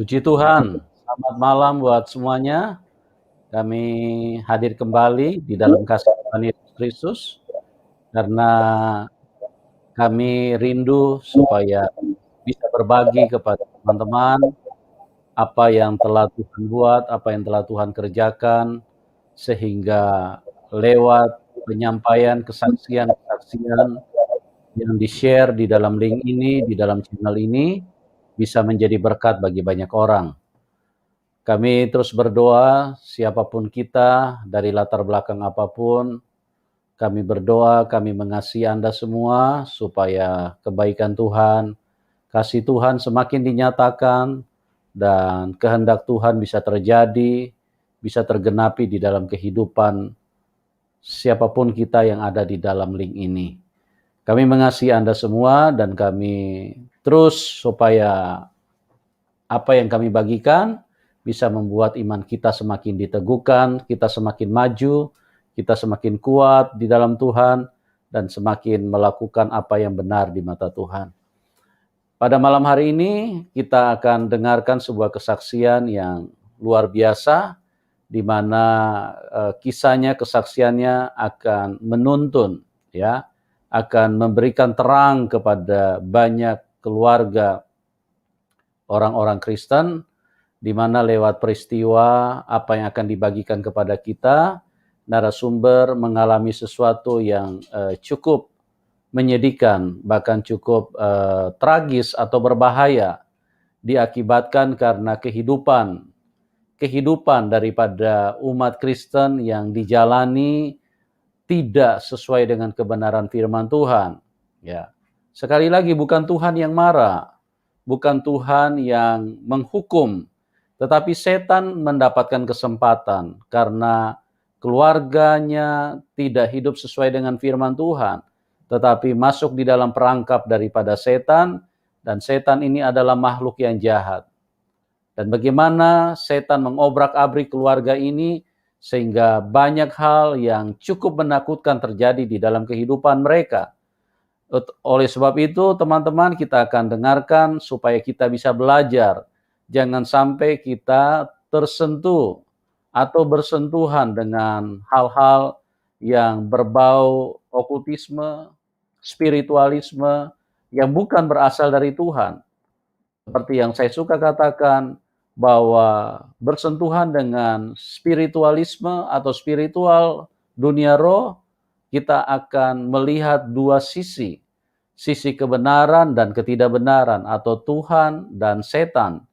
Puji Tuhan, selamat malam buat semuanya. Kami hadir kembali di dalam kasih Tuhan Yesus Kristus karena kami rindu supaya bisa berbagi kepada teman-teman apa yang telah Tuhan buat, apa yang telah Tuhan kerjakan, sehingga lewat penyampaian kesaksian-kesaksian yang di-share di dalam link ini, di dalam channel ini, bisa menjadi berkat bagi banyak orang. Kami terus berdoa, siapapun kita, dari latar belakang apapun, kami berdoa, kami mengasihi Anda semua, supaya kebaikan Tuhan, kasih Tuhan semakin dinyatakan, dan kehendak Tuhan bisa terjadi, bisa tergenapi di dalam kehidupan siapapun kita yang ada di dalam link ini. Kami mengasihi Anda semua, dan kami terus supaya apa yang kami bagikan bisa membuat iman kita semakin diteguhkan, kita semakin maju, kita semakin kuat di dalam Tuhan, dan semakin melakukan apa yang benar di mata Tuhan. Pada malam hari ini kita akan dengarkan sebuah kesaksian yang luar biasa, di mana kisahnya, kesaksiannya akan menuntun, ya, akan memberikan terang kepada banyak keluarga orang-orang Kristen, di mana lewat peristiwa apa yang akan dibagikan kepada kita, narasumber mengalami sesuatu yang cukup menyedihkan, bahkan cukup tragis atau berbahaya, diakibatkan karena kehidupan daripada umat Kristen yang dijalani tidak sesuai dengan kebenaran firman Tuhan. Ya, sekali lagi bukan Tuhan yang marah, bukan Tuhan yang menghukum, tetapi setan mendapatkan kesempatan karena keluarganya tidak hidup sesuai dengan firman Tuhan, tetapi masuk di dalam perangkap daripada setan, dan setan ini adalah makhluk yang jahat. Dan bagaimana setan mengobrak-abrik keluarga ini, sehingga banyak hal yang cukup menakutkan terjadi di dalam kehidupan mereka. Oleh sebab itu, teman-teman, kita akan dengarkan supaya kita bisa belajar. Jangan sampai kita tersentuh atau bersentuhan dengan hal-hal yang berbau okultisme, spiritualisme, yang bukan berasal dari Tuhan. Seperti yang saya suka katakan, bahwa bersentuhan dengan spiritualisme atau spiritual dunia roh, kita akan melihat dua sisi kebenaran dan ketidakbenaran, atau Tuhan dan setan.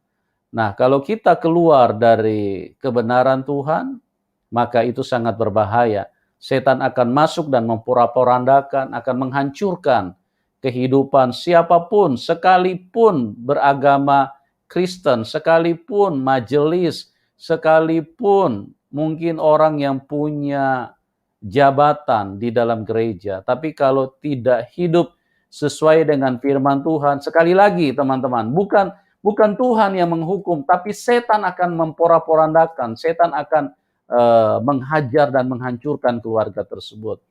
Nah, kalau kita keluar dari kebenaran Tuhan, maka itu sangat berbahaya. Setan akan masuk dan memporak-porandakan, akan menghancurkan kehidupan siapapun, sekalipun beragama Kristen, sekalipun majelis, sekalipun mungkin orang yang punya jabatan di dalam gereja. Tapi kalau tidak hidup sesuai dengan firman Tuhan, sekali lagi teman-teman, bukan Tuhan yang menghukum, tapi setan akan memporak-porandakan, setan akan menghajar dan menghancurkan keluarga tersebut.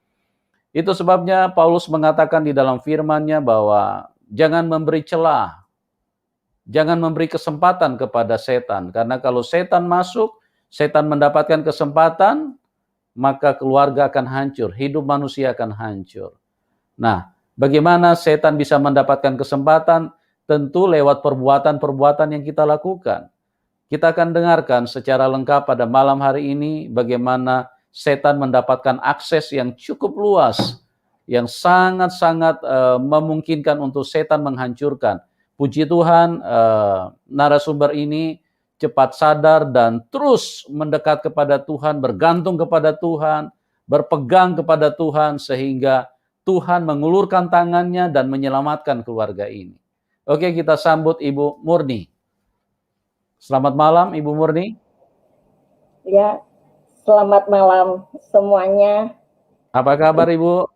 Itu sebabnya Paulus mengatakan di dalam firman-Nya bahwa jangan memberi celah, jangan memberi kesempatan kepada setan, karena kalau setan masuk, setan mendapatkan kesempatan, maka keluarga akan hancur, hidup manusia akan hancur. Nah, bagaimana setan bisa mendapatkan kesempatan? Tentu lewat perbuatan-perbuatan yang kita lakukan. Kita akan dengarkan secara lengkap pada malam hari ini bagaimana setan mendapatkan akses yang cukup luas, yang sangat-sangat memungkinkan untuk setan menghancurkan. Puji Tuhan, narasumber ini cepat sadar dan terus mendekat kepada Tuhan, bergantung kepada Tuhan, berpegang kepada Tuhan, sehingga Tuhan mengulurkan tangannya dan menyelamatkan keluarga ini. Oke, kita sambut Ibu Murni. Selamat malam, Ibu Murni. Ya, selamat malam semuanya. Apa kabar, Ibu?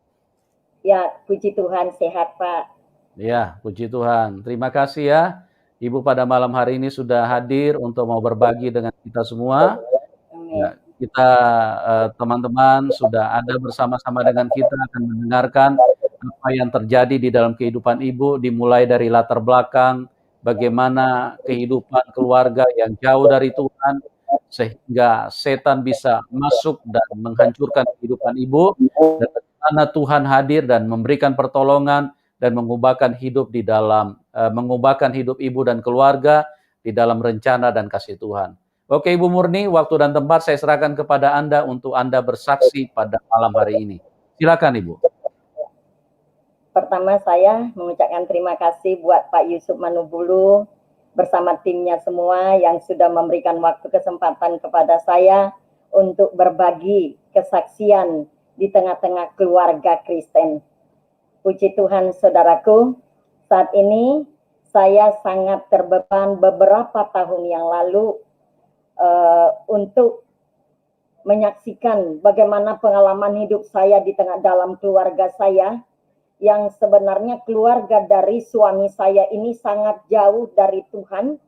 Ya, puji Tuhan, sehat, Pak. Ya, puji Tuhan. Terima kasih ya, Ibu pada malam hari ini sudah hadir untuk mau berbagi dengan kita semua. Ya, kita teman-teman sudah ada bersama-sama dengan kita akan mendengarkan apa yang terjadi di dalam kehidupan Ibu, dimulai dari latar belakang bagaimana kehidupan keluarga yang jauh dari Tuhan, sehingga setan bisa masuk dan menghancurkan kehidupan ibu, dan bagaimana Tuhan hadir dan memberikan pertolongan dan mengubahkan hidup mengubahkan hidup ibu dan keluarga di dalam rencana dan kasih Tuhan. Oke Ibu Murni, waktu dan tempat saya serahkan kepada Anda untuk Anda bersaksi pada malam hari ini. Silakan Ibu. Pertama saya mengucapkan terima kasih buat Pak Yusuf Manubulu bersama timnya semua yang sudah memberikan waktu kesempatan kepada saya untuk berbagi kesaksian di tengah-tengah keluarga Kristen. Puji Tuhan saudaraku, saat ini saya sangat terbeban beberapa tahun yang lalu untuk menyaksikan bagaimana pengalaman hidup saya di tengah dalam keluarga saya, yang sebenarnya keluarga dari suami saya ini sangat jauh dari Tuhan,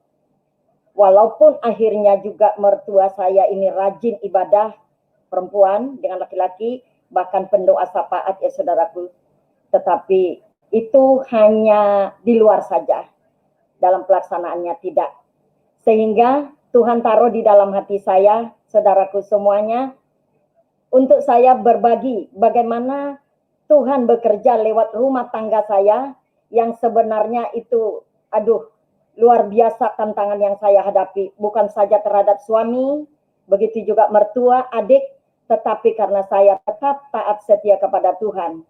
walaupun akhirnya juga mertua saya ini rajin ibadah, perempuan dengan laki-laki, bahkan pendoa syafaat ya saudaraku, tetapi itu hanya di luar saja, dalam pelaksanaannya tidak. Sehingga Tuhan taruh di dalam hati saya, saudaraku semuanya, untuk saya berbagi bagaimana Tuhan bekerja lewat rumah tangga saya yang sebenarnya itu, luar biasa tantangan yang saya hadapi. Bukan saja terhadap suami, begitu juga mertua, adik, tetapi karena saya tetap taat setia kepada Tuhan.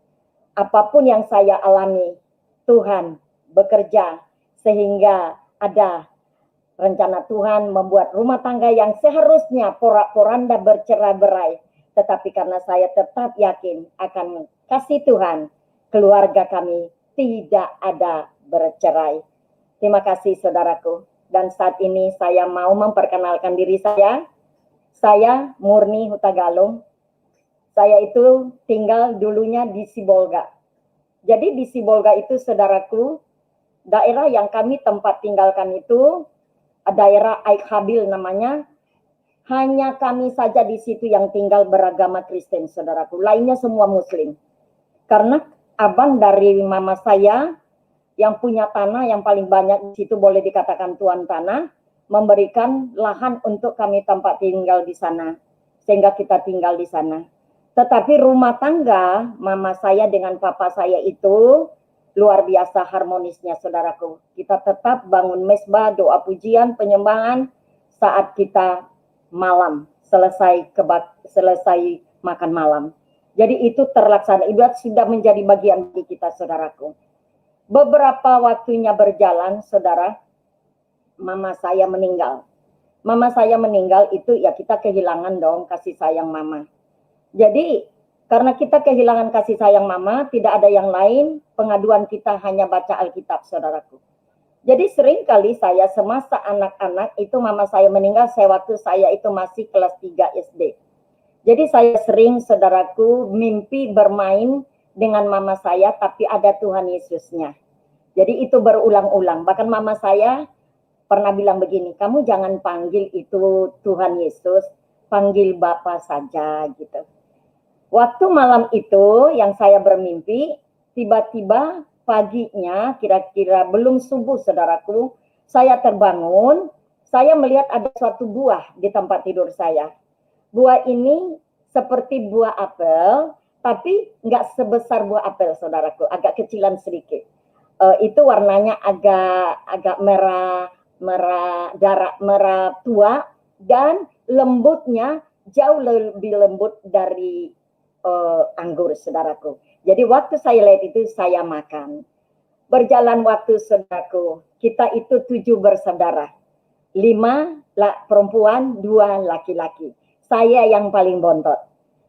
Apapun yang saya alami, Tuhan bekerja sehingga ada rencana Tuhan membuat rumah tangga yang seharusnya porak-poranda bercerai-berai. Tetapi karena saya tetap yakin akan kasih Tuhan, keluarga kami tidak ada bercerai. Terima kasih saudaraku. Dan saat ini saya mau memperkenalkan diri saya. Saya Murni Hutagalung. Saya itu tinggal dulunya di Sibolga. Jadi di Sibolga itu saudaraku, daerah yang kami tempat tinggalkan itu daerah Aikhabil namanya. Hanya kami saja di situ yang tinggal beragama Kristen, saudaraku. Lainnya semua Muslim. Karena abang dari mama saya yang punya tanah yang paling banyak di situ, boleh dikatakan tuan tanah, memberikan lahan untuk kami tempat tinggal di sana. Sehingga kita tinggal di sana. Tetapi rumah tangga mama saya dengan papa saya itu luar biasa harmonisnya, saudaraku. Kita tetap bangun mesbah, doa pujian, penyembahan saat kita malam, selesai makan malam. Jadi itu terlaksana, ibadat sudah menjadi bagian bagi kita, saudaraku. Beberapa waktunya berjalan, saudara, mama saya meninggal. Mama saya meninggal itu ya kita kehilangan dong kasih sayang mama. Jadi karena kita kehilangan kasih sayang mama, tidak ada yang lain, pengaduan kita hanya baca Alkitab, saudaraku. Jadi sering kali saya semasa anak-anak itu mama saya meninggal, waktu saya itu masih kelas 3 SD. Jadi saya sering, saudaraku, mimpi bermain dengan mama saya, tapi ada Tuhan Yesusnya. Jadi itu berulang-ulang. Bahkan mama saya pernah bilang begini, kamu jangan panggil itu Tuhan Yesus, panggil Bapa saja gitu. Waktu malam itu yang saya bermimpi, tiba-tiba paginya kira-kira belum subuh, saudaraku, saya terbangun, saya melihat ada suatu buah di tempat tidur saya. Buah ini seperti buah apel, tapi nggak sebesar buah apel, saudaraku, agak kecilan sedikit. Itu warnanya agak merah tua, dan lembutnya jauh lebih lembut dari anggur, saudaraku. Jadi waktu saya lihat itu saya makan. Berjalan waktu, saudaraku, kita itu 7 bersaudara, 5 perempuan, 2 laki-laki. Saya yang paling bontot.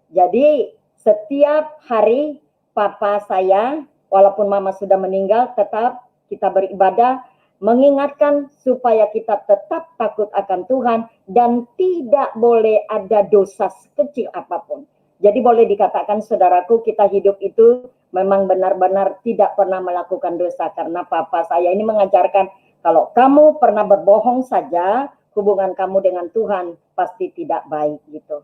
Jadi setiap hari papa saya, walaupun mama sudah meninggal, tetap kita beribadah, mengingatkan supaya kita tetap takut akan Tuhan dan tidak boleh ada dosa sekecil apapun. Jadi boleh dikatakan, saudaraku, kita hidup itu memang benar-benar tidak pernah melakukan dosa, karena papa saya ini mengajarkan kalau kamu pernah berbohong saja, hubungan kamu dengan Tuhan pasti tidak baik gitu.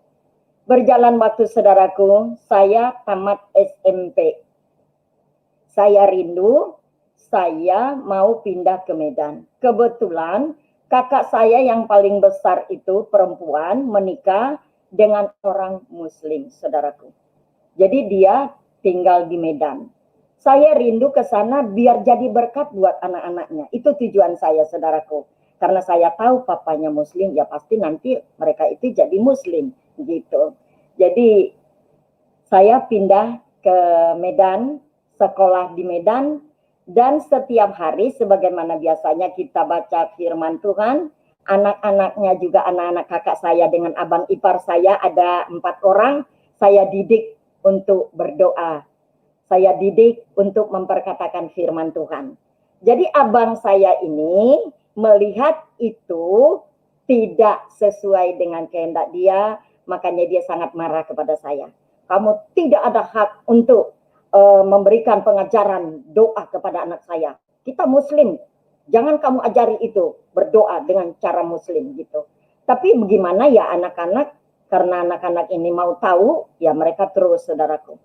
Berjalan waktu, saudaraku, saya tamat SMP. Saya rindu saya mau pindah ke Medan. Kebetulan kakak saya yang paling besar itu perempuan menikah dengan orang Muslim, saudaraku. Jadi dia tinggal di Medan. Saya rindu ke sana biar jadi berkat buat anak-anaknya. Itu tujuan saya, saudaraku. Karena saya tahu papanya Muslim, ya pasti nanti mereka itu jadi Muslim, gitu. Jadi saya pindah ke Medan, sekolah di Medan, dan setiap hari sebagaimana biasanya kita baca firman Tuhan, anak-anaknya juga anak-anak kakak saya dengan abang ipar saya ada 4 orang, saya didik untuk berdoa. Saya didik untuk memperkatakan firman Tuhan. Jadi abang saya ini melihat itu tidak sesuai dengan kehendak dia, makanya dia sangat marah kepada saya. Kamu tidak ada hak untuk memberikan pengajaran doa kepada anak saya. Kita Muslim, jangan kamu ajari itu berdoa dengan cara Muslim gitu. Tapi bagaimana ya anak-anak, karena anak-anak ini mau tahu, ya mereka terus, saudaraku.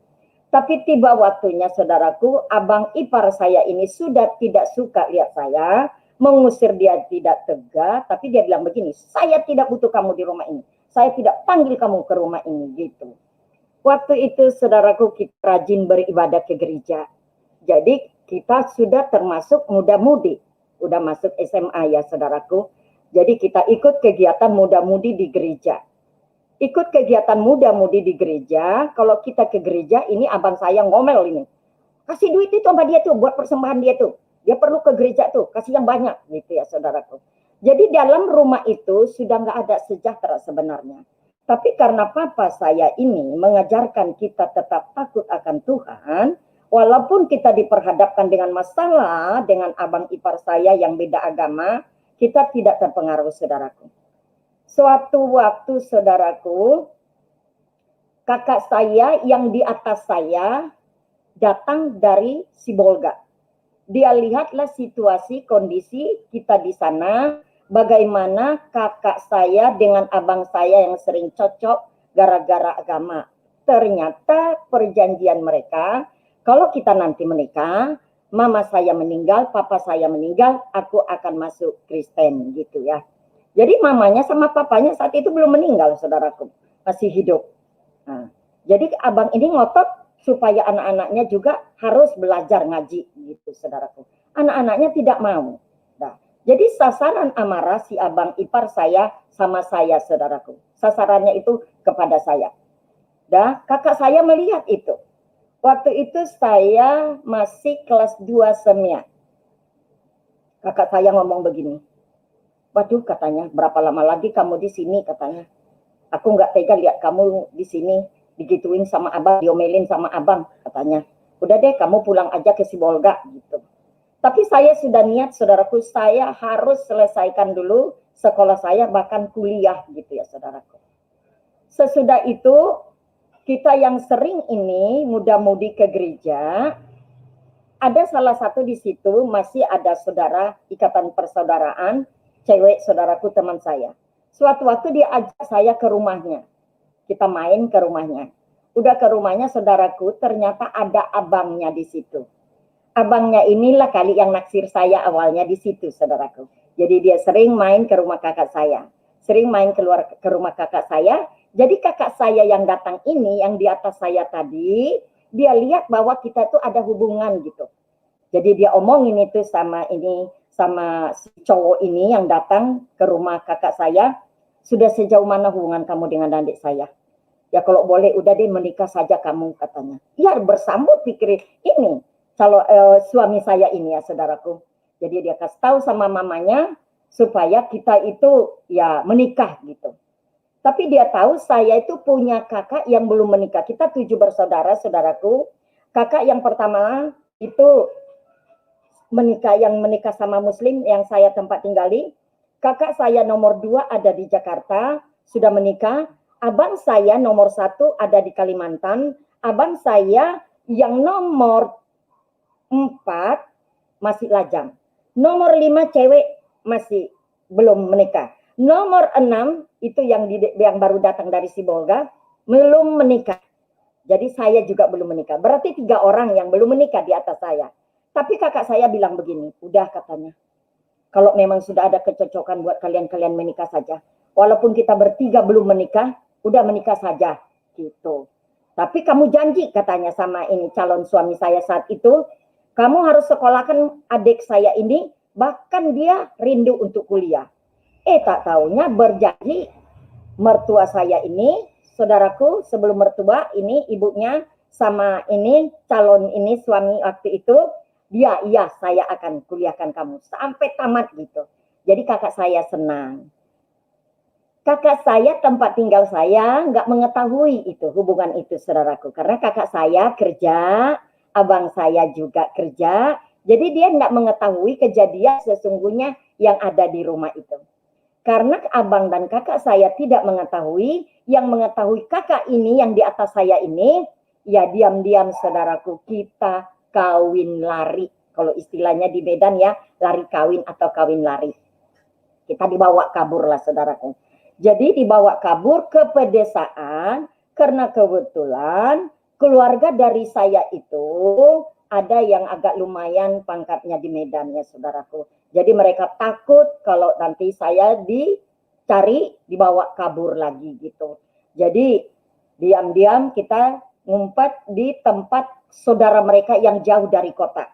Tapi tiba waktunya, saudaraku, abang ipar saya ini sudah tidak suka lihat saya, mengusir dia tidak tegas, tapi dia bilang begini, saya tidak butuh kamu di rumah ini, saya tidak panggil kamu ke rumah ini, gitu. Waktu itu, saudaraku, kita rajin beribadah ke gereja. Jadi kita sudah termasuk muda-mudi, udah masuk SMA ya, saudaraku. Jadi kita ikut kegiatan muda-mudi di gereja. Ikut kegiatan muda-mudi di gereja, kalau kita ke gereja, ini abang saya ngomel ini. Kasih duit itu sama dia tuh, buat persembahan dia tuh. Dia perlu ke gereja tuh, kasih yang banyak, gitu ya, saudaraku. Jadi dalam rumah itu sudah nggak ada sejahtera sebenarnya. Tapi karena papa saya ini mengajarkan kita tetap takut akan Tuhan, walaupun kita diperhadapkan dengan masalah dengan abang ipar saya yang beda agama, kita tidak terpengaruh, saudaraku. Suatu waktu, saudaraku, kakak saya yang di atas saya datang dari Sibolga. Dia lihatlah situasi, kondisi kita di sana, bagaimana kakak saya dengan abang saya yang sering cocok gara-gara agama. Ternyata perjanjian mereka, kalau kita nanti menikah, mama saya meninggal, papa saya meninggal, aku akan masuk Kristen gitu ya. Jadi mamanya sama papanya saat itu belum meninggal, saudaraku, masih hidup. Nah, jadi abang ini ngotot supaya anak-anaknya juga harus belajar ngaji gitu, saudaraku. Anak-anaknya tidak mau. Nah, jadi sasaran amarah si abang ipar saya sama saya, saudaraku. Sasarannya itu kepada saya. Nah, kakak saya melihat itu. Waktu itu saya masih kelas 2 semia. Kakak saya ngomong begini. Waduh, katanya, berapa lama lagi kamu di sini, katanya. Aku nggak tega lihat kamu di sini, digituin sama abang, diomelin sama abang, katanya. Udah deh, kamu pulang aja ke Sibolga, gitu. Tapi saya sudah niat, saudaraku, saya harus selesaikan dulu sekolah saya, bahkan kuliah, gitu ya, saudaraku. Sesudah itu, kita yang sering ini, muda-mudi ke gereja, ada salah satu di situ, masih ada saudara, ikatan persaudaraan, cewek saudaraku teman saya. Suatu waktu dia ajak saya ke rumahnya. Kita main ke rumahnya. Udah ke rumahnya saudaraku, ternyata ada abangnya di situ. Abangnya inilah kali yang naksir saya awalnya di situ, saudaraku. Jadi dia sering main ke rumah kakak saya. Sering main keluar ke rumah kakak saya. Jadi kakak saya yang datang ini, yang di atas saya tadi, dia lihat bahwa kita tuh ada hubungan gitu. Jadi dia omongin itu sama si cowok ini yang datang ke rumah kakak saya, sudah sejauh mana hubungan kamu dengan adik saya? Ya kalau boleh udah deh menikah saja kamu, katanya. Ya bersambut pikir ini kalau suami saya ini ya, saudaraku. Jadi dia kasih tahu sama mamanya supaya kita itu ya menikah gitu. Tapi dia tahu saya itu punya kakak yang belum menikah. Kita 7 bersaudara, saudaraku. Kakak yang pertama itu yang menikah sama Muslim yang saya tempat tinggali. Kakak saya nomor 2 ada di Jakarta, sudah menikah. Abang saya nomor 1 ada di Kalimantan. Abang saya yang nomor 4 masih lajang. Nomor 5 cewek masih belum menikah. Nomor 6 itu yang baru datang dari Sibolga, belum menikah. Jadi saya juga belum menikah. Berarti 3 orang yang belum menikah di atas saya. Tapi kakak saya bilang begini, udah katanya, kalau memang sudah ada kecocokan buat kalian menikah saja. Walaupun kita bertiga belum menikah, udah menikah saja gitu. Tapi kamu janji katanya sama ini calon suami saya saat itu, kamu harus sekolahkan adik saya ini, bahkan dia rindu untuk kuliah. Tak taunya berjanji mertua saya ini, saudaraku, sebelum mertua ini ibunya sama ini calon ini suami waktu itu, dia iya saya akan kuliahkan kamu sampai tamat gitu. Jadi kakak saya senang. Kakak saya tempat tinggal saya nggak mengetahui itu hubungan itu saudaraku, karena kakak saya kerja, abang saya juga kerja, jadi dia nggak mengetahui kejadian sesungguhnya yang ada di rumah itu. Karena abang dan kakak saya tidak mengetahui, yang mengetahui kakak ini yang di atas saya ini, ya diam-diam saudaraku kita kawin lari. Kalau istilahnya di Medan ya, lari kawin atau kawin lari. Kita dibawa kabur lah saudaraku. Jadi dibawa kabur ke pedesaan karena kebetulan keluarga dari saya itu ada yang agak lumayan pangkatnya di Medan ya saudaraku. Jadi mereka takut kalau nanti saya dicari, dibawa kabur lagi gitu. Jadi diam-diam kita ngumpet di tempat saudara mereka yang jauh dari kota.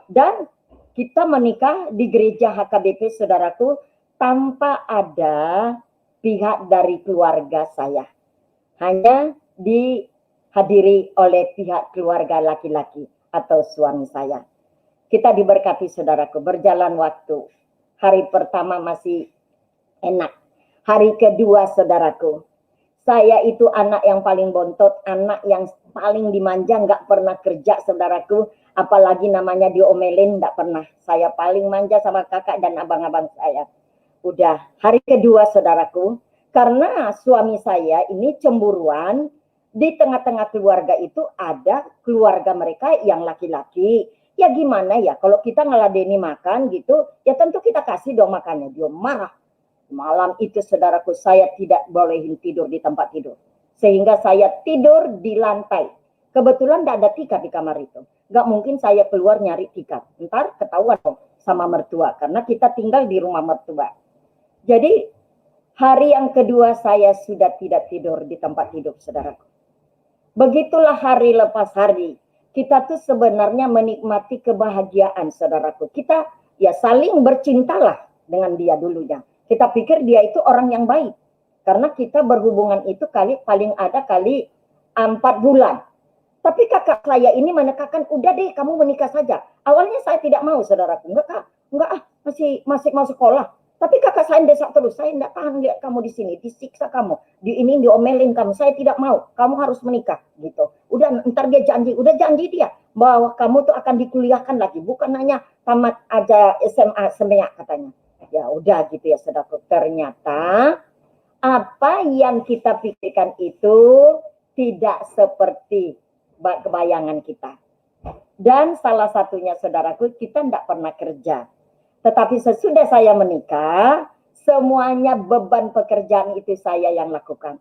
Dan kita menikah di gereja HKBP saudaraku tanpa ada pihak dari keluarga saya. Hanya dihadiri oleh pihak keluarga laki-laki atau suami saya. Kita diberkati saudaraku, berjalan waktu. Hari pertama masih enak. Hari kedua saudaraku, saya itu anak yang paling bontot, anak yang paling dimanja, nggak pernah kerja saudaraku. Apalagi namanya diomelin, nggak pernah. Saya paling manja sama kakak dan abang-abang saya. Udah, hari kedua saudaraku, karena suami saya ini cemburuan, di tengah-tengah keluarga itu ada keluarga mereka yang laki-laki. Ya gimana ya, kalau kita ngeladeni makan gitu, ya tentu kita kasih dong makannya. Dia marah. Malam itu saudaraku, saya tidak bolehin tidur di tempat tidur. Sehingga saya tidur di lantai. Kebetulan tidak ada tiket di kamar itu. Gak mungkin saya keluar nyari tiket. Ntar ketahuan dong sama mertua, karena kita tinggal di rumah mertua. Jadi hari yang kedua saya sudah tidak tidur di tempat tidur saudaraku. Begitulah hari lepas hari. Kita tuh sebenarnya menikmati kebahagiaan saudaraku. Kita ya saling bercintalah dengan dia dulunya. Kita pikir dia itu orang yang baik. Karena kita berhubungan itu paling ada kali 4 bulan. Tapi kakak saya ini menekatkan, udah deh kamu menikah saja. Awalnya saya tidak mau saudaraku. Enggak masih mau sekolah. Tapi kakak saya desak terus, saya tidak tahan lihat kamu di sini, disiksa kamu, diomelin kamu, saya tidak mau, kamu harus menikah, gitu. Udah, ntar dia janji, udah janji dia, bahwa kamu tuh akan dikuliahkan lagi, bukan hanya tamat aja SMA semenyak katanya. Ya udah gitu ya saudaraku, ternyata apa yang kita pikirkan itu tidak seperti kebayangan kita. Dan salah satunya saudaraku, kita tidak pernah kerja. Tetapi sesudah saya menikah, semuanya beban pekerjaan itu saya yang lakukan.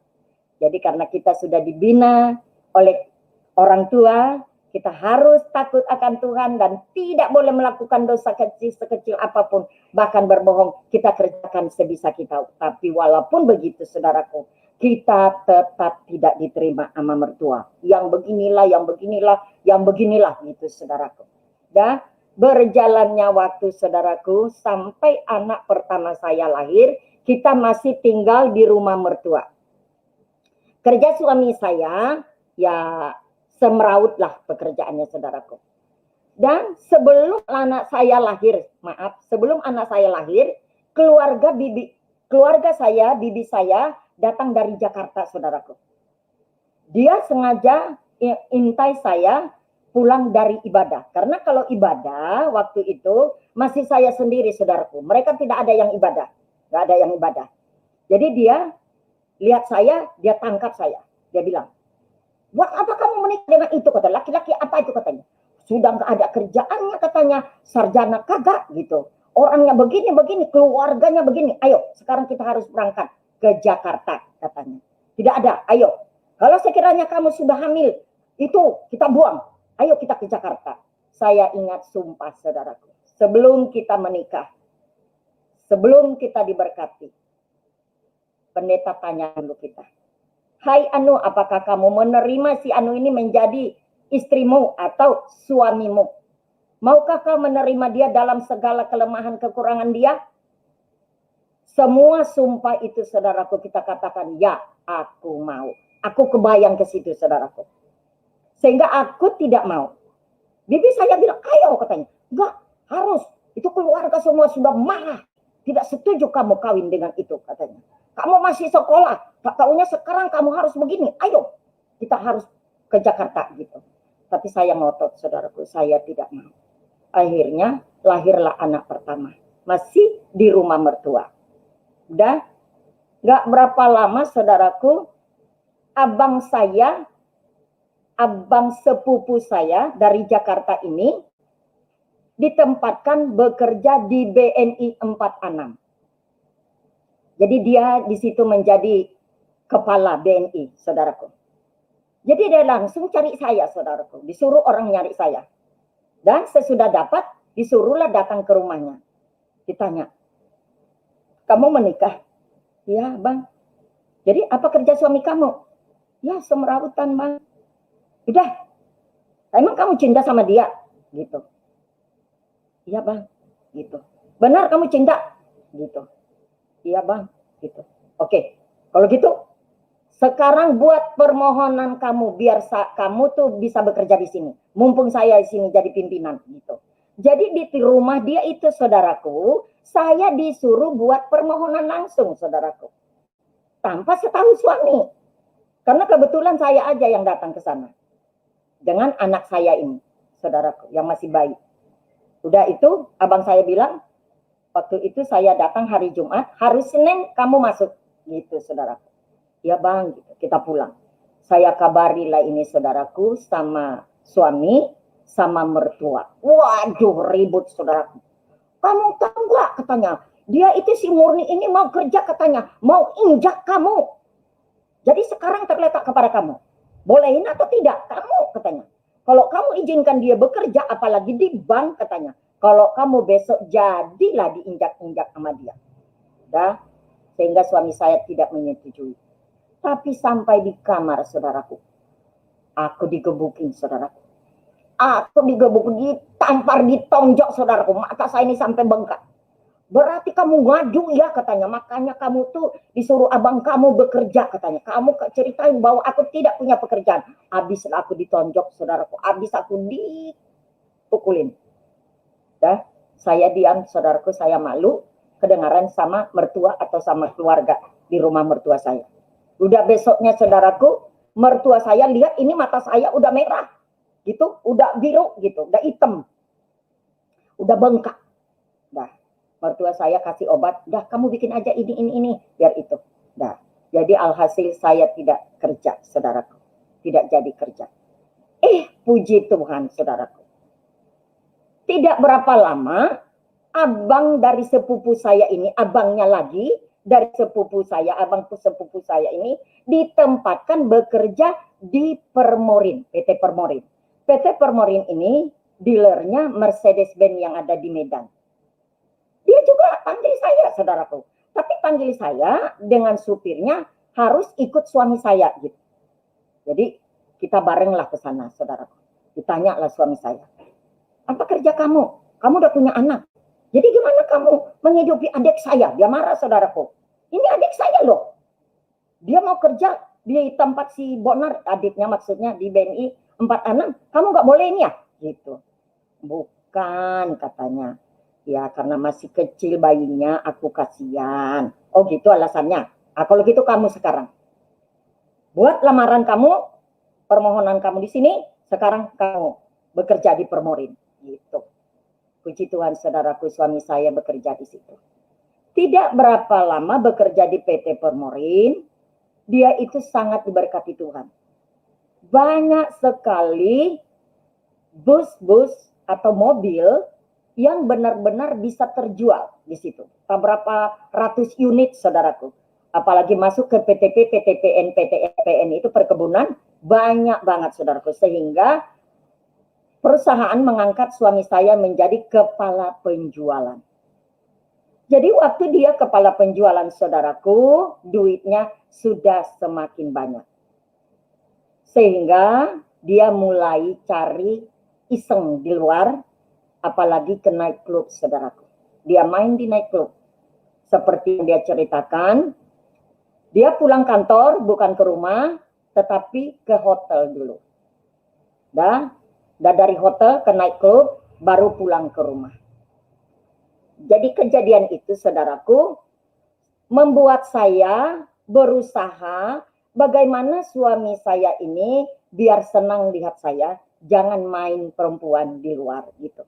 Jadi karena kita sudah dibina oleh orang tua, kita harus takut akan Tuhan dan tidak boleh melakukan dosa kecil sekecil apapun. Bahkan berbohong, kita kerjakan sebisa kita. Tapi walaupun begitu saudaraku, kita tetap tidak diterima sama mertua. Yang beginilah gitu saudaraku. Dan berjalannya waktu saudaraku, sampai anak pertama saya lahir, kita masih tinggal di rumah mertua. Kerja suami saya, ya semeraut lah pekerjaannya saudaraku. Dan sebelum anak saya lahir, sebelum anak saya lahir, bibi saya datang dari Jakarta saudaraku. Dia sengaja intai saya pulang dari ibadah. Karena kalau ibadah waktu itu masih saya sendiri saudaraku. Mereka tidak ada yang ibadah. Nggak ada yang ibadah. Jadi dia lihat saya, dia tangkap saya. Dia bilang, buat apa kamu menikah dengan itu? Kata laki-laki apa itu katanya. Sudah nggak ada kerjaannya katanya. Sarjana kagak gitu. Orangnya begini, keluarganya begini. Ayo sekarang kita harus berangkat ke Jakarta katanya. Tidak ada, ayo. Kalau sekiranya kamu sudah hamil, itu kita buang. Ayo kita ke Jakarta. saya ingat sumpah saudaraku. Sebelum kita menikah, sebelum kita diberkati, pendeta tanya dulu kita. Hai Anu, apakah kamu menerima si Anu ini menjadi istrimu atau suamimu? Maukah kau menerima dia dalam segala kelemahan kekurangan dia? Semua sumpah itu saudaraku kita katakan, ya aku mau. Aku kebayang ke situ saudaraku. Sehingga aku tidak mau. Bibi saya bilang, ayo katanya. Enggak, harus. Itu keluarga semua sudah marah. Tidak setuju kamu kawin dengan itu katanya. Kamu masih sekolah. Tak taunya sekarang kamu harus begini. Ayo, kita harus ke Jakarta gitu. Tapi saya ngotot saudaraku, saya tidak mau. Akhirnya lahirlah anak pertama. Masih di rumah mertua. Udah gak berapa lama saudaraku, abang sepupu saya dari Jakarta ini ditempatkan bekerja di BNI 46. Jadi dia di situ menjadi kepala BNI, saudaraku. Jadi dia langsung cari saya, saudaraku. Disuruh orang nyari saya. Dan sesudah dapat, disuruhlah datang ke rumahnya. Ditanya, kamu menikah? Ya, Bang. Jadi apa kerja suami kamu? Ya, semerawutan, Bang. Udah. Emang kamu cinta sama dia? Gitu. Iya, Bang. Gitu. Benar kamu cinta? Gitu. Iya, Bang. Gitu. Oke. Kalau gitu, sekarang buat permohonan kamu biar kamu tuh bisa bekerja di sini. Mumpung saya di sini jadi pimpinan gitu. Jadi di rumah dia itu saudaraku, saya disuruh buat permohonan langsung saudaraku. Tanpa setahu suami. Karena kebetulan saya aja yang datang ke sana. Dengan anak saya ini, saudaraku, yang masih bayi. Udah itu, abang saya bilang, waktu itu saya datang hari Jumat, hari Senin kamu masuk. Gitu saudaraku. Ya Bang, gitu. Kita pulang. Saya kabarilah ini saudaraku sama suami, sama mertua. Waduh, ribut saudaraku. Kamu tahu nggak katanya, dia itu si Murni ini mau kerja katanya, mau injak kamu. Jadi sekarang terletak kepada kamu. Bolehin atau tidak? Kamu katanya. Kalau kamu izinkan dia bekerja, apalagi di bank katanya. Kalau kamu besok jadilah diinjak-injak sama dia. Dah, sehingga suami saya tidak menyetujui. Tapi sampai di kamar, saudaraku, aku digebukin, saudaraku. Aku digebukin, ditampar, ditonjok, saudaraku. Mata saya ini sampai bengkak. Berarti kamu ngadu ya, katanya. Makanya kamu tuh disuruh abang kamu bekerja, katanya. Kamu ceritain bahwa aku tidak punya pekerjaan. Habis aku ditonjok, saudaraku. Habis aku dipukulin. Dah, saya diam, saudaraku. Saya malu kedengaran sama mertua atau sama keluarga di rumah mertua saya. Udah besoknya saudaraku, mertua saya lihat ini mata saya udah merah, gitu, udah biru, gitu, udah hitam, udah bengkak. Dah, mertua saya kasih obat, dah kamu bikin aja ini, biar itu. Dah, jadi alhasil saya tidak kerja, saudaraku, tidak jadi kerja. Puji Tuhan, saudaraku. Tidak berapa lama, abang dari sepupu saya ini, abangnya lagi, dari sepupu saya, abang sepupu saya ini ditempatkan bekerja di Permorin, PT Permorin. PT Permorin ini dealernya Mercedes-Benz yang ada di Medan. Dia juga panggil saya, saudaraku. Tapi panggil saya dengan supirnya harus ikut suami saya gitu. Jadi kita barenglah ke sana, saudaraku. Ditanyalah suami saya, apa kerja kamu? Kamu udah punya anak. Jadi gimana kamu menghidupi adik saya? Dia marah, saudaraku. Ini adik saya loh. Dia mau kerja di tempat si Bonar, adiknya maksudnya di BNI 46. Kamu nggak boleh ini ya? Gitu. Bukan, katanya. Ya karena masih kecil bayinya, aku kasihan. Oh gitu alasannya. Nah, kalau gitu kamu sekarang buat lamaran kamu, permohonan kamu di sini, sekarang kamu bekerja di Permorin. Gitu. Puji Tuhan, saudaraku, suami saya bekerja di situ. Tidak berapa lama bekerja di PT Permorin, dia itu sangat diberkati Tuhan. Banyak sekali bus-bus atau mobil yang benar-benar bisa terjual di situ. Berapa ratus unit, saudaraku. Apalagi masuk ke PTP, PTPN, PTPN itu perkebunan, banyak banget, saudaraku. Sehingga perusahaan mengangkat suami saya menjadi kepala penjualan. Jadi waktu dia kepala penjualan, saudaraku, duitnya sudah semakin banyak. Sehingga dia mulai cari iseng di luar, apalagi ke night club, saudaraku. Dia main di night club. Seperti yang dia ceritakan, dia pulang kantor bukan ke rumah, tetapi ke hotel dulu. Dan dari hotel ke night club, baru pulang ke rumah. Jadi kejadian itu, saudaraku, membuat saya berusaha bagaimana suami saya ini biar senang lihat saya, jangan main perempuan di luar gitu.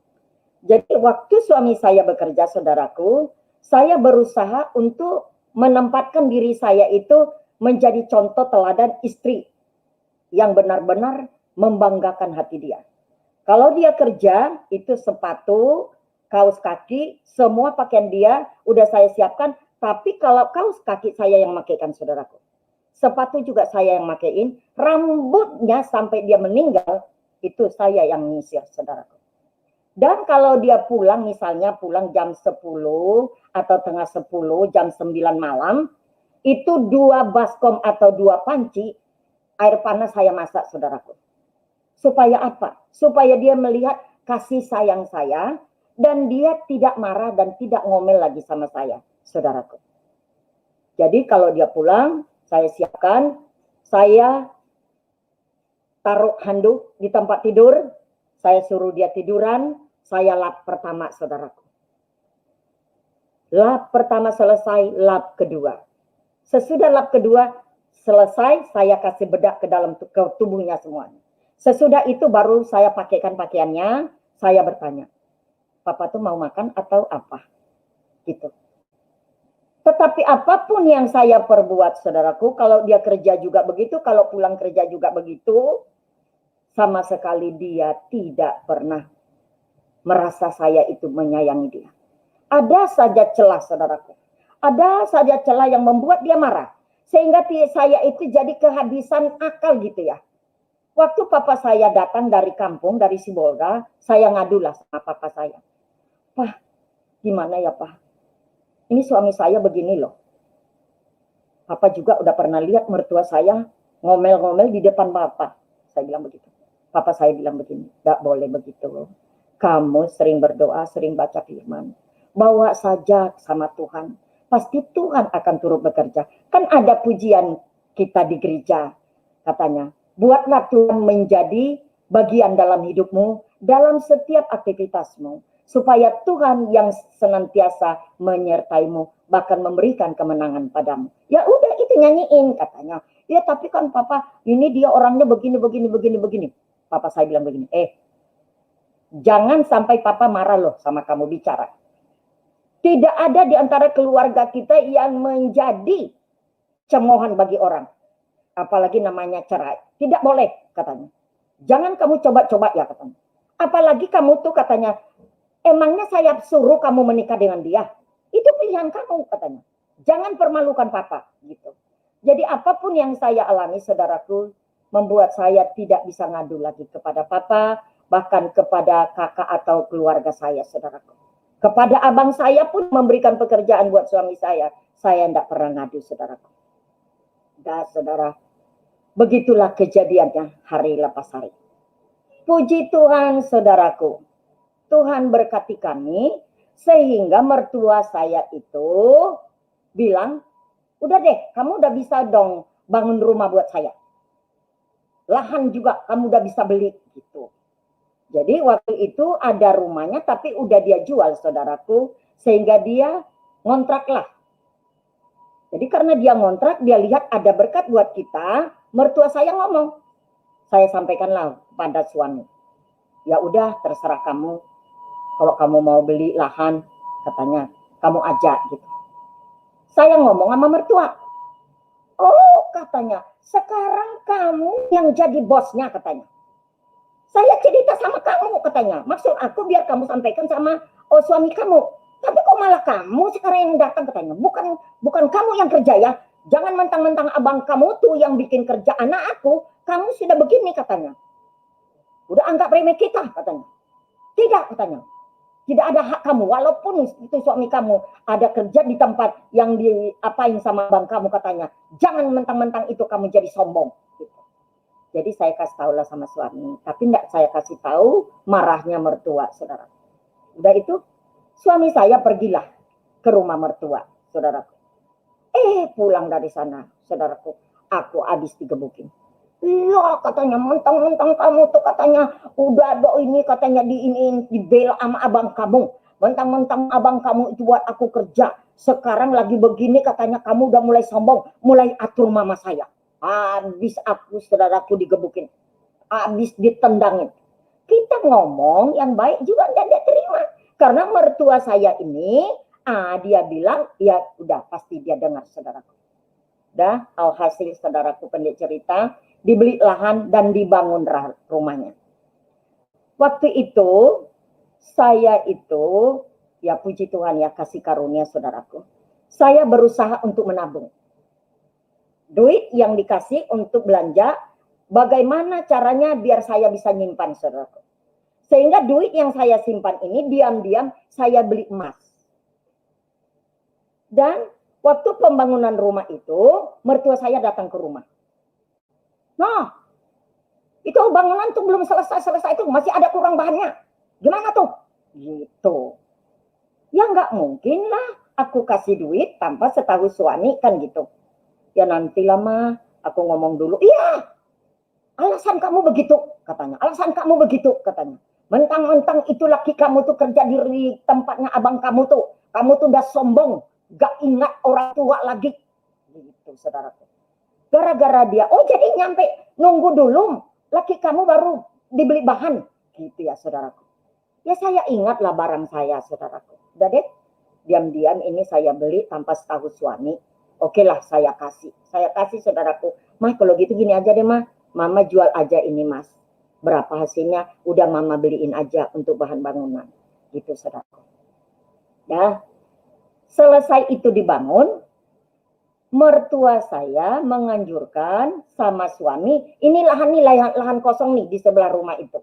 Jadi waktu suami saya bekerja, saudaraku, saya berusaha untuk menempatkan diri saya itu menjadi contoh teladan istri yang benar-benar membanggakan hati dia. Kalau dia kerja, itu sepatu, kaos kaki, semua pakaian dia udah saya siapkan. Tapi kalau kaos kaki saya yang makaikan, saudaraku. Sepatu juga saya yang makaiin. Rambutnya sampai dia meninggal, itu saya yang nyisir, saudaraku. Dan kalau dia pulang, misalnya pulang jam 10 atau tengah 10, jam 9 malam, itu 2 baskom atau 2 panci, air panas saya masak, saudaraku. Supaya apa? Supaya dia melihat kasih sayang saya, dan dia tidak marah dan tidak ngomel lagi sama saya, saudaraku. Jadi kalau dia pulang, saya siapkan, saya taruh handuk di tempat tidur, saya suruh dia tiduran, saya lap pertama, saudaraku. Lap pertama selesai, lap kedua. Sesudah lap kedua selesai, saya kasih bedak ke dalam ke tubuhnya semuanya. Sesudah itu baru saya pakaikan pakaiannya, saya bertanya, Papa tuh mau makan atau apa? Gitu. Tetapi apapun yang saya perbuat, saudaraku, kalau dia kerja juga begitu, kalau pulang kerja juga begitu, sama sekali dia tidak pernah merasa saya itu menyayangi dia. Ada saja celah, saudaraku. Ada saja celah yang membuat dia marah. Sehingga saya itu jadi kehabisan akal gitu ya. Waktu papa saya datang dari kampung, dari Sibolga, saya ngadulah sama papa saya. Pak, gimana ya Pak? Ini suami saya begini loh. Papa juga udah pernah lihat mertua saya ngomel-ngomel di depan Bapak. Saya bilang begitu. Papa saya bilang begini, tidak boleh begitu. Kamu sering berdoa, sering baca firman. Bawa saja sama Tuhan. Pasti Tuhan akan turut bekerja. Kan ada pujian kita di gereja, katanya. Buatlah Tuhan menjadi bagian dalam hidupmu, dalam setiap aktivitasmu. Supaya Tuhan yang senantiasa menyertaimu, bahkan memberikan kemenangan padamu. Ya udah itu nyanyiin, katanya. Ya tapi kan Papa, ini dia orangnya begini. Papa saya bilang begini, jangan sampai Papa marah loh sama kamu bicara. Tidak ada di antara keluarga kita yang menjadi cemoohan bagi orang. Apalagi namanya cerai. Tidak boleh, katanya. Jangan kamu coba-coba ya, katanya. Apalagi kamu tuh, katanya, emangnya saya suruh kamu menikah dengan dia? Itu pilihan kamu, katanya. Jangan permalukan Papa, gitu. Jadi apapun yang saya alami, saudaraku, membuat saya tidak bisa ngadu lagi kepada Papa, bahkan kepada kakak atau keluarga saya, saudaraku. Kepada abang saya pun memberikan pekerjaan buat suami saya tidak pernah ngadu, saudaraku. Dan saudara, begitulah kejadiannya hari lepas hari. Puji Tuhan, saudaraku. Tuhan berkati kami, sehingga mertua saya itu bilang, udah deh, kamu udah bisa dong bangun rumah buat saya. Lahan juga kamu udah bisa beli, gitu. Jadi waktu itu ada rumahnya, tapi udah dia jual, saudaraku, sehingga dia ngontrak lah. Jadi karena dia ngontrak, dia lihat ada berkat buat kita, mertua saya ngomong. Saya sampaikanlah pada suami. Ya udah, terserah kamu. Kalau kamu mau beli lahan, katanya, kamu aja gitu. Saya ngomong sama mertua. Oh, katanya, sekarang kamu yang jadi bosnya, katanya. Saya cerita sama kamu, katanya. Maksud aku biar kamu sampaikan sama suami kamu. Tapi kok malah kamu sekarang yang datang, katanya. Bukan kamu yang kerja ya. Jangan mentang-mentang abang kamu tuh yang bikin kerja anak aku. Kamu sudah begini, katanya. Udah anggap remeh kita, katanya. Tidak, katanya. Tidak ada hak kamu, walaupun itu suami kamu ada kerja di tempat yang diapain sama abang kamu, katanya. Jangan mentang-mentang itu kamu jadi sombong. Gitu. Jadi saya kasih tahu lah sama suami, tapi enggak saya kasih tahu, marahnya mertua, saudara. Udah itu, suami saya pergilah ke rumah mertua, saudaraku. Pulang dari sana, saudaraku, aku habis digebukin. Iya, katanya, mentang-mentang kamu tuh katanya udah ada ini, katanya dibela sama abang kamu. Mentang-mentang abang kamu itu buat aku kerja. Sekarang lagi begini, katanya kamu udah mulai sombong, mulai atur mama saya. Habis aku, saudaraku, digebukin. Habis ditendangin. Kita ngomong yang baik juga tidak terima. Karena mertua saya ini, dia bilang, ya udah pasti dia dengar, saudaraku. Dah, alhasil saudaraku pendek cerita, dibeli lahan dan dibangun rumahnya. Waktu itu, saya itu, ya puji Tuhan ya, kasih karunia saudaraku. Saya berusaha untuk menabung. Duit yang dikasih untuk belanja, bagaimana caranya biar saya bisa nyimpan, saudaraku. Sehingga duit yang saya simpan ini, diam-diam saya beli emas. Dan waktu pembangunan rumah itu, mertua saya datang ke rumah. Nah, itu bangunan tuh belum selesai itu, masih ada kurang bahannya. Gimana tuh? Gitu. Ya nggak mungkin lah aku kasih duit tanpa setahu suami, kan gitu. Ya nantilah mah, aku ngomong dulu. Iya, alasan kamu begitu, katanya. Alasan kamu begitu, katanya. Mentang-mentang itu laki kamu tuh kerja di tempatnya abang kamu tuh. Kamu tuh udah sombong, gak ingat orang tua lagi. Gitu, saudaraku. Gara-gara dia, jadi nyampe nunggu dulu, laki kamu baru dibeli bahan. Gitu ya, saudaraku. Ya saya ingatlah barang saya, saudaraku. Udah deh, diam-diam ini saya beli tanpa setahu suami. Oke lah, saya kasih. Saya kasih, saudaraku. Mah, kalau gitu gini aja deh, mah. Mama jual aja ini, mas. Berapa hasilnya, udah mama beliin aja untuk bahan bangunan. Gitu, saudaraku. Dah, selesai itu dibangun, mertua saya menganjurkan sama suami, ini lahan kosong nih di sebelah rumah itu.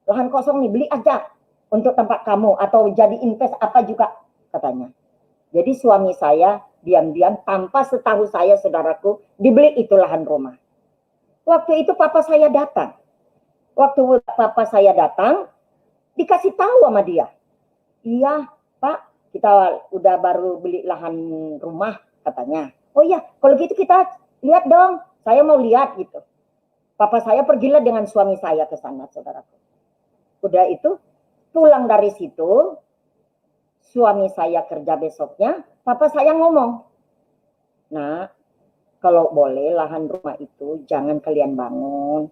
Lahan kosong nih, beli aja untuk tempat kamu atau jadi invest apa juga, katanya. Jadi suami saya diam-diam tanpa setahu saya, saudaraku, dibeli itu lahan rumah. Waktu itu papa saya datang. Waktu papa saya datang, dikasih tahu sama dia. Iya, Pak, kita udah baru beli lahan rumah, katanya. Oh iya, kalau gitu kita lihat dong. Saya mau lihat gitu. Papa saya pergilah dengan suami saya ke sana, saudaraku. Udah itu, pulang dari situ, suami saya kerja besoknya, papa saya ngomong, nah, kalau boleh lahan rumah itu jangan kalian bangun.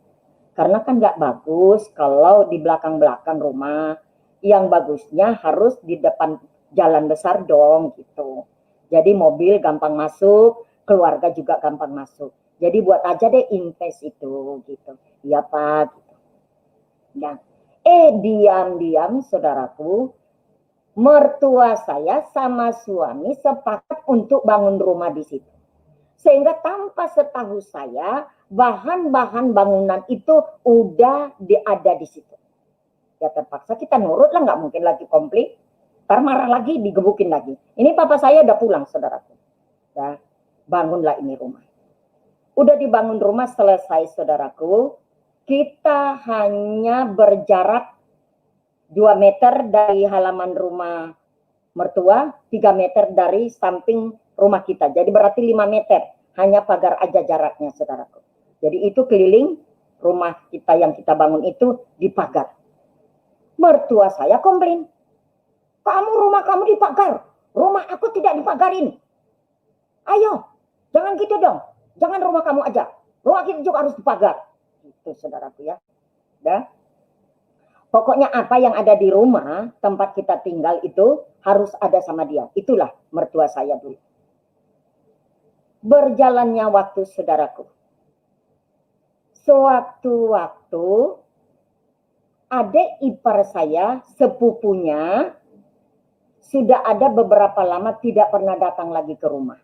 Karena kan nggak bagus kalau di belakang-belakang rumah. Yang bagusnya harus di depan jalan besar dong, gitu. Jadi mobil gampang masuk, keluarga juga gampang masuk. Jadi buat aja deh invest itu, gitu. Iya Pak. Gitu. Ya. Diam-diam, saudaraku, mertua saya sama suami sepakat untuk bangun rumah di situ. Sehingga tanpa setahu saya, bahan-bahan bangunan itu udah ada di situ. Ya terpaksa kita nurut lah, nggak mungkin lagi komplit. Ntar marah lagi, digebukin lagi. Ini papa saya udah pulang, saudaraku. Ya, bangunlah ini rumah. Udah dibangun rumah selesai, saudaraku. Kita hanya berjarak 2 meter dari halaman rumah mertua, 3 meter dari samping rumah kita. Jadi berarti 5 meter. Hanya pagar aja jaraknya, saudaraku. Jadi itu keliling rumah kita yang kita bangun itu dipagar. Mertua saya komplain. Rumah kamu dipagar. Rumah aku tidak dipagarin. Ayo, jangan gitu dong. Jangan rumah kamu aja. Rumah kita juga harus dipagar. Itu, saudaraku ya. Dah. Pokoknya apa yang ada di rumah, tempat kita tinggal itu harus ada sama dia. Itulah mertua saya dulu. Berjalannya waktu, saudaraku. Sewaktu-waktu, adik ipar saya, sepupunya, sudah ada beberapa lama tidak pernah datang lagi ke rumah.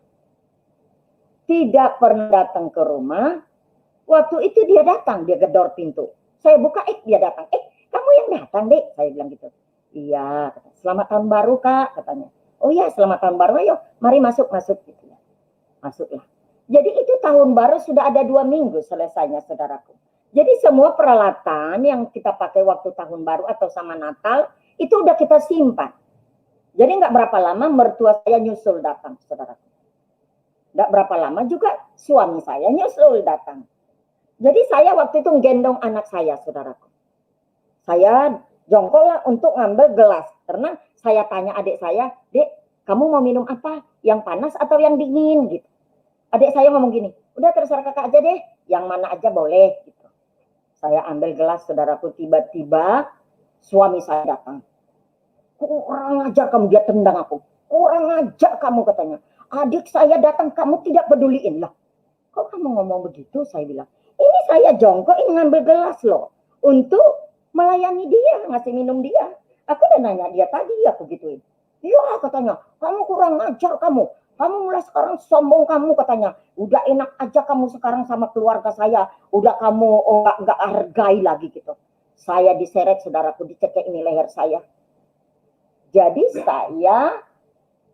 Tidak pernah datang ke rumah. Waktu itu dia datang, dia gedor pintu. Saya buka, dia datang. Kamu yang datang, Dek. Saya bilang gitu. Iya, selamat tahun baru, Kak, katanya. Oh iya, selamat tahun baru, ayo, mari masuk. Gitu. Masuklah. Jadi itu tahun baru sudah ada 2 minggu selesainya, saudaraku. Jadi semua peralatan yang kita pakai waktu tahun baru atau sama Natal, itu udah kita simpan. Jadi nggak berapa lama mertua saya nyusul datang, saudaraku. Nggak berapa lama juga suami saya nyusul datang. Jadi saya waktu itu gendong anak saya, saudaraku. Saya jongkol untuk ngambil gelas. Karena saya tanya adik saya, Dek, kamu mau minum apa? Yang panas atau yang dingin? Gitu. Adik saya ngomong gini, udah terserah kakak aja deh, yang mana aja boleh. Gitu. Saya ambil gelas, saudaraku, tiba-tiba suami saya datang. Kurang ajar kamu, dia tendang aku. Kurang ajar kamu, katanya. Adik saya datang, kamu tidak peduliin lah. Kok kamu ngomong begitu? Saya bilang. Ini saya jongkok, ini ngambil gelas loh. Untuk melayani dia, ngasih minum dia. Aku udah nanya dia tadi, aku gituin. Iya, katanya. Kamu kurang ajar kamu. Kamu mulai sekarang sombong kamu, katanya. Udah enak aja kamu sekarang sama keluarga saya. Udah kamu nggak hargai lagi gitu. Saya diseret, saudaraku, dicekek ini leher saya. Jadi saya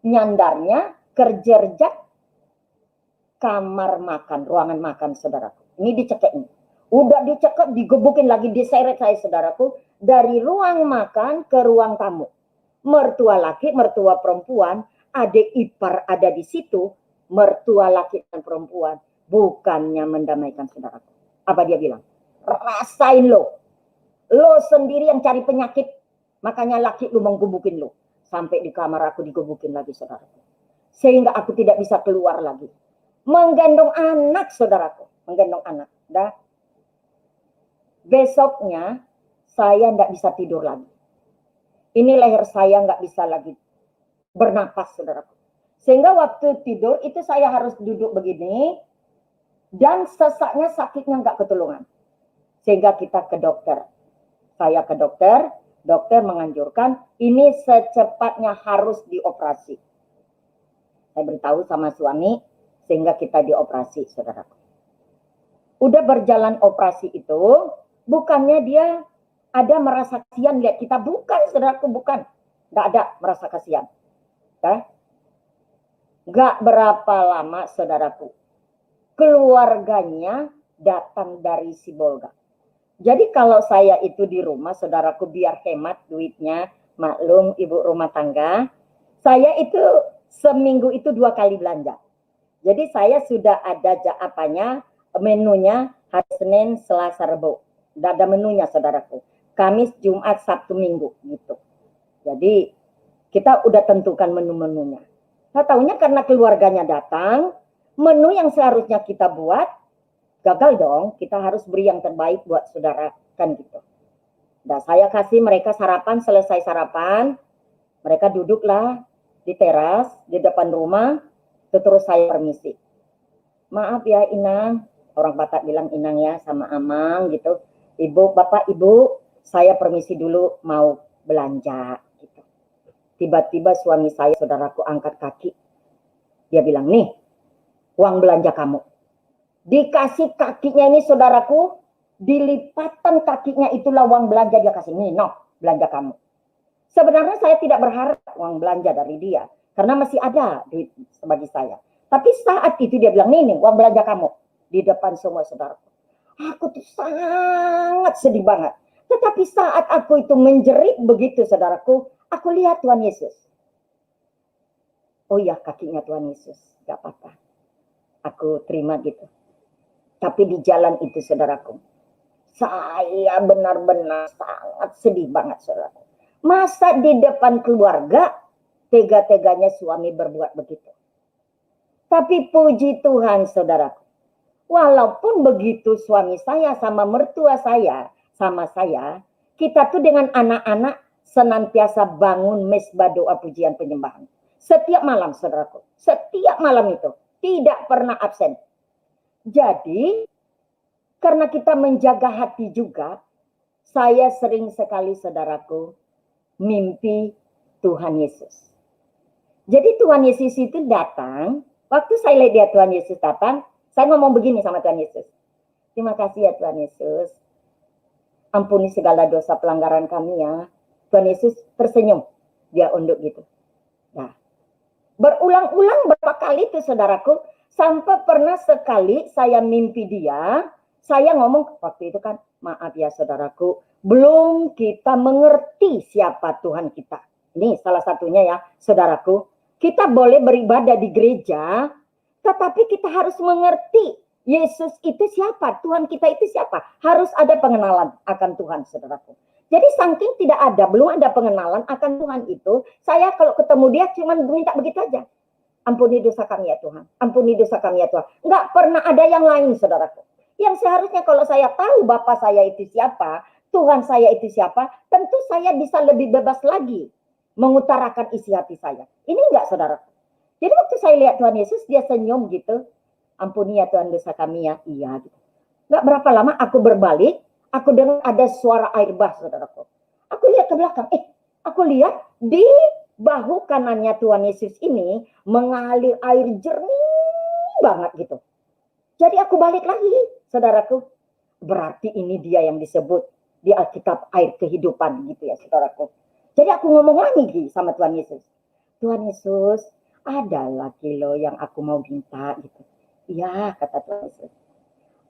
nyandarnya kerjerjak kamar makan, ruangan makan, saudaraku. Ini dicekek ini. Udah dicekek, digebukin lagi, diseret saya, saudaraku. Dari ruang makan ke ruang tamu. Mertua laki, mertua perempuan, adik ipar ada di situ. Mertua laki dan perempuan. Bukannya mendamaikan, saudaraku. Apa dia bilang? Rasain lo. Lo sendiri yang cari penyakit. Makanya laki lu menggebukin lu. Sampai di kamar aku digebukin lagi, saudaraku. Sehingga aku tidak bisa keluar lagi. Menggendong anak, saudaraku. Menggendong anak. Dah. Besoknya, saya tidak bisa tidur lagi. Ini leher saya nggak bisa lagi bernapas, saudaraku. Sehingga waktu tidur itu saya harus duduk begini. Dan sesaknya, sakitnya nggak ketulungan. Sehingga kita ke dokter. Saya ke dokter. Dokter menganjurkan ini secepatnya harus dioperasi. Saya beritahu sama suami sehingga kita dioperasi, saudaraku. Udah berjalan operasi itu, bukannya dia ada merasa kasihan lihat kita, bukan, saudaraku, bukan. Nggak ada merasa kasihan. Nggak berapa lama, saudaraku, keluarganya datang dari Sibolga. Jadi kalau saya itu di rumah, saudaraku, biar hemat duitnya, maklum ibu rumah tangga, saya itu seminggu itu 2 kali belanja. Jadi saya sudah ada menunya hari Senin, Selasa, Rabu. Sudah ada menunya, saudaraku. Kamis, Jumat, Sabtu, Minggu gitu. Jadi kita udah tentukan menu-menunya. Nah, tahunya karena keluarganya datang, menu yang seharusnya kita buat gagal dong, kita harus beri yang terbaik buat saudara, kan gitu. Nah, saya kasih mereka sarapan, selesai sarapan, mereka duduklah di teras, di depan rumah, terus saya permisi. Maaf ya Inang, orang Batak bilang Inang ya, sama Amang gitu. Ibu, Bapak, Ibu, saya permisi dulu mau belanja. Gitu. Tiba-tiba suami saya, saudaraku, angkat kaki. Dia bilang, nih, uang belanja kamu. Dikasih kakinya ini, saudaraku, dilipatan kakinya itulah uang belanja dia kasih. Nih, belanja kamu. Sebenarnya saya tidak berharap uang belanja dari dia. Karena masih ada duit bagi saya. Tapi saat itu dia bilang, nih uang belanja kamu. Di depan semua saudaraku. Aku tuh sangat sedih banget. Tetapi saat aku itu menjerit begitu, saudaraku, aku lihat Tuhan Yesus. Oh iya, kakinya Tuhan Yesus. Gak apa-apa. Aku terima gitu. Tapi di jalan itu, saudaraku, saya benar-benar sangat sedih banget, saudaraku. Masa di depan keluarga, tega-teganya suami berbuat begitu. Tapi puji Tuhan, saudaraku. Walaupun begitu suami saya sama mertua saya, sama saya, kita tuh dengan anak-anak senantiasa bangun mesbah doa pujian penyembahan. Setiap malam, saudaraku. Setiap malam itu. Tidak pernah absen. Jadi, karena kita menjaga hati juga, saya sering sekali, saudaraku, mimpi Tuhan Yesus. Jadi Tuhan Yesus itu datang, waktu saya lihat Tuhan Yesus datang, saya ngomong begini sama Tuhan Yesus. Terima kasih ya Tuhan Yesus. Ampuni segala dosa pelanggaran kami ya. Tuhan Yesus tersenyum. Dia unduk gitu. Nah, berulang-ulang berapa kali tuh saudaraku, sampai pernah sekali saya mimpi dia, saya ngomong waktu itu kan, maaf ya saudaraku, belum kita mengerti siapa Tuhan kita. Ini salah satunya ya saudaraku, kita boleh beribadah di gereja, tetapi kita harus mengerti Yesus itu siapa, Tuhan kita itu siapa. Harus ada pengenalan akan Tuhan saudaraku. Jadi saking tidak ada, belum ada pengenalan akan Tuhan itu, saya kalau ketemu dia cuma minta begitu aja. Ampuni dosa kami ya Tuhan, ampuni dosa kami ya Tuhan. Nggak pernah ada yang lain saudaraku. Yang seharusnya kalau saya tahu Bapak saya itu siapa, Tuhan saya itu siapa, tentu saya bisa lebih bebas lagi mengutarakan isi hati saya. Ini enggak saudaraku. Jadi waktu saya lihat Tuhan Yesus, dia senyum gitu. Ampuni ya Tuhan dosa kami ya, iya gitu. Nggak berapa lama aku berbalik, aku dengar ada suara air bah, saudaraku. Aku lihat ke belakang, aku lihat di bahu kanannya Tuhan Yesus ini mengalir air jernih banget gitu. Jadi aku balik lagi, saudaraku. Berarti ini dia yang disebut di Alkitab air kehidupan gitu ya, saudaraku. Jadi aku ngomong lagi sama Tuhan Yesus. Tuhan Yesus, ada lagi loh yang aku mau minta gitu. Iya, kata Tuhan Yesus.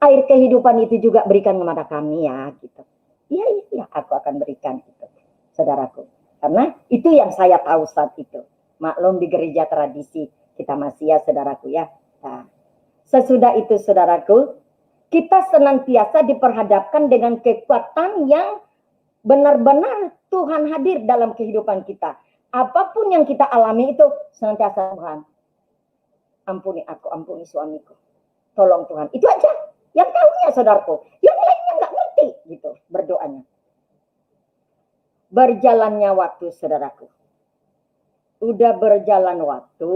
Air kehidupan itu juga berikan kepada kami ya gitu. Iya, aku akan berikan gitu, saudaraku. Karena itu yang saya tahu saat itu. Maklum di gereja tradisi kita masih ya saudaraku ya. Nah, sesudah itu saudaraku, kita senantiasa diperhadapkan dengan kekuatan yang benar-benar Tuhan hadir dalam kehidupan kita. Apapun yang kita alami itu senantiasa Tuhan. Ampuni aku, ampuni suamiku. Tolong Tuhan. Itu aja. Yang tahunya saudaraku, yang lainnya nggak ngerti gitu berdoanya. Berjalannya waktu saudaraku. Udah berjalan waktu,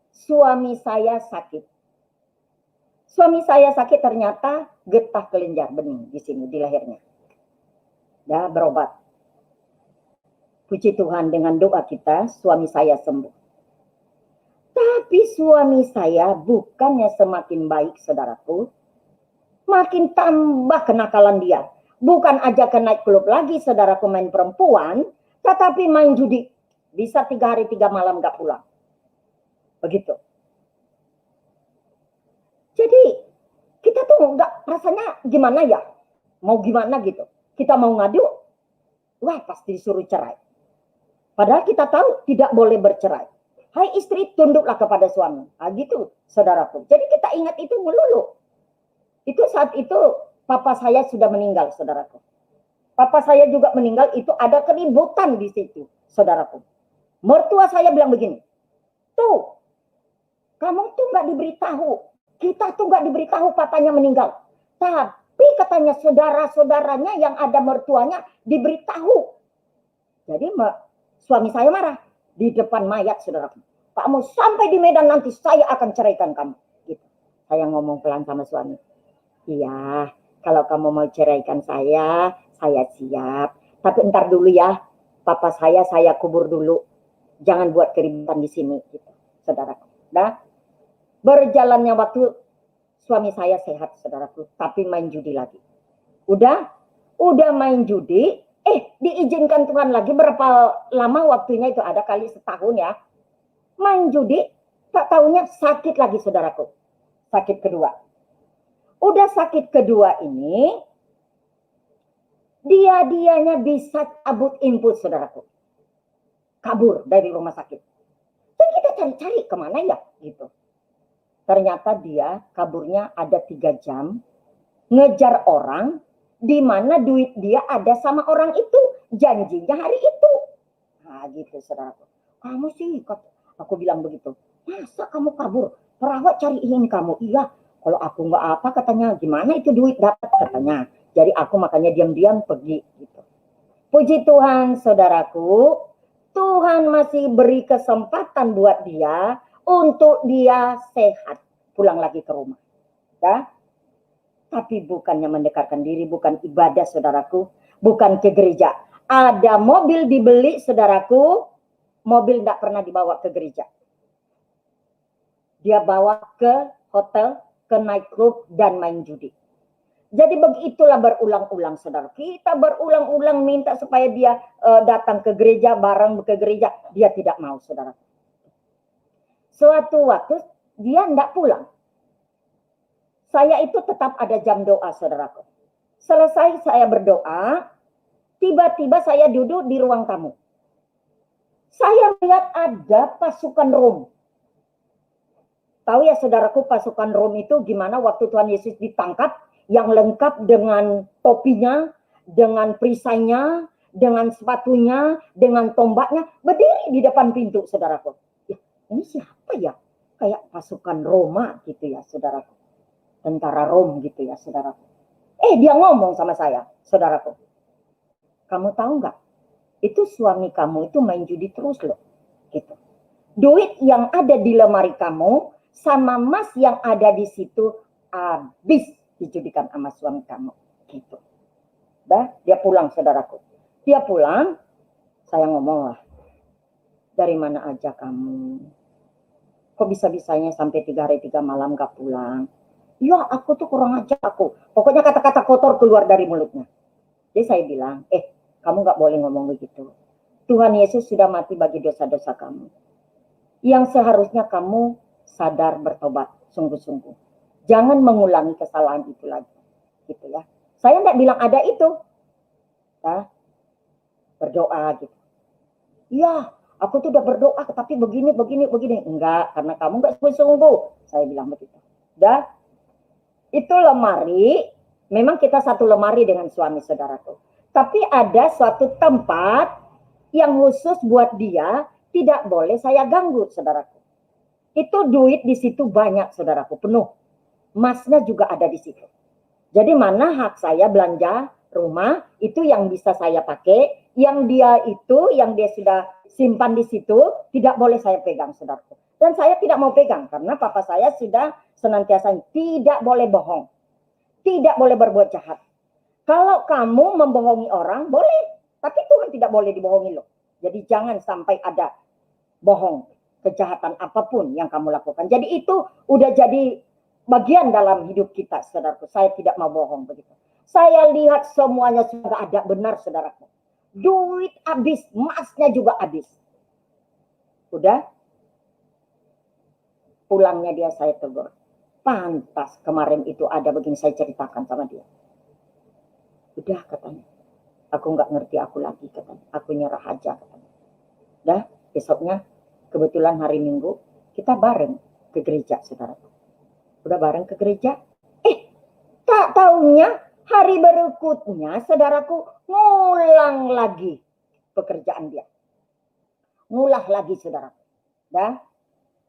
suami saya sakit. Suami saya sakit ternyata getah kelenjar bening di sini di lehernya. Dah berobat. Puji Tuhan dengan doa kita suami saya sembuh. Tapi suami saya bukannya semakin baik saudaraku, makin tambah kenakalan dia. Bukan aja ke naik klub lagi saudaraku main perempuan, tetapi main judi. Bisa 3 hari 3 malam gak pulang. Begitu. Jadi kita tuh gak rasanya gimana ya. Mau gimana gitu. Kita mau ngadu, wah pasti disuruh cerai. Padahal kita tahu tidak boleh bercerai. Hai istri, tunduklah kepada suami. Nah, gitu saudaraku. Jadi kita ingat itu melulu. Itu saat itu papa saya sudah meninggal, saudaraku. Papa saya juga meninggal, itu ada keributan di situ, saudaraku. Mertua saya bilang begini, tuh, kamu tuh nggak diberitahu, kita tuh nggak diberitahu papanya meninggal. Tapi katanya saudara-saudaranya yang ada mertuanya diberitahu. Jadi suami saya marah di depan mayat, saudaraku. Kamu sampai di Medan nanti saya akan ceraikan kamu. Gitu. Saya ngomong pelan sama suami. Iya, kalau kamu mau ceraikan saya siap. Tapi ntar dulu ya, papa saya kubur dulu. Jangan buat keributan di sini, gitu, saudaraku. Nah, berjalannya waktu, suami saya sehat, saudaraku, tapi main judi lagi. Udah main judi, diizinkan Tuhan lagi berapa lama waktunya itu ada kali setahun ya. Main judi, tak tahunya sakit lagi, saudaraku. Sakit kedua. Udah sakit kedua ini, dianya bisa cabut input, saudaraku. Kabur dari rumah sakit. Jadi kita cari-cari kemana ya, gitu. Ternyata dia kaburnya ada 3 jam, ngejar orang, di mana duit dia ada sama orang itu, janjinya hari itu. Nah gitu, saudaraku. Kamu sih, aku bilang begitu. Masa kamu kabur? Perawat cariin kamu. Iya, kalau aku nggak apa katanya, gimana itu duit dapat katanya. Jadi aku makanya diam-diam pergi gitu. Puji Tuhan saudaraku, Tuhan masih beri kesempatan buat dia untuk dia sehat, pulang lagi ke rumah. Ya? Tapi bukannya mendekatkan diri, bukan ibadah saudaraku, bukan ke gereja. Ada mobil dibeli saudaraku, mobil tidak pernah dibawa ke gereja. Dia bawa ke hotel, ke nightclub, dan main judi. Jadi begitulah berulang-ulang, saudara. Kita berulang-ulang minta supaya dia datang ke gereja, bareng ke gereja. Dia tidak mau, saudara. Suatu waktu dia tidak pulang. Saya itu tetap ada jam doa, saudaraku. Selesai saya berdoa, tiba-tiba saya duduk di ruang tamu. Saya melihat ada pasukan Rom. Tahu ya saudaraku, pasukan Rom itu gimana waktu Tuhan Yesus ditangkap, yang lengkap dengan topinya, dengan perisainya, dengan sepatunya, dengan tombaknya, berdiri di depan pintu, saudaraku. Ya, ini siapa ya? Kayak pasukan Roma gitu ya, saudaraku. Tentara Rom gitu ya, saudaraku. Dia ngomong sama saya, saudaraku. Kamu tahu nggak? Itu suami kamu itu main judi terus loh. Gitu. Duit yang ada di lemari kamu sama emas yang ada di situ habis dijudikan sama suami kamu. Gitu. Dia pulang, saudaraku. Dia pulang, saya ngomong lah. Dari mana aja kamu? Kok bisa-bisanya sampai 3 hari 3 malam gak pulang? Ya aku tuh kurang ajar aku. Pokoknya kata-kata kotor keluar dari mulutnya. Jadi saya bilang, kamu gak boleh ngomong begitu. Tuhan Yesus sudah mati bagi dosa-dosa kamu. Yang seharusnya kamu sadar bertobat sungguh-sungguh. Jangan mengulangi kesalahan itu lagi. Gitu ya. Saya tidak bilang ada itu. Ya. Berdoa gitu. Ya, aku tuh udah berdoa tapi begini. Enggak, karena kamu nggak sungguh-sungguh. Saya bilang begitu. Itu lemari, memang kita satu lemari dengan suami saudaraku. Tapi ada suatu tempat yang khusus buat dia, tidak boleh saya ganggu, saudaraku. Itu duit di situ banyak, saudaraku, penuh. Emasnya juga ada di situ. Jadi mana hak saya belanja rumah, itu yang bisa saya pakai, yang dia sudah simpan di situ, tidak boleh saya pegang, saudaraku. Dan saya tidak mau pegang, karena papa saya sudah senantiasa tidak boleh bohong. Tidak boleh berbuat jahat. Kalau kamu membohongi orang, boleh. Tapi Tuhan tidak boleh dibohongi loh. Jadi jangan sampai ada bohong, kejahatan apapun yang kamu lakukan. Jadi itu udah jadi bagian dalam hidup kita, saudaraku. Saya tidak mau bohong begitu. Saya lihat semuanya sudah ada benar, saudaraku. Duit habis, emasnya juga habis. Udah, pulangnya dia saya tegur. Pantas kemarin itu ada begini, saya ceritakan sama dia. Udah, katanya. Aku nggak ngerti aku lagi, katanya. Aku nyerah aja, katanya. Udah, besoknya kebetulan hari Minggu kita bareng ke gereja, saudaraku. Udah bareng ke gereja. Tak taunya hari berikutnya, saudaraku, ngulang lagi pekerjaan dia. Ngulah lagi, saudaraku.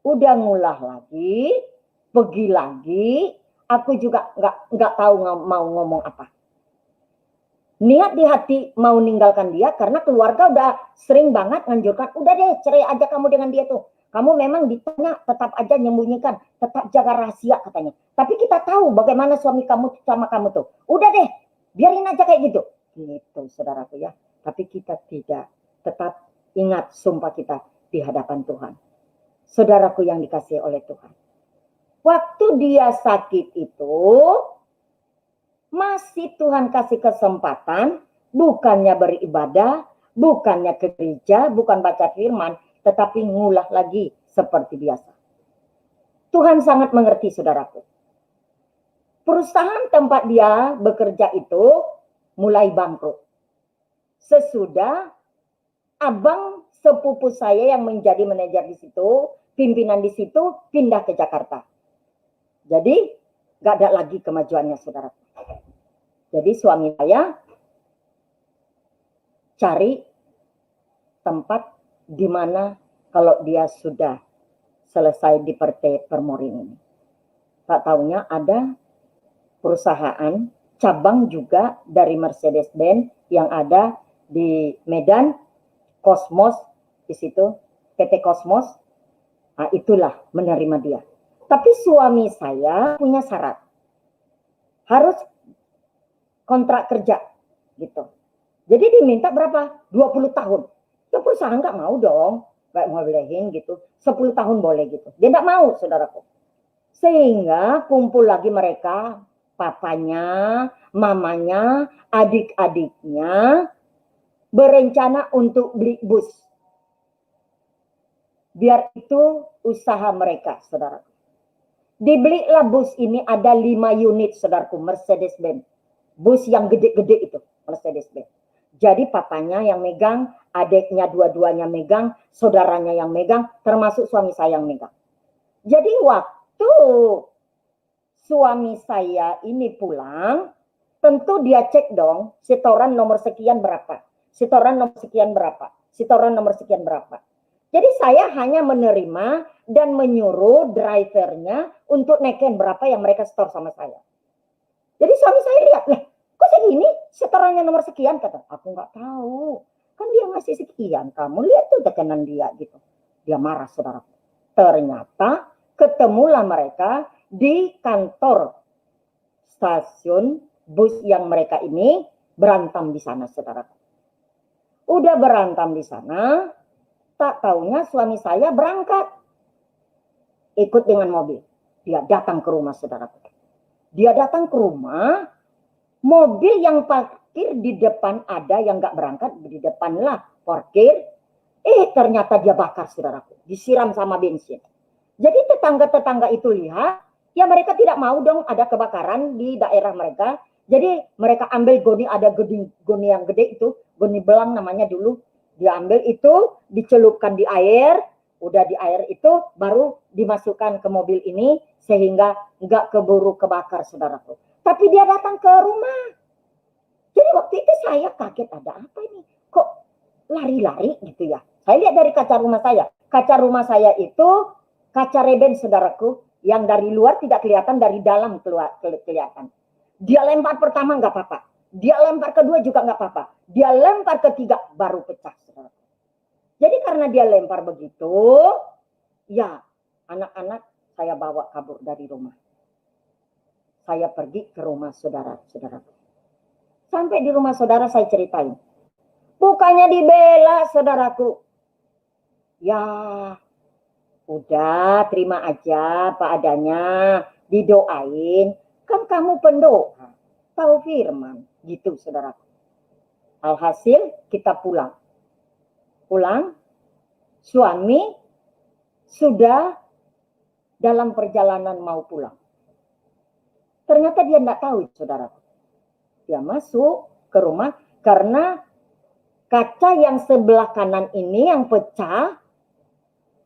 Udah ngulah lagi, pergi lagi. Aku juga nggak tahu mau ngomong apa. Niat di hati mau ninggalkan dia karena keluarga udah sering banget nganjurkan, udah deh cerai aja kamu dengan dia tuh. Kamu memang ditanya tetap aja nyembunyikan, tetap jaga rahasia katanya. Tapi kita tahu bagaimana suami kamu sama kamu tuh. Udah deh, biarin aja kayak gitu. Gitu saudaraku ya. Tapi kita tidak, tetap ingat sumpah kita di hadapan Tuhan. Saudaraku yang dikasihi oleh Tuhan. Waktu dia sakit itu, masih Tuhan kasih kesempatan, bukannya beribadah, bukannya ke gereja, bukan baca firman, tetapi ngulah lagi seperti biasa. Tuhan sangat mengerti, saudaraku. Perusahaan tempat dia bekerja itu mulai bangkrut. Sesudah abang sepupu saya yang menjadi manajer di situ, pimpinan di situ, pindah ke Jakarta. Jadi gak ada lagi kemajuannya, saudaraku. Jadi suami saya cari tempat di mana kalau dia sudah selesai di Perte Permorin ini. Tak taunya ada perusahaan cabang juga dari Mercedes-Benz yang ada di Medan, Cosmos di situ, PT Cosmos. Nah, itulah menerima dia. Tapi suami saya punya syarat. Harus kontrak kerja gitu. Jadi diminta berapa? 20 tahun. Ya perusahaan nggak mau dong. Nggak mau bolehin gitu. 10 tahun boleh gitu. Dia nggak mau, saudaraku. Sehingga kumpul lagi mereka papanya, mamanya, adik-adiknya berencana untuk beli bus. Biar itu usaha mereka, saudara. Dibelilah bus ini, ada 5 unit, saudaraku, Mercedes-Benz. Bus yang gede-gede itu, Mercedes-Benz. Jadi papanya yang megang, adiknya dua-duanya megang, saudaranya yang megang, termasuk suami saya yang megang. Jadi waktu suami saya ini pulang, tentu dia cek dong, setoran nomor sekian berapa, setoran nomor sekian berapa, setoran nomor sekian berapa. Jadi saya hanya menerima dan menyuruh drivernya untuk naikin berapa yang mereka setor sama saya. Jadi suami saya lihat, lah kok segini setorannya nomor sekian, kata, aku nggak tahu, kan dia ngasih sekian, kamu lihat tuh tekanan dia gitu. Dia marah, saudara. Ternyata ketemulah mereka di kantor stasiun bus yang mereka ini berantem di sana, saudara. Udah berantem di sana, tak taunya suami saya berangkat ikut dengan mobil. Dia datang ke rumah, saudara. Dia datang ke rumah, mobil yang parkir di depan ada yang nggak berangkat, di depan lah parkir. Ternyata dia bakar, saudaraku, disiram sama bensin. Jadi tetangga-tetangga itu lihat, ya mereka tidak mau dong ada kebakaran di daerah mereka. Jadi mereka ambil goni, ada goni yang gede itu, goni belang namanya dulu. Dia ambil itu, dicelupkan di air, udah di air itu baru dimasukkan ke mobil ini sehingga nggak keburu kebakar, saudaraku. Tapi dia datang ke rumah. Jadi waktu itu saya kaget, ada apa ini? Kok lari-lari gitu ya? Saya lihat dari kaca rumah saya. Kaca rumah saya itu kaca reben, saudaraku, yang dari luar tidak kelihatan, dari dalam keluar kelihatan. Dia lempar pertama nggak apa-apa. Dia lempar kedua juga nggak apa-apa. Dia lempar ketiga baru pecah, saudaraku. Jadi karena dia lempar begitu, ya anak-anak saya bawa kabur dari rumah. Saya pergi ke rumah saudara-saudaraku. Sampai di rumah saudara saya ceritain. Bukannya dibela, saudaraku. Ya, udah terima aja apa adanya, didoain. Kan kamu pendoa, tahu firman, gitu saudaraku. Alhasil kita pulang. Pulang, suami sudah dalam perjalanan mau pulang. Ternyata dia tidak tahu, saudaraku. Dia masuk ke rumah karena kaca yang sebelah kanan ini yang pecah,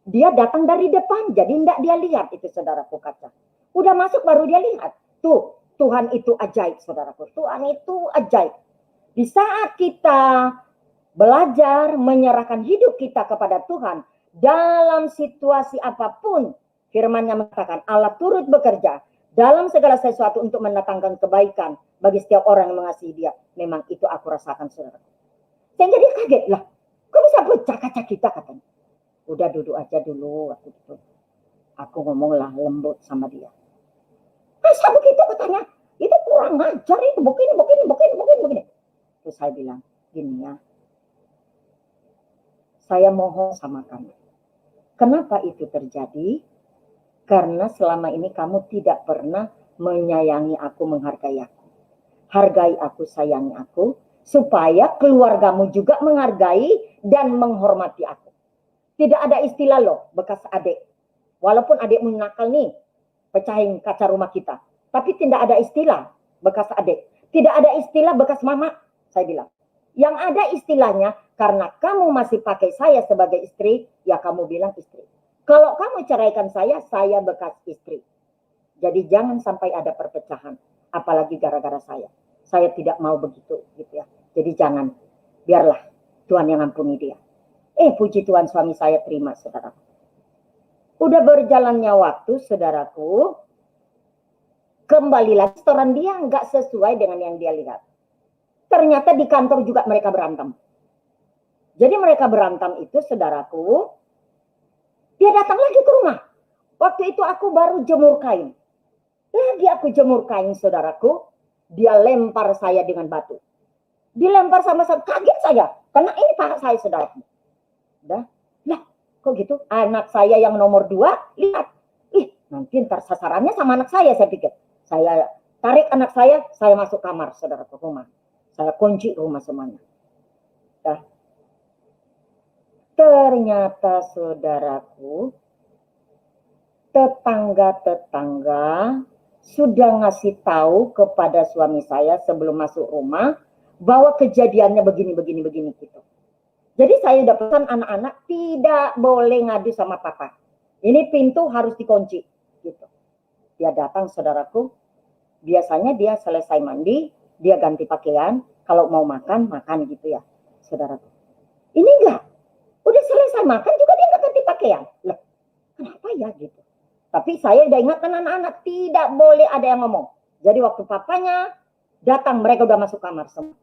dia datang dari depan, jadi tidak dia lihat itu, saudaraku, kaca. Udah masuk baru dia lihat. Tuh, Tuhan itu ajaib, saudaraku. Tuhan itu ajaib. Di saat kita belajar menyerahkan hidup kita kepada Tuhan, dalam situasi apapun, firman-Nya mengatakan Allah turut bekerja dalam segala sesuatu untuk mendatangkan kebaikan bagi setiap orang yang mengasihi Dia. Memang itu aku rasakan, saudara. Saya jadi kaget lah. Kok bisa pecah kaca kita, katanya. Udah duduk aja dulu waktu itu. Aku ngomonglah lembut sama dia. Masa begitu, katanya? Itu kurang ajar itu, begini. Terus saya bilang, gini ya. Saya mohon sama kamu. Kenapa itu terjadi? Karena selama ini kamu tidak pernah menyayangi aku, menghargai aku. Hargai aku, sayangi aku, supaya keluargamu juga menghargai dan menghormati aku. Tidak ada istilah loh, bekas adik. Walaupun adikmu nakal nih, pecahin kaca rumah kita. Tapi tidak ada istilah bekas adik. Tidak ada istilah bekas mama, saya bilang. Yang ada istilahnya, karena kamu masih pakai saya sebagai istri, ya kamu bilang istri. Kalau kamu ceraikan saya bekas istri. Jadi jangan sampai ada perpecahan, apalagi gara-gara saya. Saya tidak mau begitu, gitu ya. Jadi jangan, biarlah Tuhan yang ampuni dia. Puji Tuhan, suami saya terima, saudara. Udah berjalannya waktu, saudaraku, kembali lagi setoran dia nggak sesuai dengan yang dia lihat. Ternyata di kantor juga mereka berantem. Jadi mereka berantem itu, saudaraku, dia datang lagi ke rumah. Waktu itu aku baru jemur kain. Lagi aku jemur kain, saudaraku, dia lempar saya dengan batu. Dilempar sama saya, kaget saya. Karena ini paha saya, saudaraku. Udah, lah, kok gitu? Anak saya yang nomor 2, lihat. Nanti ntar sasarannya sama anak saya pikir. Saya tarik anak saya masuk kamar, saudara, ke rumah. Saya kunci rumah semuanya. Nah, ternyata saudaraku, tetangga-tetangga sudah ngasih tahu kepada suami saya sebelum masuk rumah bahwa kejadiannya begini gitu. Jadi saya udah pesan anak-anak tidak boleh ngadu sama papa. Ini pintu harus dikunci gitu. Dia datang, saudaraku. Biasanya dia selesai mandi, dia ganti pakaian, kalau mau makan gitu ya, saudaraku. Ini enggak. Udah selesai makan juga dia enggak ganti pakaian. Loh, kenapa ya gitu? Tapi saya udah ingatkan anak-anak tidak boleh ada yang ngomong. Jadi waktu papanya datang, mereka udah masuk kamar semua.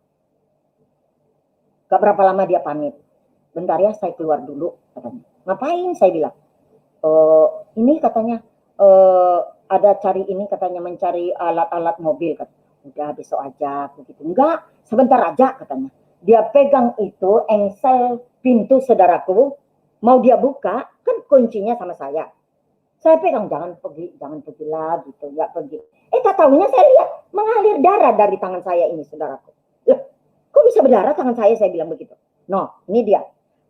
Gak berapa lama dia pamit. Bentar ya, saya keluar dulu katanya. Ngapain? Saya bilang. Ini katanya ada cari ini katanya, mencari alat-alat mobil. Udah besok aja begitu. Enggak, sebentar aja katanya. Dia pegang itu engsel pintu, saudaraku. Mau dia buka, kan kuncinya sama saya. Saya pegang, jangan pergi lah gitu, nggak pergi. Tak tahunya saya lihat mengalir darah dari tangan saya ini, saudaraku. Loh, kok bisa berdarah tangan saya bilang begitu. No, ini dia.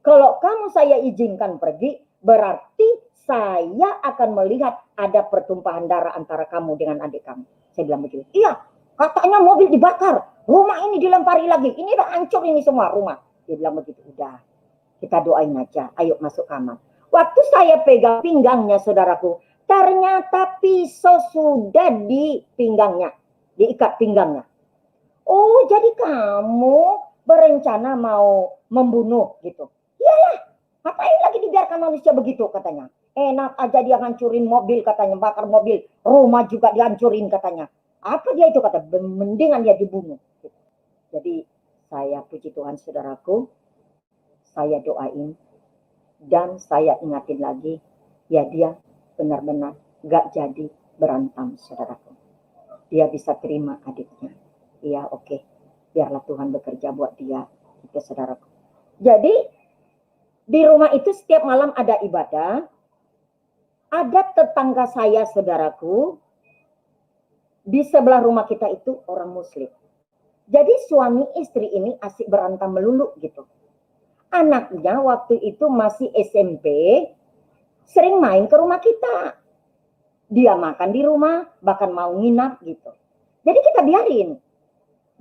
Kalau kamu saya izinkan pergi, berarti saya akan melihat ada pertumpahan darah antara kamu dengan adik kamu. Saya bilang begitu. Iya, katanya mobil dibakar, rumah ini dilempari lagi, ini udah hancur ini semua rumah. Dia bilang begitu. Udah, kita doain aja, ayo masuk kamar. Waktu saya pegang pinggangnya, saudaraku, ternyata pisau sudah di pinggangnya, diikat pinggangnya. Oh, jadi kamu berencana mau membunuh gitu. Iyalah, ngapain lagi dibiarkan manusia begitu katanya. Enak aja dia ngancurin mobil katanya, bakar mobil, rumah juga dihancurin katanya. Apa dia itu kata, mendingan dia dibunuh. Gitu. Jadi saya puji Tuhan, saudaraku, saya doain dan saya ingatin lagi, ya dia benar-benar gak jadi berantem, saudaraku. Dia bisa terima adiknya. Iya, oke. Biarlah Tuhan bekerja buat dia, itu saudaraku. Jadi di rumah itu setiap malam ada ibadah. Ada tetangga saya, saudaraku, di sebelah rumah kita itu orang Muslim. Jadi suami istri ini asik berantem melulu gitu. Anaknya waktu itu masih SMP, sering main ke rumah kita. Dia makan di rumah, bahkan mau nginap gitu. Jadi kita biarin.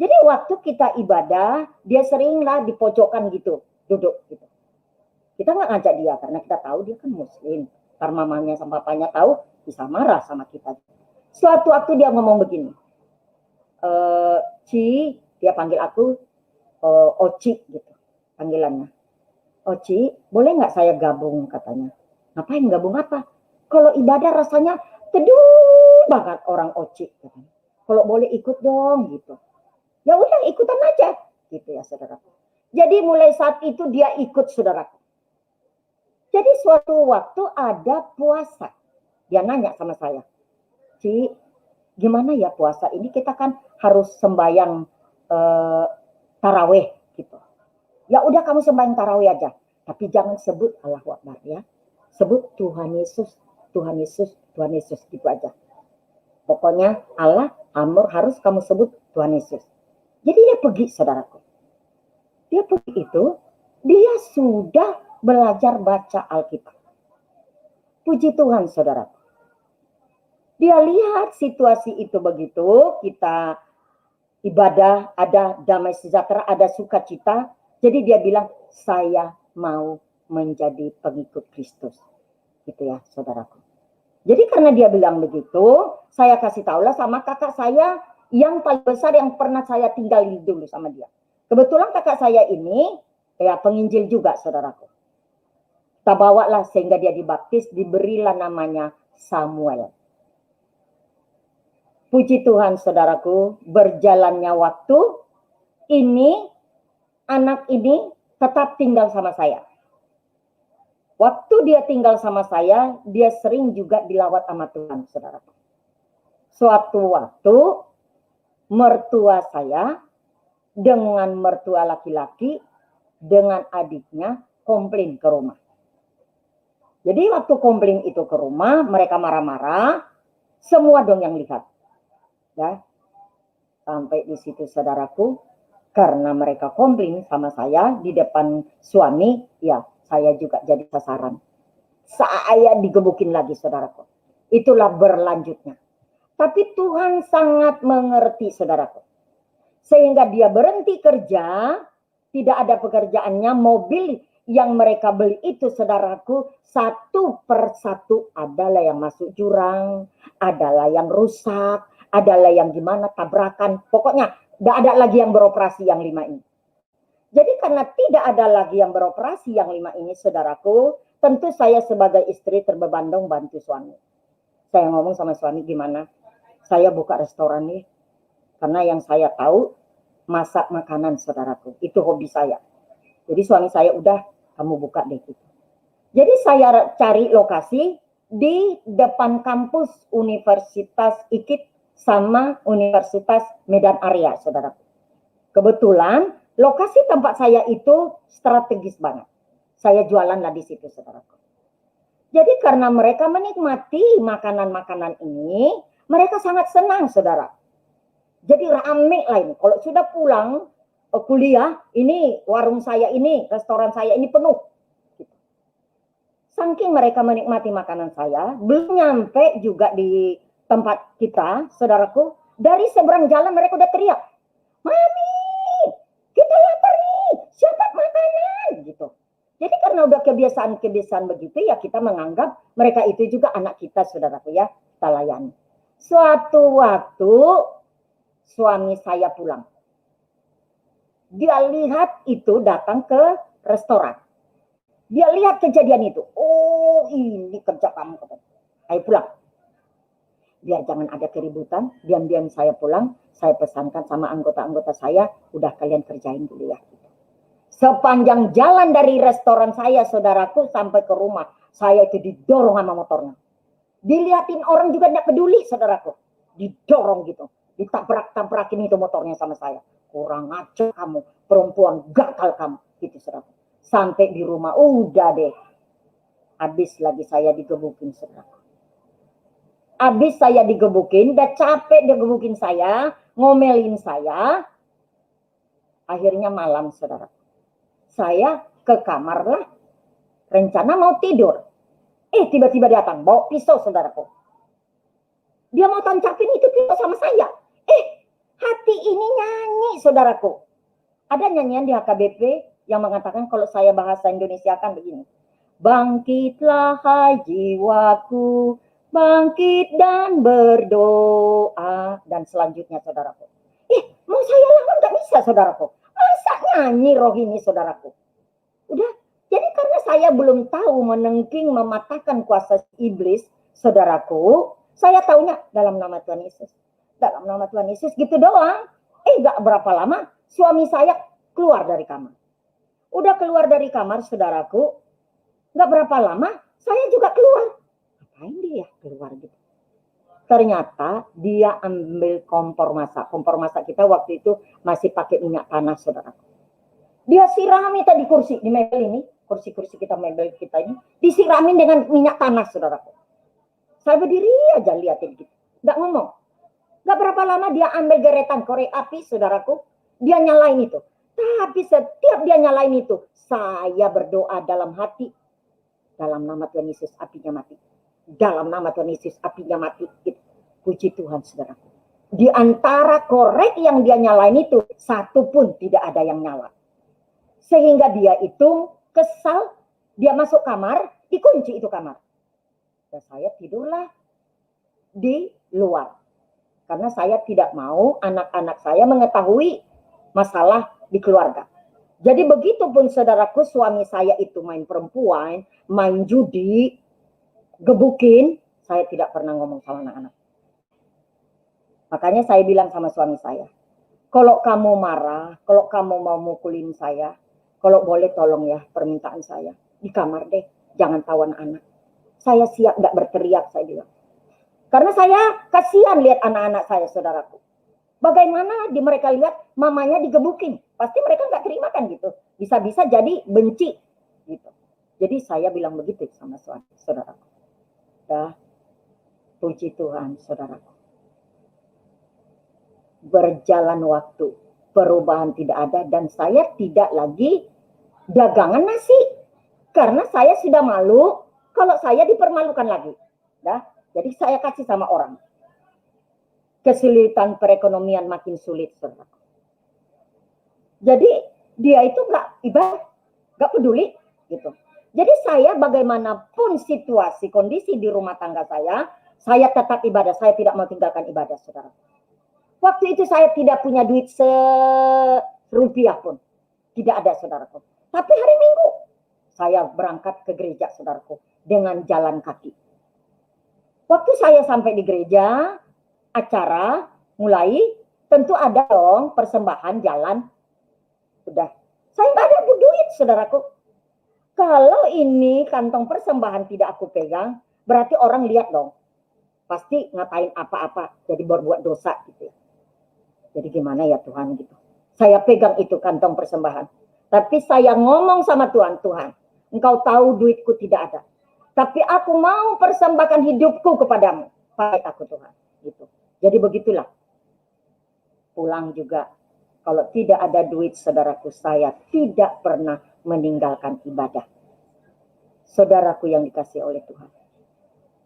Jadi waktu kita ibadah, dia seringlah di pojokan gitu, duduk gitu. Kita nggak ngajak dia karena kita tahu dia kan Muslim. Karena mamanya sama papanya tahu, bisa marah sama kita. Suatu waktu dia ngomong begini, Ci, dia panggil aku Oci gitu, panggilannya. Oci, boleh nggak saya gabung katanya. Ngapain gabung apa? Kalau ibadah rasanya teduh banget orang Oci katanya. Kalau boleh ikut dong gitu. Ya udah ikutan aja gitu ya saudaraku. Jadi mulai saat itu dia ikut, saudaraku. Jadi suatu waktu ada puasa. Dia nanya sama saya, Ci, gimana ya puasa ini, kita kan harus sembahyang taraweh gitu. Ya udah kamu sembahyang tarawih aja, tapi jangan sebut Allahu Akbar ya. Sebut Tuhan Yesus, Tuhan Yesus, Tuhan Yesus gitu aja. Pokoknya Allah harus kamu sebut Tuhan Yesus. Jadi dia pergi, saudaraku. Dia pergi itu, dia sudah belajar baca Alkitab. Puji Tuhan, saudaraku. Dia lihat situasi itu begitu, kita ibadah, ada damai sejahtera, ada sukacita. Jadi dia bilang, saya mau menjadi pengikut Kristus. Gitu ya, saudaraku. Jadi karena dia bilang begitu, saya kasih tahulah sama kakak saya yang paling besar yang pernah saya tinggal dulu sama dia. Kebetulan kakak saya ini ya penginjil juga, saudaraku. Kita bawalah sehingga dia dibaptis, diberilah namanya Samuel. Puji Tuhan, saudaraku, berjalannya waktu, ini anak ini tetap tinggal sama saya. Waktu dia tinggal sama saya, dia sering juga dilawat sama Tuhan, saudaraku. Suatu waktu, mertua saya dengan mertua laki-laki, dengan adiknya, komplain ke rumah. Jadi waktu komplain itu ke rumah, mereka marah-marah, semua dong yang lihat. Ya, Sampai di situ saudaraku, karena mereka komplain sama saya di depan suami, ya saya juga jadi sasaran. Saya digebukin lagi saudaraku. Itulah berlanjutnya. Tapi Tuhan sangat mengerti saudaraku. Sehingga dia berhenti kerja, tidak ada pekerjaannya, mobil yang mereka beli itu saudaraku, satu persatu adalah yang masuk jurang, adalah yang rusak, adalah yang gimana, tabrakan, pokoknya tidak ada lagi yang beroperasi yang 5 ini. Jadi karena tidak ada lagi yang beroperasi yang 5 ini saudaraku, tentu saya sebagai istri terbeban dong bantu suami. Saya ngomong sama suami, gimana? Saya buka restoran nih, karena yang saya tahu masak makanan saudaraku, itu hobi saya. Jadi suami saya, udah kamu buka deh gitu. Jadi saya cari lokasi di depan kampus Universitas IKIP sama Universitas Medan Area saudaraku. Kebetulan lokasi tempat saya itu strategis banget. Saya jualan lah di situ saudaraku. Jadi karena mereka menikmati makanan-makanan ini, mereka sangat senang saudara. Jadi rame lah ini. Kalau sudah pulang kuliah, ini warung saya ini, restoran saya ini penuh. Saking mereka menikmati makanan saya, belum nyampe juga di tempat kita, saudaraku, dari seberang jalan mereka udah teriak, "Mami, kita lapar nih, siapa makanan?" gitu. Jadi karena udah kebiasaan-kebiasaan begitu, ya kita menganggap mereka itu juga anak kita, saudaraku ya, kita layani. Suatu waktu suami saya pulang. Dia lihat itu datang ke restoran. Dia lihat kejadian itu. Oh, ini kerja kamu. Ayo pulang. Biar jangan ada keributan, diam-diam saya pulang, saya pesankan sama anggota-anggota saya, udah kalian kerjain dulu ya. Sepanjang jalan dari restoran saya, saudaraku, sampai ke rumah, saya itu didorong sama motornya. Dilihatin orang juga tidak peduli, saudaraku. Didorong gitu. Ditabrak-tabrakin itu motornya sama saya. Kurang ajar kamu, perempuan gagal kamu. Gitu, saudaraku. Sampai di rumah, udah deh. Habis lagi saya digebukin, saudaraku. Habis saya digebukin, udah capek digebukin saya, ngomelin saya. Akhirnya malam, saudaraku. Saya ke kamar lah, rencana mau tidur. Tiba-tiba datang, bawa pisau saudaraku. Dia mau tancapin itu pisau sama saya. Hati ini nyanyi saudaraku. Ada nyanyian di HKBP yang mengatakan kalau saya bahasa Indonesia kan begini. Bangkitlah hai jiwaku, bangkit dan berdoa. Dan selanjutnya saudaraku. Mau saya lawan gak bisa saudaraku. Masa nyanyi roh ini saudaraku. Udah, jadi karena saya belum tahu menengking mematahkan kuasa iblis, saudaraku, saya taunya dalam nama Tuhan Yesus. Dalam nama Tuhan Yesus gitu doang. Gak berapa lama suami saya keluar dari kamar. Udah keluar dari kamar saudaraku, gak berapa lama saya juga keluar. Ngapain dia keluar gitu? Ternyata dia ambil kompor masak. Kompor masak kita waktu itu masih pakai minyak tanah saudaraku. Dia sirami tadi kursi di mebel ini, kursi-kursi kita mebel kita ini, disiramin dengan minyak tanah saudaraku. Saya berdiri aja liatin gitu, nggak ngomong. Nggak berapa lama dia ambil geretan korek api saudaraku, dia nyalain itu. Tapi setiap dia nyalain itu, saya berdoa dalam hati, dalam nama Tuhan Yesus apinya mati. Dalam nama Tuhan Yesus apinya mati. Puji Tuhan saudaraku. Di antara korek yang dia nyalain itu, satu pun tidak ada yang nyala. Sehingga dia itu kesal, dia masuk kamar, dikunci itu kamar. Dan saya tidurlah di luar. Karena saya tidak mau anak-anak saya mengetahui masalah di keluarga. Jadi begitu pun saudaraku, suami saya itu main perempuan, main judi, gebukin, saya tidak pernah ngomong sama anak-anak. Makanya saya bilang sama suami saya, kalau kamu marah, kalau kamu mau mukulin saya, kalau boleh tolong ya permintaan saya, di kamar deh, jangan tawan anak. Saya siap gak berteriak, saya bilang. Karena saya kasihan lihat anak-anak saya, saudaraku. Bagaimana mereka lihat mamanya digebukin. Pasti mereka gak terima kan gitu. Bisa-bisa jadi benci. Gitu. Jadi saya bilang begitu sama suami, saudaraku. Ya, puji Tuhan, saudaraku. Berjalan waktu, perubahan tidak ada, dan saya tidak lagi dagangan nasi. Karena saya sudah malu kalau saya dipermalukan lagi. Nah, jadi saya kasih sama orang. Kesulitan perekonomian makin sulit, saudara. Jadi dia itu nggak ibadah, nggak peduli gitu. Jadi saya bagaimanapun situasi kondisi di rumah tangga saya tetap ibadah. Saya tidak mau tinggalkan ibadah, saudara. Waktu itu saya tidak punya duit serupiah pun, tidak ada, saudaraku. Tapi hari Minggu saya berangkat ke gereja, saudaraku, dengan jalan kaki. Waktu saya sampai di gereja, acara mulai, tentu ada dong persembahan jalan. Udah, saya nggak ada duit, saudaraku. Kalau ini kantong persembahan tidak aku pegang, berarti orang lihat dong. Pasti ngapain apa-apa, jadi berbuat dosa gitu ya. Jadi gimana ya Tuhan gitu. Saya pegang itu kantong persembahan. Tapi saya ngomong sama Tuhan, Tuhan, Engkau tahu duitku tidak ada. Tapi aku mau persembahkan hidupku kepadamu. Pakai aku Tuhan. Gitu. Jadi begitulah. Pulang juga. Kalau tidak ada duit, saudaraku, saya tidak pernah meninggalkan ibadah. Saudaraku yang dikasih oleh Tuhan.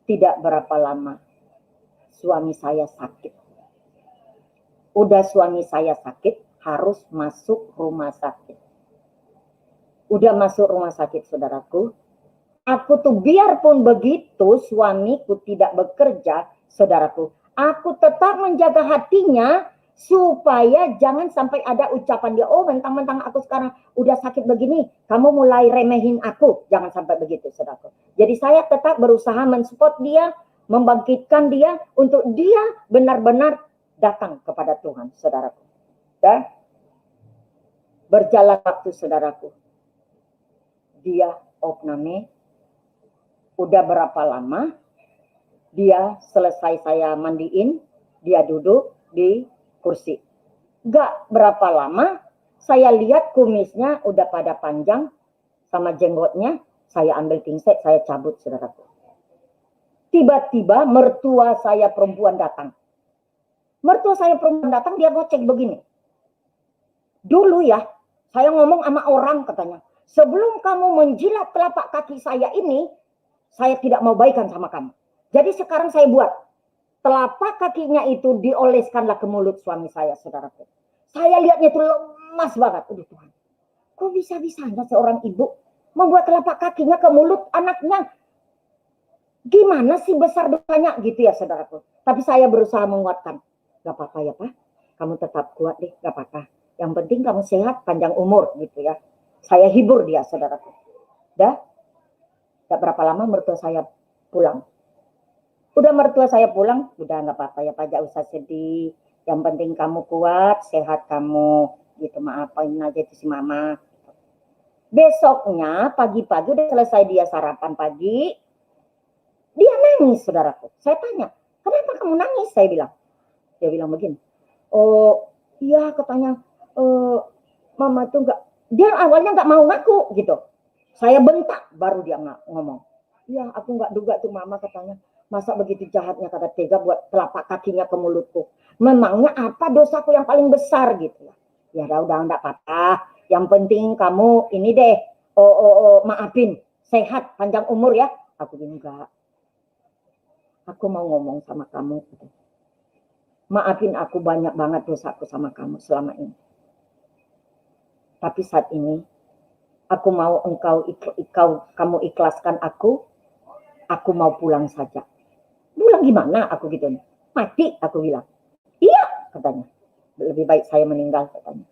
Tidak berapa lama suami saya sakit. Udah suami saya sakit, harus masuk rumah sakit. Udah masuk rumah sakit, saudaraku. Aku tuh biarpun begitu suamiku tidak bekerja, saudaraku, aku tetap menjaga hatinya supaya jangan sampai ada ucapan dia, oh mentang-mentang aku sekarang udah sakit begini, kamu mulai remehin aku. Jangan sampai begitu, saudaraku. Jadi saya tetap berusaha mensupport dia, membangkitkan dia untuk dia benar-benar datang kepada Tuhan, saudaraku. Dan berjalan waktu, saudaraku. Dia opname, udah berapa lama, dia selesai saya mandiin, dia duduk di kursi. Gak berapa lama, saya lihat kumisnya udah pada panjang, sama jenggotnya, saya ambil pincet, saya cabut, saudaraku. Tiba-tiba mertua saya perempuan datang. Mertua saya perempuan datang, dia ngocek begini. Dulu ya, saya ngomong sama orang katanya, sebelum kamu menjilat telapak kaki saya ini, saya tidak mau baikan sama kamu. Jadi sekarang saya buat, telapak kakinya itu dioleskanlah ke mulut suami saya, saudaraku. Saya lihatnya itu lemas banget. Aduh Tuhan, kok bisa-bisanya seorang ibu membuat telapak kakinya ke mulut anaknya? Gimana sih besar dosanya gitu ya, saudaraku. Tapi saya berusaha menguatkan. Gak apa-apa ya Pak, kamu tetap kuat deh, gak apa-apa. Yang penting kamu sehat, panjang umur gitu ya. Saya hibur dia, saudaraku. Dah, gak berapa lama mertua saya pulang. Udah mertua saya pulang, udah gak apa-apa ya Pak, gak usah sedih. Yang penting kamu kuat, sehat kamu. Gitu, maafin aja itu si mama. Besoknya pagi-pagi udah selesai dia sarapan pagi. Dia nangis, saudaraku. Saya tanya, kenapa kamu nangis? Saya bilang. Dia bilang begini, oh iya katanya, mama tuh nggak, dia awalnya nggak mau ngaku gitu. Saya bentak, baru dia ngomong. Iya, aku nggak duga tuh mama katanya, masa begitu jahatnya kata tega buat telapak kakinya ke mulutku. Memangnya apa dosaku yang paling besar gitu ya? Ya udah nggak apa-apa. Yang penting kamu ini deh, maafin, sehat, panjang umur ya. Aku bilang enggak. Aku mau ngomong sama kamu. Gitu. Maafin aku banyak banget dosaku sama kamu selama ini. Tapi saat ini, aku mau kamu ikhlaskan aku mau pulang saja. Pulang gimana aku gitu? Mati aku bilang. Iya katanya. Lebih baik saya meninggal katanya.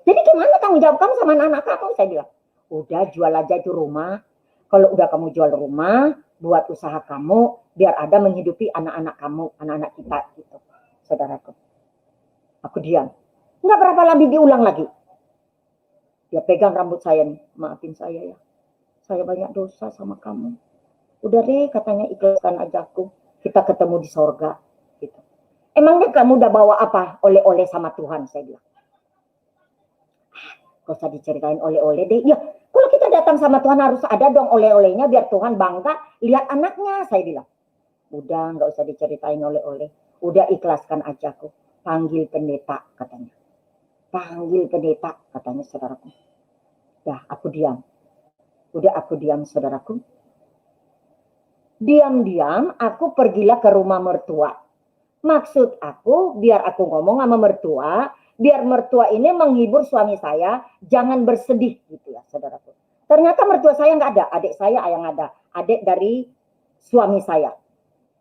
Jadi gimana tanggung jawab kamu sama anak-anak kamu? Saya bilang. Udah jual aja itu rumah. Kalau udah kamu jual rumah, buat usaha kamu, biar ada menghidupi anak-anak kamu, anak-anak kita gitu. Saudaraku, aku diam. Nggak berapa lama diulang lagi. Dia pegang rambut saya nih, maafin saya ya. Saya banyak dosa sama kamu. Udah deh katanya ikhlaskan aja aku. Kita ketemu di sorga. Gitu. Emangnya kamu udah bawa apa oleh-oleh sama Tuhan? Saya bilang. Gak usah diceritain oleh-oleh deh. Ya, kalau kita datang sama Tuhan harus ada dong oleh-olehnya biar Tuhan bangga lihat anaknya. Saya bilang. Udah nggak usah diceritain oleh-oleh. Udah ikhlaskan aja aku. panggil pendeta katanya. Panggil pendeta katanya saudaraku. Dah aku diam. Udah aku diam saudaraku. Diam-diam aku pergilah ke rumah mertua. Maksud aku biar aku ngomong sama mertua, biar mertua ini menghibur suami saya, jangan bersedih gitu ya saudaraku. Ternyata mertua saya nggak ada, adik saya yang ada, adik dari suami saya.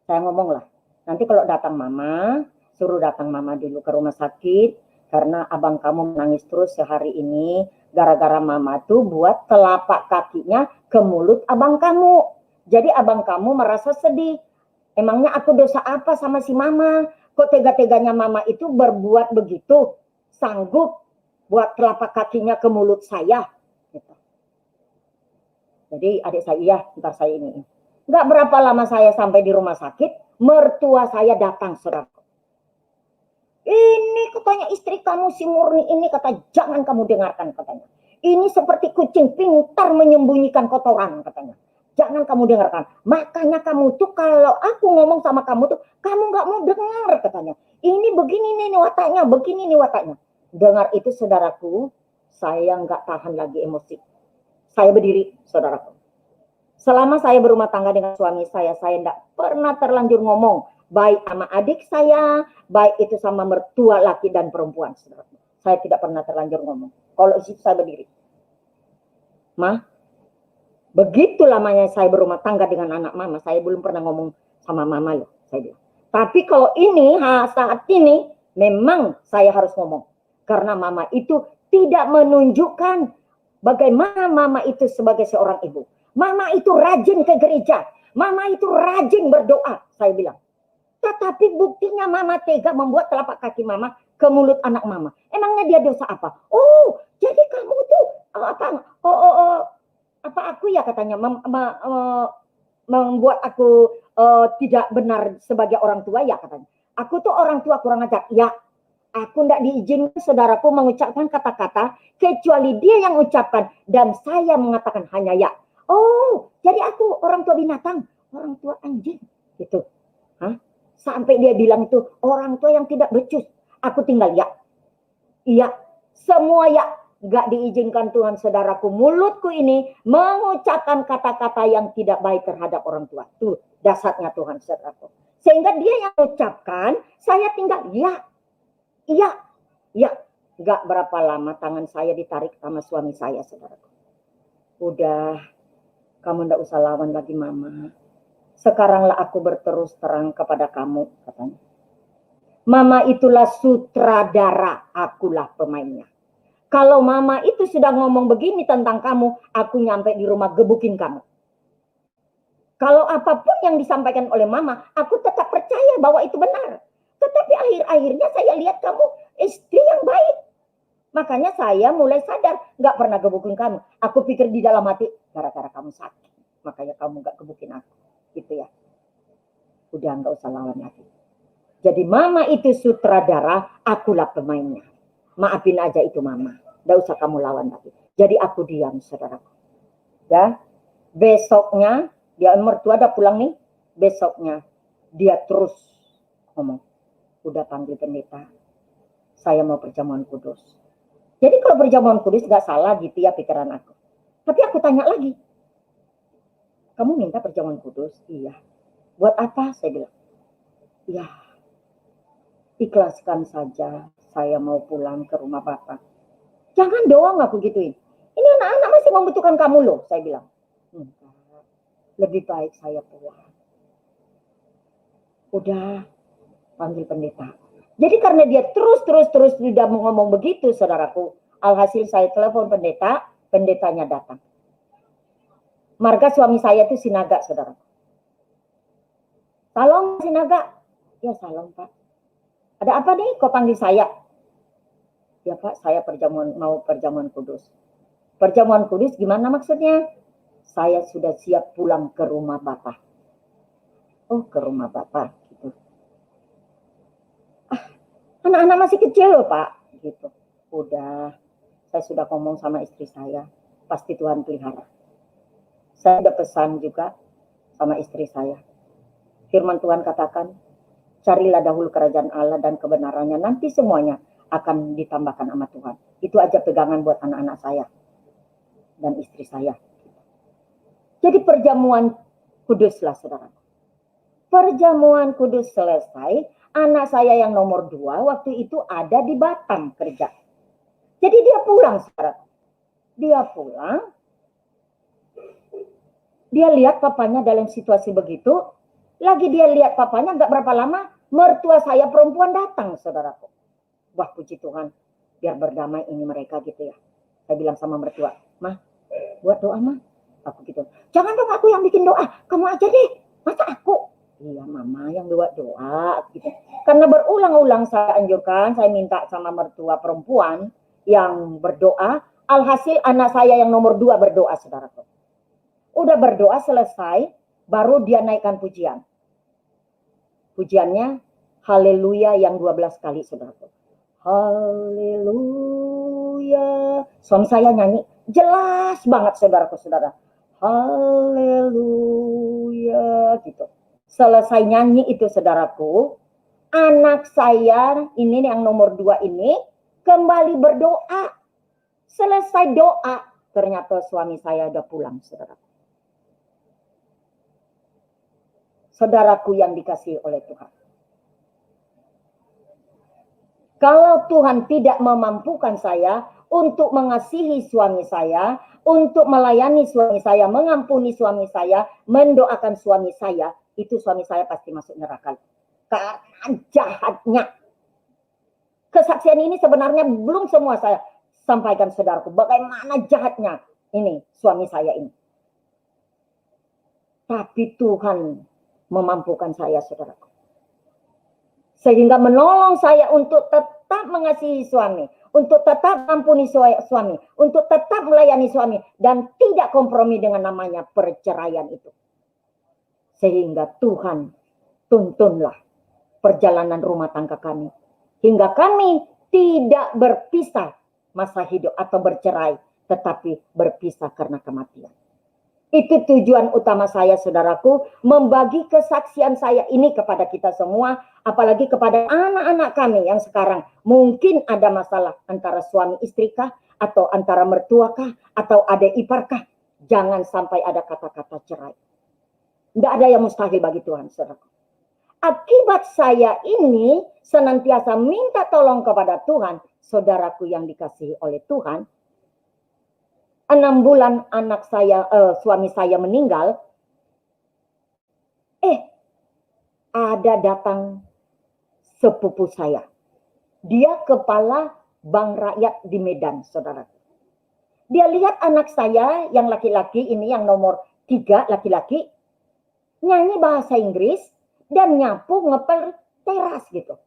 Saya ngomong lah, nanti kalau datang mama, suruh datang mama dulu ke rumah sakit, karena abang kamu menangis terus sehari ini, gara-gara mama tuh buat telapak kakinya ke mulut abang kamu. Jadi abang kamu merasa sedih. Emangnya aku dosa apa sama si mama? Kok tega-teganya mama itu berbuat begitu? Sanggup buat telapak kakinya ke mulut saya. Gitu. Jadi adik saya, iya, ntar saya ini. Nggak berapa lama saya sampai di rumah sakit, mertua saya datang, saudara. Ini katanya istri kamu si Murni ini, kata jangan kamu dengarkan katanya. Ini seperti kucing pintar menyembunyikan kotoran katanya. Jangan kamu dengarkan. Makanya kamu tuh kalau aku ngomong sama kamu tuh, kamu nggak mau dengar katanya. Ini begini nih wataknya, begini nih wataknya. Dengar itu saudaraku, saya nggak tahan lagi emosi. Saya berdiri, saudaraku. Selama saya berumah tangga dengan suami saya nggak pernah terlanjur ngomong. Baik sama adik saya, baik itu sama mertua laki dan perempuan. Saudaraku. Saya tidak pernah terlanjur ngomong. Kalau itu saya berdiri. Begitu lamanya saya berumah tangga dengan anak mama, saya belum pernah ngomong sama mama loh, saya bilang. Tapi kalau ini, saat ini, memang saya harus ngomong. Karena mama itu tidak menunjukkan bagaimana mama itu sebagai seorang ibu. Mama itu rajin ke gereja. Mama itu rajin berdoa, saya bilang. Tetapi buktinya mama tega membuat telapak kaki mama ke mulut anak mama. Emangnya dia dosa apa? Oh, jadi kamu tuh apa aku ya katanya membuat aku tidak benar sebagai orang tua ya katanya. Aku tuh orang tua kurang ajar. Ya, aku tidak diizinkan saudaraku mengucapkan kata-kata kecuali dia yang ucapkan dan saya mengatakan hanya ya. Oh, jadi aku orang tua binatang, orang tua anjing gitu. Hah? Sampai dia bilang itu orang tua yang tidak becus. Aku tinggal ya. Iya, semua ya. Gak diizinkan Tuhan saudaraku, mulutku ini mengucapkan kata-kata yang tidak baik terhadap orang tua. Tuh dasarnya Tuhan saudaraku. Sehingga dia yang mengucapkan, saya tinggal ya, iya, ya. Gak berapa lama tangan saya ditarik sama suami saya saudaraku. Udah, kamu ndak usah lawan lagi mama. Sekaranglah aku berterus terang kepada kamu katanya. Mama itulah sutradara, akulah pemainnya. Kalau mama itu sudah ngomong begini tentang kamu, aku nyampe di rumah gebukin kamu. Kalau apapun yang disampaikan oleh mama, aku tetap percaya bahwa itu benar. Tetapi akhir-akhirnya saya lihat kamu istri yang baik. Makanya saya mulai sadar, gak pernah gebukin kamu. Aku pikir di dalam hati, gara-gara kamu sakit. Makanya kamu gak gebukin aku. Gitu ya. Udah gak usah lawan lagi. Jadi mama itu sutradara, akulah pemainnya. Maafin aja itu mama. Nggak usah kamu lawan lagi. Jadi aku diam, saudaraku. Ya, besoknya dia mertua udah pulang nih. Besoknya dia terus ngomong, udah panggil pendeta. Saya mau perjamuan kudus. Jadi kalau perjamuan kudus nggak salah gitu ya pikiran aku. Tapi aku tanya lagi, kamu minta perjamuan kudus? Iya. Buat apa? Saya bilang. Ya, ikhlaskan saja. Saya mau pulang ke rumah Bapak. Jangan doang aku gituin. Ini anak-anak masih membutuhkan kamu loh, saya bilang. Lebih baik saya pulang. Udah, panggil pendeta. Jadi karena dia terus tidak mau ngomong begitu, saudaraku. Alhasil saya telepon pendeta, pendetanya datang. Marga suami saya itu Sinaga, saudaraku. Salam Sinaga. Ya salam Pak. Ada apa nih kok panggil saya? Ya Pak, saya mau perjamuan kudus. Perjamuan kudus gimana maksudnya? Saya sudah siap pulang ke rumah Bapak. Oh, ke rumah Bapak. Gitu. Anak-anak masih kecil loh Pak. Gitu. Udah, saya sudah ngomong sama istri saya. Pasti Tuhan pelihara. Saya udah pesan juga sama istri saya. Firman Tuhan katakan, Carilah dahulu kerajaan Allah dan kebenarannya, nanti semuanya akan ditambahkan sama Tuhan. Itu aja pegangan buat anak-anak saya dan istri saya. Jadi perjamuan kuduslah, saudara. Perjamuan kudus selesai, anak saya yang nomor 2 waktu itu ada di Batam kerja. Jadi dia pulang, saudara. Dia pulang, dia lihat papanya dalam situasi begitu. Lagi dia lihat papanya, gak berapa lama, mertua saya perempuan datang, saudaraku. Wah, puji Tuhan, biar berdamai ini mereka gitu ya. Saya bilang sama mertua, "Mah, buat doa, Mah." Aku gitu. "Jangan dong aku yang bikin doa, kamu aja deh. Masa aku?" "Iya, Mama yang buat doa." Gitu. Karena berulang-ulang saya anjurkan, saya minta sama mertua perempuan yang berdoa. Alhasil anak saya yang nomor 2 berdoa, saudaraku. Udah berdoa selesai, baru dia naikkan pujian. Pujiannya haleluya yang 12 kali, saudaraku. Haleluya. Suami saya nyanyi jelas banget, saudaraku, saudara. Haleluya gitu. Selesai nyanyi itu, saudaraku, anak saya ini yang nomor 2 ini kembali berdoa. Selesai doa, ternyata suami saya udah pulang, saudaraku. Saudaraku yang dikasihi oleh Tuhan. Kalau Tuhan tidak memampukan saya untuk mengasihi suami saya, untuk melayani suami saya, mengampuni suami saya, mendoakan suami saya, itu suami saya pasti masuk neraka. Karena jahatnya. Kesaksian ini sebenarnya belum semua saya sampaikan, saudaraku. Bagaimana jahatnya ini suami saya ini. Tapi Tuhan memampukan saya, saudaraku. Sehingga menolong saya untuk tetap mengasihi suami, untuk tetap mengampuni suami, untuk tetap melayani suami, dan tidak kompromi dengan namanya perceraian itu. Sehingga Tuhan tuntunlah perjalanan rumah tangga kami. Hingga kami tidak berpisah masa hidup atau bercerai, tetapi berpisah karena kematian. Itu tujuan utama saya, saudaraku, membagi kesaksian saya ini kepada kita semua, apalagi kepada anak-anak kami yang sekarang mungkin ada masalah antara suami istri kah, atau antara mertua kah, atau adik ipar kah. Jangan sampai ada kata-kata cerai. Tidak ada yang mustahil bagi Tuhan, saudaraku. Akibat saya ini senantiasa minta tolong kepada Tuhan, saudaraku yang dikasihi oleh Tuhan, 6 bulan anak saya, suami saya meninggal, ada datang sepupu saya. Dia kepala bank rakyat di Medan, saudara. Dia lihat anak saya yang laki-laki ini, yang nomor 3 laki-laki, nyanyi bahasa Inggris dan nyapu ngepel teras gitu.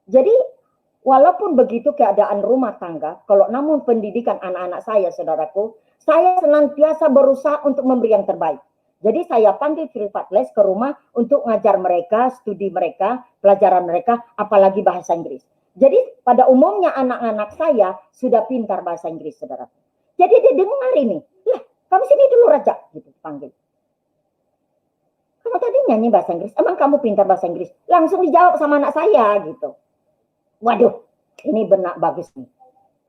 Jadi walaupun begitu keadaan rumah tangga, kalau namun pendidikan anak-anak saya, saudaraku, saya senantiasa berusaha untuk memberi yang terbaik. Jadi saya panggil privat les ke rumah untuk ngajar mereka, studi mereka, pelajaran mereka, apalagi bahasa Inggris. Jadi pada umumnya anak-anak saya sudah pintar bahasa Inggris, saudaraku. Jadi dia dengar ini, "Lah, kamu sini dulu Raja," gitu panggil. "Kamu tadi nyanyi bahasa Inggris, emang kamu pintar bahasa Inggris?" Langsung dijawab sama anak saya gitu. Waduh, ini benar bagus nih.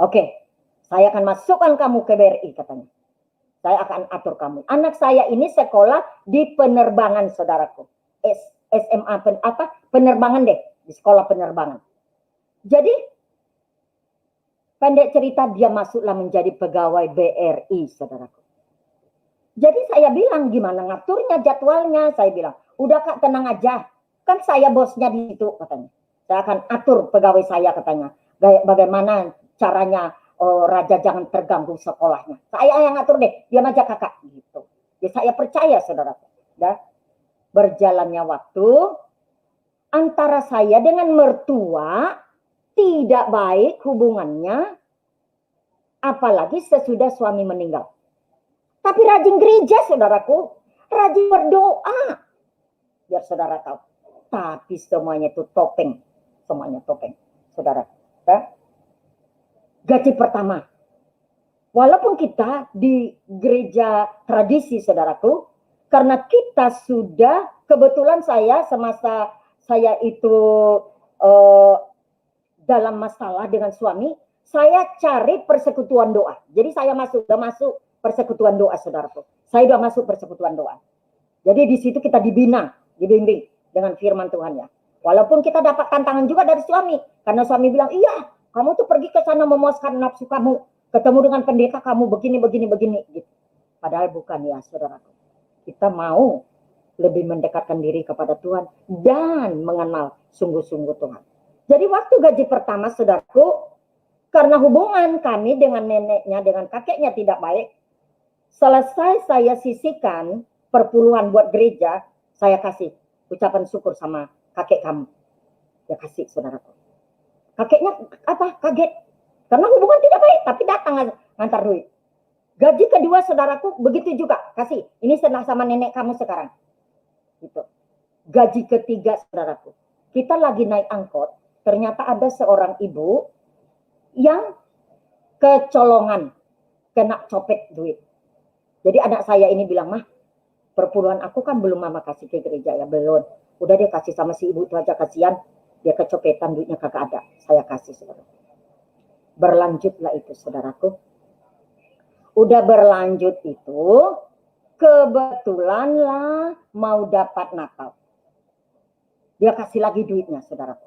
Oke, saya akan masukkan kamu ke BRI, katanya. Saya akan atur kamu. Anak saya ini sekolah di penerbangan, saudaraku. SMA penerbangan deh, di sekolah penerbangan. Jadi pendek cerita, dia masuklah menjadi pegawai BRI, saudaraku. Jadi saya bilang, gimana ngaturnya jadwalnya? Saya bilang, udah Kak, tenang aja. Kan saya bosnya di situ, katanya. Saya akan atur pegawai saya, katanya. Bagaimana caranya Raja jangan terganggu sekolahnya. Saya yang ngatur deh, diam aja Kakak. Gitu. Ya, saya percaya, saudara. Dan berjalannya waktu, antara saya dengan mertua tidak baik hubungannya, apalagi sesudah suami meninggal. Tapi rajin gereja, saudaraku. Rajin berdoa. Biar saudara tahu. Tapi semuanya itu topeng. Semuanya topeng, saudara. Ya? Gaji pertama. Walaupun kita di gereja tradisi, saudaraku. Karena kita sudah, kebetulan saya semasa saya itu dalam masalah dengan suami, saya cari persekutuan doa. Jadi saya udah masuk persekutuan doa, saudaraku. Saya udah masuk persekutuan doa. Jadi di situ kita dibimbing dengan firman Tuhan ya. Walaupun kita dapat tantangan juga dari suami, karena suami bilang, iya, kamu tuh pergi ke sana memuaskan nafsu kamu, ketemu dengan pendeta kamu begini gitu. Padahal bukan ya, saudaraku. Kita mau lebih mendekatkan diri kepada Tuhan dan mengenal sungguh-sungguh Tuhan. Jadi waktu gaji pertama, saudaraku, karena hubungan kami dengan neneknya, dengan kakeknya tidak baik, selesai saya sisihkan perpuluhan buat gereja, saya kasih ucapan syukur sama kakek kamu. Ya kasih, saudaraku. Kakeknya kaget. Karena hubungan tidak baik, tapi datang ngantar duit. Gaji kedua, saudaraku, begitu juga. Kasih, ini senang sama nenek kamu sekarang. Gitu. Gaji ketiga, saudaraku. Kita lagi naik angkot, ternyata ada seorang ibu yang kecolongan, kena copet duit. Jadi anak saya ini bilang, mah, perpuluhan aku kan belum mama kasih ke gereja ya, belum. Udah dia kasih sama si ibu itu aja, kasihan. Dia kecopetan, duitnya kagak ada. Saya kasih, saudara. Berlanjutlah itu, saudaraku. Udah berlanjut itu, kebetulan lah mau dapat Natal. Dia kasih lagi duitnya, saudaraku.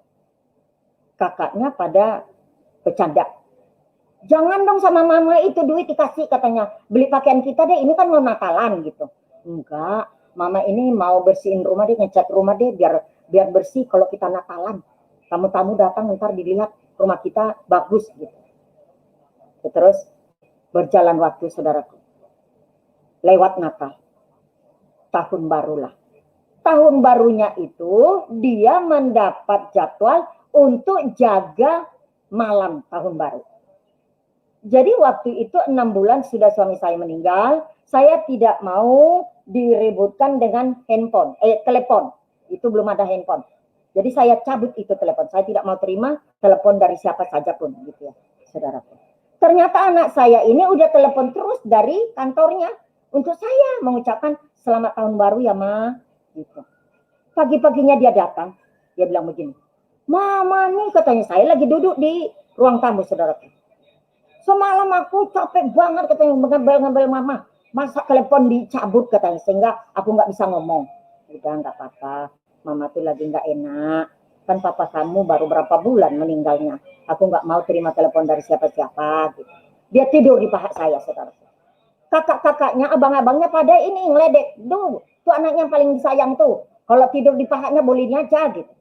Kakaknya pada bercanda. Jangan dong sama mama itu duit dikasih, katanya. Beli pakaian kita deh, ini kan mau Natalan gitu. Enggak, mama ini mau bersihin rumah deh, ngecat rumah deh, biar bersih kalau kita Natalan. Tamu-tamu datang ntar dilihat rumah kita bagus gitu. Terus berjalan waktu, saudaraku. Lewat Natal. Tahun barulah. Tahun barunya itu dia mendapat jadwal untuk jaga malam tahun baru. Jadi waktu itu 6 bulan sudah suami saya meninggal. Saya tidak mau diributkan dengan telepon. Itu belum ada handphone. Jadi saya cabut itu telepon. Saya tidak mau terima telepon dari siapa saja pun gitu ya, saudaraku. Ternyata anak saya ini udah telepon terus dari kantornya untuk saya mengucapkan selamat tahun baru ya, Ma. Gitu. Pagi-paginya dia datang, dia bilang begini, Mama nih, katanya, saya lagi duduk di ruang tamu, saudaraku. Semalam aku capek banget, katanya, ngebel Mama. Masa telepon dicabut, katanya, sehingga aku nggak bisa ngomong. Udah, nggak apa-apa. Mama tuh lagi nggak enak. Kan papa kamu baru berapa bulan meninggalnya. Aku nggak mau terima telepon dari siapa-siapa. Gitu. Dia tidur di paha saya, saudara. Kakak-kakaknya, abang-abangnya pada ini ngeledek. Tuh anaknya yang paling disayang tuh. Kalau tidur di pahanya bolehnya aja gitu.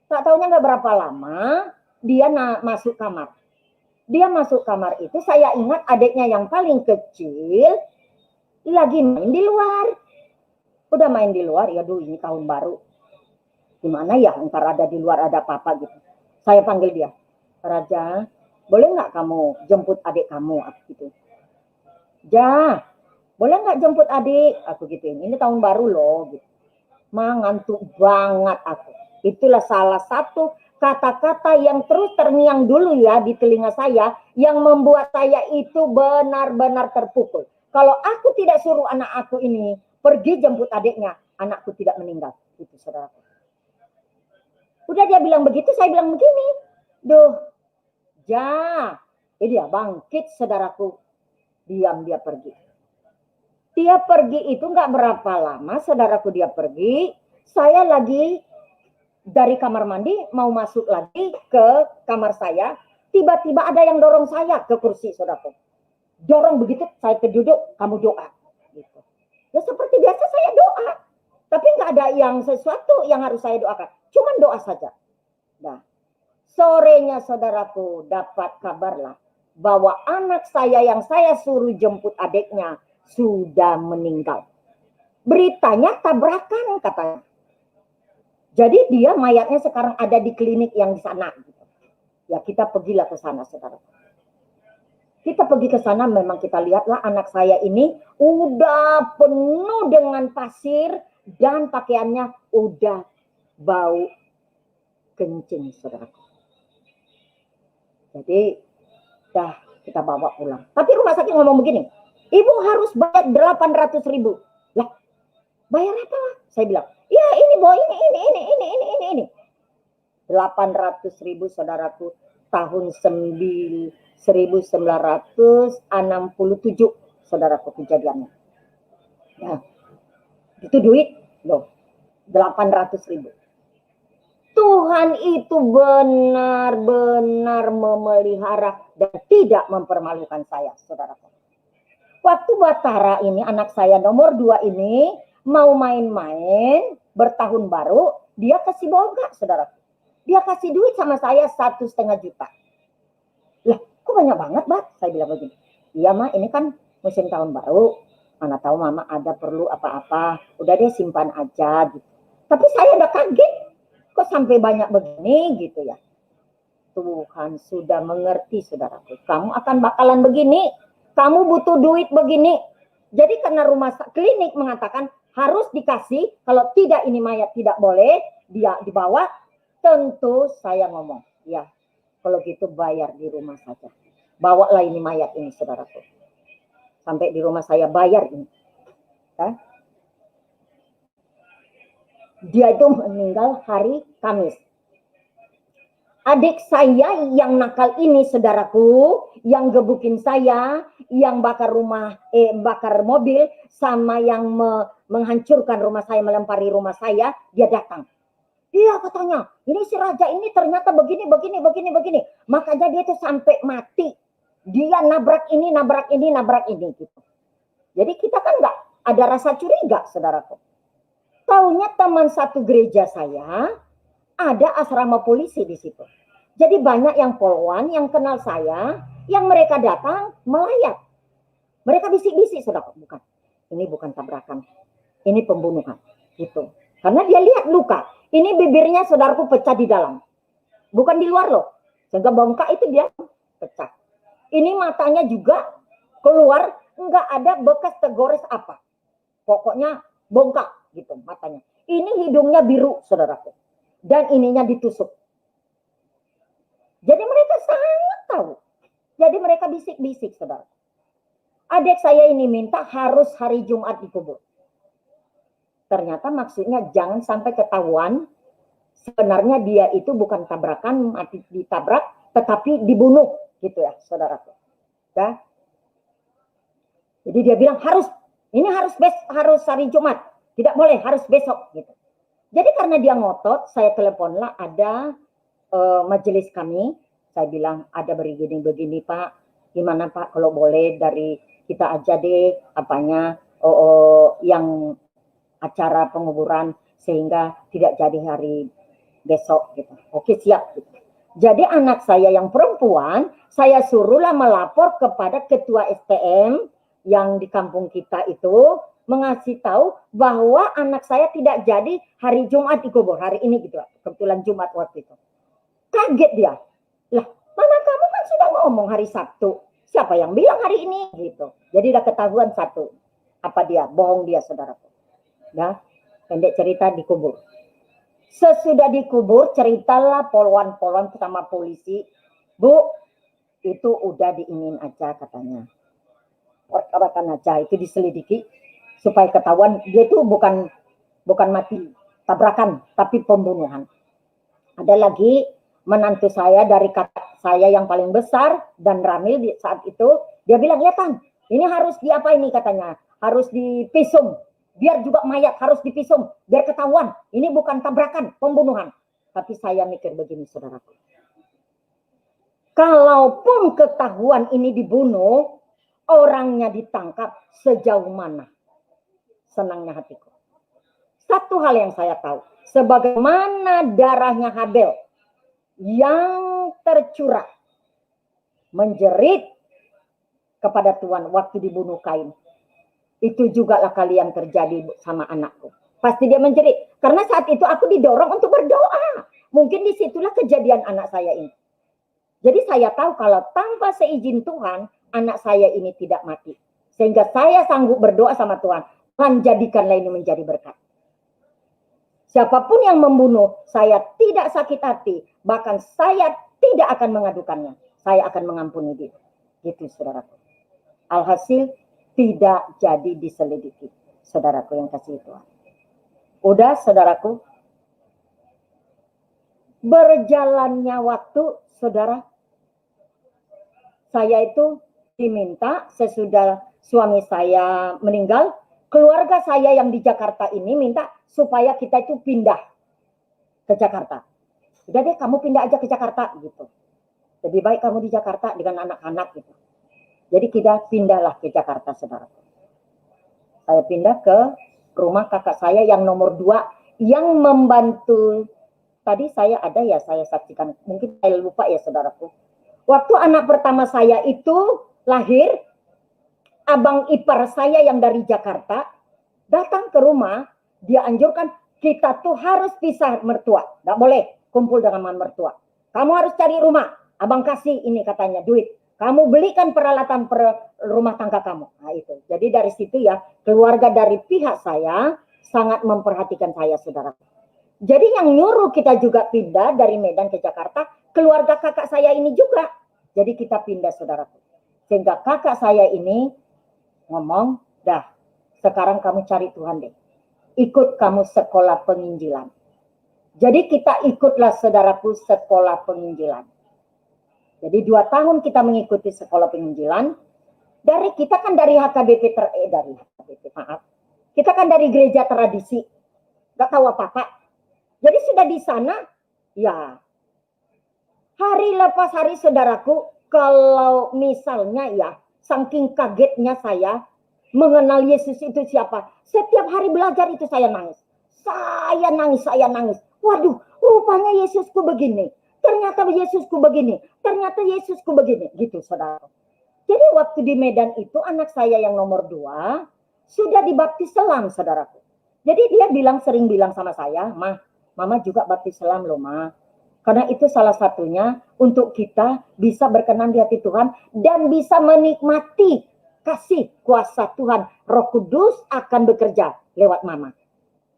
Tak taunya nggak berapa lama, dia masuk kamar. Dia masuk kamar itu, saya ingat adiknya yang paling kecil lagi main di luar. Udah main di luar, ya ini tahun baru. Gimana ya, ntar ada di luar ada papa gitu. Saya panggil dia, Raja, boleh nggak kamu jemput adik kamu? Aku gitu. Ja, boleh nggak jemput adik? Aku gituin. Ini tahun baru loh. Gitu. Ngantuk banget aku. Itulah salah satu kata-kata yang terus terngiang dulu ya di telinga saya, yang membuat saya itu benar-benar terpukul. Kalau aku tidak suruh anak aku ini pergi jemput adiknya, anakku tidak meninggal. Itu saudaraku. Udah dia bilang begitu, saya bilang begini. Duh, Ja, ini dia bangkit saudaraku. Diam dia pergi. Dia pergi itu nggak berapa lama, saudaraku, dia pergi. Saya lagi dari kamar mandi mau masuk lagi ke kamar saya. Tiba-tiba ada yang dorong saya ke kursi, saudaraku. Dorong begitu, saya terduduk, kamu doa. Gitu. Ya seperti biasa saya doa. Tapi nggak ada yang sesuatu yang harus saya doakan. Cuman doa saja. Nah, sorenya saudaraku dapat kabar lah bahwa anak saya yang saya suruh jemput adiknya sudah meninggal. Beritanya tabrakan katanya. Jadi dia mayatnya sekarang ada di klinik yang di sana. Ya kita pergilah ke sana, saudara. Kita pergi ke sana, memang kita lihatlah anak saya ini udah penuh dengan pasir dan pakaiannya udah bau kencing, saudara. Jadi dah kita bawa pulang. Tapi rumah sakit ngomong begini, Ibu harus bayar 800.000. Lah, bayar apa? Saya bilang, ya ini boh, ini. 800.000 saudaraku tahun 1967 saudaraku kejadiannya. Ya, itu duit loh, 800.000. Tuhan itu benar-benar memelihara dan tidak mempermalukan saya, saudaraku. Waktu Batara ini, anak saya nomor 2 ini, mau main-main, bertahun baru, dia kasih boga, saudaraku. Dia kasih duit sama saya 1,5 juta. Lah, kok banyak banget, Bat? Saya bilang begini. Iya, Ma, ini kan musim tahun baru. Mana tahu Mama ada perlu apa-apa. Udah deh simpan aja, gitu. Tapi saya udah kaget. Kok sampai banyak begini gitu ya. Tuhan sudah mengerti saudaraku. Kamu akan bakalan begini. Kamu butuh duit begini. Jadi karena rumah klinik mengatakan harus dikasih. Kalau tidak ini mayat tidak boleh. Dia dibawa. Tentu saya ngomong. Ya kalau gitu bayar di rumah saja. Bawalah ini mayat ini saudaraku. Sampai di rumah saya bayar ini. Ya. Dia itu meninggal hari Kamis. Adik saya yang nakal ini, saudaraku, yang gebukin saya, yang bakar bakar mobil, sama yang menghancurkan rumah saya, melempari rumah saya, dia datang. Iya katanya, ini si Raja ini ternyata begini. Makanya dia tuh sampai mati. Dia nabrak ini gitu. Jadi kita kan nggak ada rasa curiga, saudaraku. Taunya teman satu gereja saya ada asrama polisi di situ. Jadi banyak yang polwan yang kenal saya, yang mereka datang melayat. Mereka bisik-bisik, saudara, bukan. Ini bukan tabrakan, ini pembunuhan. Gitu. Karena dia lihat luka. Ini bibirnya saudaraku pecah di dalam, bukan di luar loh. Sehingga bengkak itu dia pecah. Ini matanya juga keluar, nggak ada bekas tegores apa. Pokoknya bengkak gitu matanya. Ini hidungnya biru, saudaraku. Dan ininya ditusuk. Jadi mereka sangat tahu. Jadi mereka bisik-bisik, saudara. Adik saya ini minta harus hari Jumat dikubur. Ternyata maksudnya jangan sampai ketahuan. Sebenarnya dia itu bukan tabrakan, mati ditabrak, tetapi dibunuh, gitu ya, saudaraku. Ya. Jadi dia bilang harus hari Jumat. Tidak boleh, harus besok gitu. Jadi karena dia ngotot, saya teleponlah ada majelis kami. Saya bilang ada begini Pak. Gimana Pak kalau boleh dari kita aja deh apanya yang acara penguburan sehingga tidak jadi hari besok gitu. Oke siap gitu. Jadi anak saya yang perempuan, saya suruhlah melapor kepada ketua STM yang di kampung kita itu, mengasih tahu bahwa anak saya tidak jadi hari Jumat dikubur hari ini gitu. Kebetulan Jumat waktu itu. Kaget dia. Lah, mana kamu kan sudah ngomong hari Sabtu. Siapa yang bilang hari ini gitu. Jadi udah ketahuan satu. Apa dia? Bohong dia, saudaraku. Ya, pendek cerita dikubur. Sesudah dikubur ceritalah polwan-polwan sama polisi. Bu, itu udah diinin aja katanya. Perkarakan aja itu diselidiki supaya ketahuan dia itu bukan mati tabrakan tapi pembunuhan. Ada lagi menantu saya dari kakak saya yang paling besar dan Ramil di saat itu dia bilang ya Tan ini harus diapa ini katanya harus dipisum biar juga mayat harus dipisum biar ketahuan ini bukan tabrakan pembunuhan. Tapi saya mikir begini saudaraku, kalaupun ketahuan ini dibunuh orangnya ditangkap sejauh mana senangnya hatiku. Satu hal yang saya tahu, sebagaimana darahnya Habel yang tercurah menjerit kepada Tuhan waktu dibunuh Kain, itu juga lah kali yang terjadi sama anakku. Pasti dia menjerit, karena saat itu aku didorong untuk berdoa. Mungkin disitulah kejadian anak saya ini. Jadi saya tahu kalau tanpa seizin Tuhan, anak saya ini tidak mati. Sehingga saya sanggup berdoa sama Tuhan, Tuhan jadikanlah ini menjadi berkat. Siapapun yang membunuh, saya tidak sakit hati. Bahkan saya tidak akan mengadukannya. Saya akan mengampuni dia. Gitu saudaraku. Alhasil tidak jadi diselidiki. Saudaraku yang kasih Tuhan. Udah saudaraku. Berjalannya waktu, saudara, saya itu diminta sesudah suami saya meninggal, keluarga saya yang di Jakarta ini minta supaya kita itu pindah ke Jakarta. Udah deh, kamu pindah aja ke Jakarta gitu. Lebih baik kamu di Jakarta dengan anak-anak gitu. Jadi kita pindahlah ke Jakarta, saudara. Saya pindah ke rumah kakak saya yang nomor 2 yang membantu. Tadi saya ada ya, saya saksikan. Mungkin saya lupa ya, saudaraku. Waktu anak pertama saya itu lahir, abang ipar saya yang dari Jakarta datang ke rumah, dia anjurkan kita tuh harus pisah mertua. Nggak boleh kumpul dengan mertua. Kamu harus cari rumah. Abang kasih ini katanya duit. Kamu belikan peralatan rumah tangga kamu. Nah itu. Jadi dari situ ya, keluarga dari pihak saya sangat memperhatikan saya, saudara. Jadi yang nyuruh kita juga pindah dari Medan ke Jakarta, keluarga kakak saya ini juga. Jadi kita pindah, saudaraku. Sehingga kakak saya ini ngomong, dah sekarang kamu cari Tuhan deh. Ikut kamu sekolah penginjilan. Jadi kita ikutlah, saudaraku, sekolah penginjilan. Jadi 2 tahun kita mengikuti sekolah penginjilan. Kita kan dari HKBP Kita kan dari gereja tradisi. Gak tahu apa-apa. Jadi sudah di sana, ya hari lepas hari, saudaraku, kalau misalnya ya, saking kagetnya saya mengenal Yesus itu siapa. Setiap hari belajar itu saya nangis. Saya nangis. Waduh, rupanya Yesusku begini. Ternyata Yesusku begini. Ternyata Yesusku begini. Gitu, saudara. Jadi waktu di Medan itu anak saya yang nomor 2 sudah dibaptis selam, saudaraku. Jadi dia sering bilang sama saya, Mama juga baptis selam loh, Ma. Karena itu salah satunya untuk kita bisa berkenan di hati Tuhan dan bisa menikmati kasih kuasa Tuhan. Roh Kudus akan bekerja lewat Mama.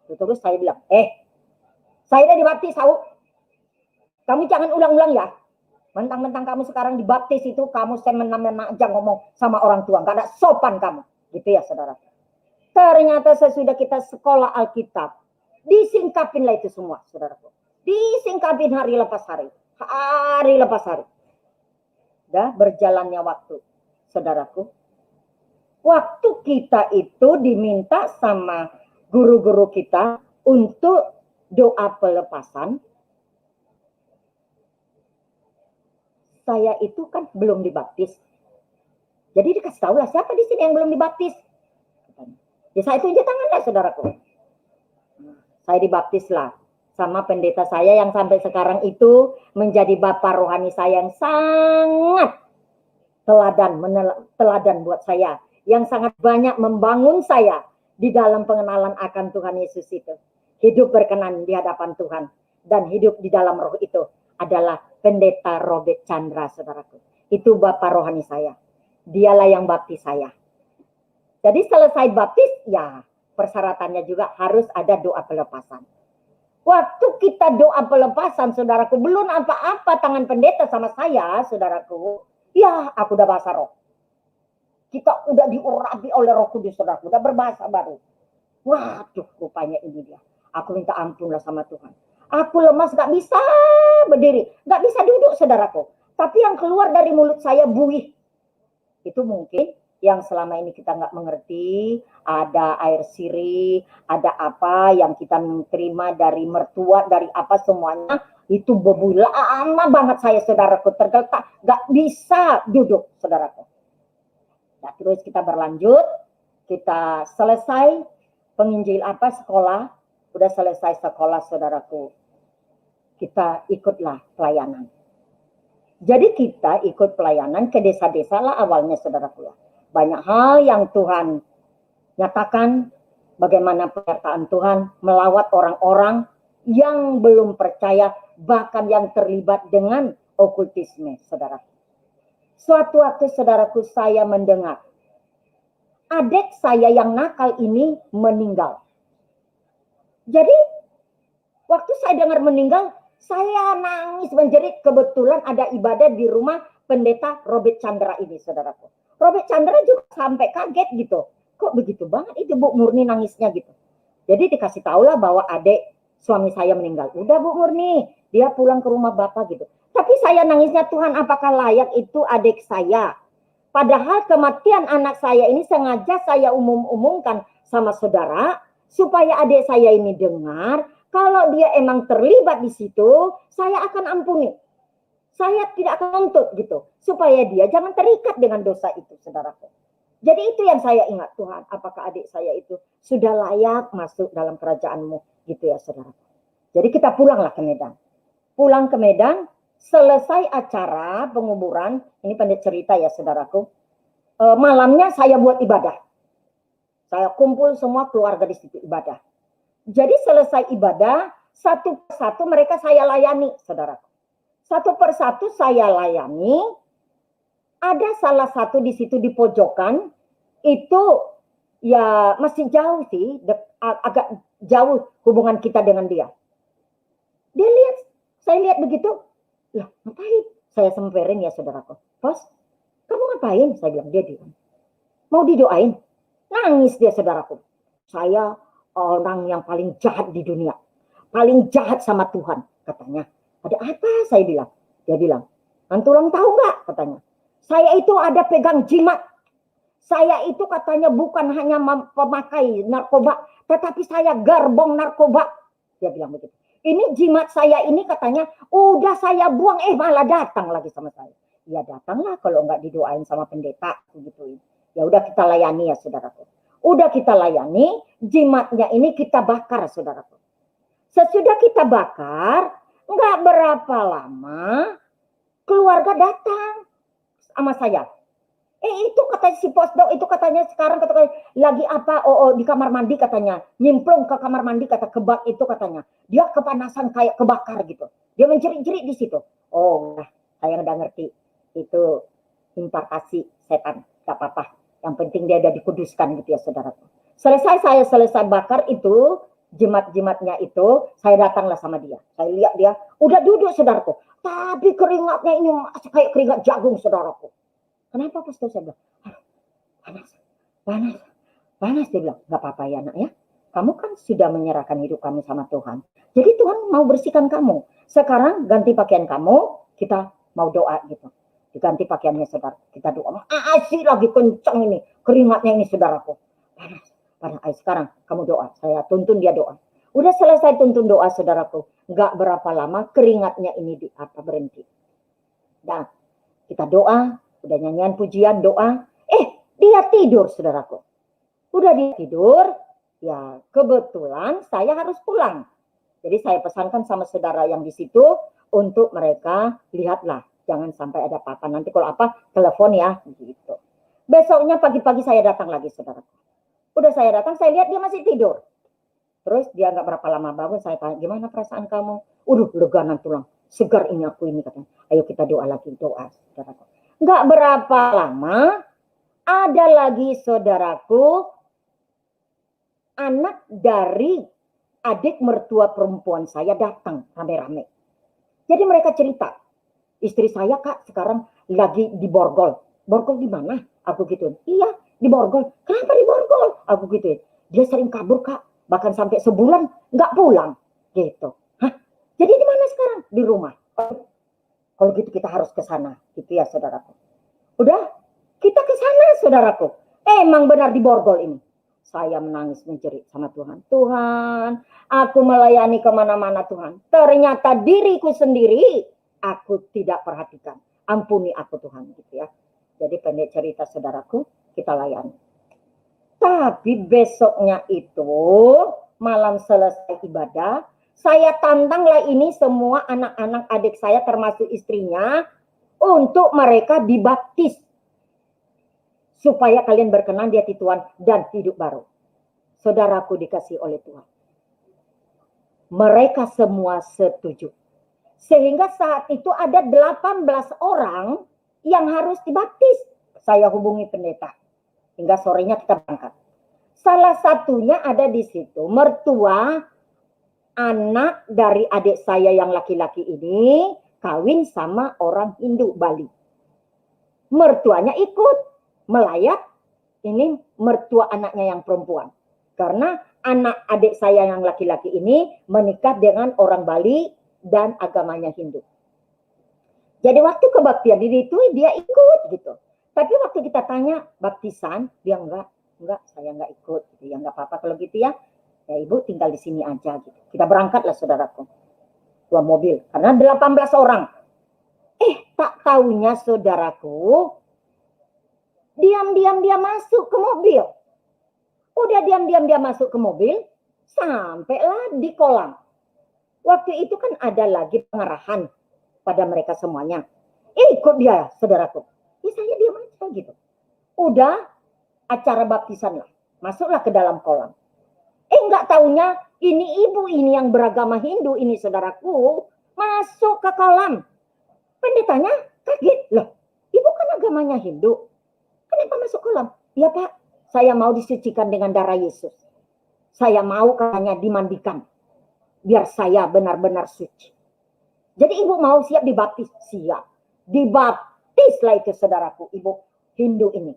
Terus saya bilang, saya udah dibaptis, tahu. Kamu jangan ulang-ulang ya. Mentang-mentang kamu sekarang dibaptis itu, kamu semena-mena aja ngomong sama orang tua. Gak ada sopan kamu. Gitu ya, saudara. Ternyata sesudah kita sekolah Alkitab, disingkapinlah itu semua, saudaraku. Disingkapin hari lepas hari. Hari lepas hari. Dah berjalannya waktu, saudaraku. Waktu kita itu diminta sama guru-guru kita untuk doa pelepasan. Saya itu kan belum dibaptis. Jadi dikasih tahu lah, siapa di sini yang belum dibaptis? Ya saya tunjuk tangan lah, saudaraku. Saya dibaptis lah sama pendeta saya yang sampai sekarang itu menjadi bapak rohani saya yang sangat teladan buat saya. Yang sangat banyak membangun saya di dalam pengenalan akan Tuhan Yesus itu. Hidup berkenan di hadapan Tuhan. Dan hidup di dalam roh itu adalah pendeta Robert Chandra, saudaraku. Itu bapak rohani saya. Dialah yang baptis saya. Jadi selesai baptis, ya persyaratannya juga harus ada doa pelepasan. Waktu kita doa pelepasan, saudaraku, belum apa-apa tangan pendeta sama saya, saudaraku. Ya, aku udah bahasa roh. Kita udah diurapi oleh Roh Kudus, saudaraku. Udah berbahasa baru. Waduh, rupanya ini dia. Aku minta ampun lah sama Tuhan. Aku lemas, gak bisa berdiri. Gak bisa duduk, saudaraku. Tapi yang keluar dari mulut saya buih. Itu mungkin yang selama ini kita nggak mengerti, ada air sirih, ada apa yang kita terima dari mertua, dari apa semuanya, itu bebu lama banget saya, saudaraku, tergeletak, nggak bisa duduk, saudaraku. Nah, terus kita berlanjut, kita selesai sekolah, udah selesai sekolah, saudaraku, kita ikutlah pelayanan. Jadi kita ikut pelayanan ke desa-desa lah awalnya, saudaraku ya. Banyak hal yang Tuhan nyatakan, bagaimana penyertaan Tuhan melawat orang-orang yang belum percaya, bahkan yang terlibat dengan okultisme, saudara. Suatu waktu, saudaraku, saya mendengar adik saya yang nakal ini meninggal. Jadi, waktu saya dengar meninggal, saya nangis menjerit. Kebetulan ada ibadah di rumah pendeta Robert Chandra ini, saudaraku. Robert Chandra juga sampai kaget gitu. Kok begitu banget itu Bu Murni nangisnya gitu. Jadi dikasih tahu lah bahwa adik suami saya meninggal. Udah Bu Murni, dia pulang ke rumah bapak gitu. Tapi saya nangisnya, Tuhan apakah layak itu adik saya? Padahal kematian anak saya ini sengaja saya umumkan sama saudara, supaya adik saya ini dengar, kalau dia emang terlibat di situ, saya akan ampuni. Saya tidak akan nuntut gitu, supaya dia jangan terikat dengan dosa itu, saudaraku. Jadi itu yang saya ingat, Tuhan, apakah adik saya itu sudah layak masuk dalam kerajaan-Mu, gitu ya, saudara. Jadi kita pulanglah ke Medan. Pulang ke Medan, selesai acara penguburan, ini pendek cerita ya, saudaraku. Malamnya saya buat ibadah. Saya kumpul semua keluarga di situ ibadah. Jadi selesai ibadah, satu persatu mereka saya layani, saudaraku. Satu persatu saya layani. Ada salah satu di situ di pojokan, itu ya masih jauh sih, agak jauh hubungan kita dengan dia. Dia lihat, saya lihat begitu, lah ngapain? Saya semperin ya saudaraku. Bos, kamu ngapain? Saya bilang, dia diam. Mau didoain? Nangis dia saudaraku. Saya orang yang paling jahat di dunia. Paling jahat sama Tuhan, katanya. Ada apa? Saya bilang. Dia bilang, Antulang tahu nggak? Katanya. Saya itu ada pegang jimat. Saya itu katanya bukan hanya pemakai narkoba, tetapi saya gerbong narkoba. Dia bilang begitu. Ini jimat saya ini katanya udah saya buang, malah datang lagi sama saya. Ya datanglah kalau nggak didoain sama pendeta gitu. Ya udah kita layani ya saudaraku. Udah kita layani, jimatnya ini kita bakar saudaraku. Sesudah kita bakar, nggak berapa lama keluarga datang sama saya. Itu katanya si posdok itu katanya sekarang katanya lagi apa? Di kamar mandi katanya. Nyemplung ke kamar mandi kata kebak itu katanya. Dia kepanasan kayak kebakar gitu. Dia menjerit-jerit di situ. Saya udah ngerti. Itu impartasi setan. Gak apa-apa. Yang penting dia udah dikuduskan gitu ya saudaraku. Saya selesai bakar itu, jimat-jimatnya itu, saya datanglah sama dia. Saya lihat dia udah duduk saudaraku. Tapi keringatnya ini masih kayak keringat jagung saudaraku. Kenapa pastor? Saya bilang, panas. Dia bilang, gak apa-apa ya nak ya. Kamu kan sudah menyerahkan hidup kamu sama Tuhan. Jadi Tuhan mau bersihkan kamu. Sekarang ganti pakaian kamu, kita mau doa gitu. Diganti pakaiannya saudara, kita doa. Asik lagi kencang ini, keringatnya ini saudaraku. Panas. Sekarang kamu doa. Saya tuntun dia doa. Udah selesai tuntun doa saudaraku. Gak berapa lama keringatnya ini berhenti. Dan kita doa. Udah nyanyian pujian, doa. Dia tidur, saudaraku. Udah dia tidur, ya kebetulan saya harus pulang. Jadi saya pesankan sama saudara yang di situ untuk mereka lihatlah. Jangan sampai ada apa-apa. Nanti kalau apa, telepon ya. Gitu. Besoknya pagi-pagi saya datang lagi, saudaraku. Udah saya datang, saya lihat dia masih tidur. Terus dia nggak berapa lama bangun, saya tanya, gimana perasaan kamu? Leganan tulang. Segar ini aku ini, katanya. Ayo kita doa lagi, doa, saudaraku. Nggak berapa lama, ada lagi saudaraku, anak dari adik mertua perempuan saya datang rame-rame. Jadi mereka cerita, istri saya kak sekarang lagi di borgol. Borgol di mana? Aku gituin. Iya, di borgol. Kenapa di borgol? Aku gituin. Dia sering kabur kak, bahkan sampai sebulan nggak pulang. Gitu. Hah? Jadi di mana sekarang? Di rumah. Kalau gitu kita harus ke sana, gitu ya saudaraku. Udah, kita ke sana saudaraku. Emang benar di borgol ini. Saya menangis menjerit sama Tuhan. Tuhan, aku melayani kemana-mana Tuhan. Ternyata diriku sendiri, aku tidak perhatikan. Ampuni aku Tuhan, gitu ya. Jadi pendek cerita saudaraku, kita layani. Tapi besoknya itu, malam selesai ibadah, saya tantanglah ini semua anak-anak adik saya termasuk istrinya untuk mereka dibaptis. Supaya kalian berkenan di hati Tuhan dan hidup baru. Saudaraku dikasih oleh Tuhan. Mereka semua setuju. Sehingga saat itu ada 18 orang yang harus dibaptis. Saya hubungi pendeta. Hingga sorenya kita berangkat. Salah satunya ada di situ. Mertua anak dari adik saya yang laki-laki ini kawin sama orang Hindu Bali. Mertuanya ikut melayat, ini mertua anaknya yang perempuan. Karena anak adik saya yang laki-laki ini menikah dengan orang Bali dan agamanya Hindu. Jadi waktu kebaktian itu dia ikut gitu. Tapi waktu kita tanya baptisan, dia enggak, saya enggak ikut gitu ya, enggak apa-apa kalau gitu ya. Ya ibu tinggal di sini aja gitu. Kita berangkatlah saudaraku. Dua mobil karena 18 orang. Tak taunya saudaraku, diam-diam dia masuk ke mobil. Udah diam-diam dia masuk ke mobil, sampailah di kolam. Waktu itu kan ada lagi pengarahan pada mereka semuanya. Ikut dia, saudaraku. Ya saya diam aja gitu. Udah acara baptisan lah. Masuklah ke dalam kolam. Enggak taunya ini ibu ini yang beragama Hindu ini saudaraku. Masuk ke kolam. Pendetanya kaget. Loh, ibu kan agamanya Hindu. Kenapa masuk kolam? Ya Pak, saya mau disucikan dengan darah Yesus. Saya mau katanya dimandikan. Biar saya benar-benar suci. Jadi ibu mau siap dibaptis? Siap. Dibaptislah itu saudaraku, ibu Hindu ini.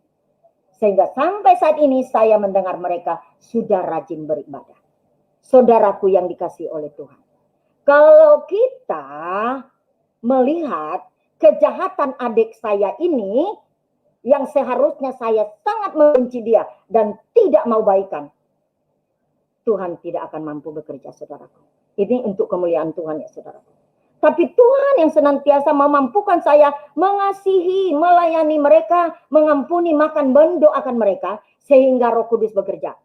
Sehingga sampai saat ini saya mendengar mereka sudah rajin beribadah. Saudaraku yang dikasihi oleh Tuhan. Kalau kita melihat kejahatan adik saya ini, yang seharusnya saya sangat membenci dia dan tidak mau baikan, Tuhan tidak akan mampu bekerja, saudaraku. Ini untuk kemuliaan Tuhan ya, saudaraku. Tapi Tuhan yang senantiasa memampukan saya mengasihi, melayani mereka, mengampuni, makan, mendoakan mereka, sehingga Roh Kudus bekerja.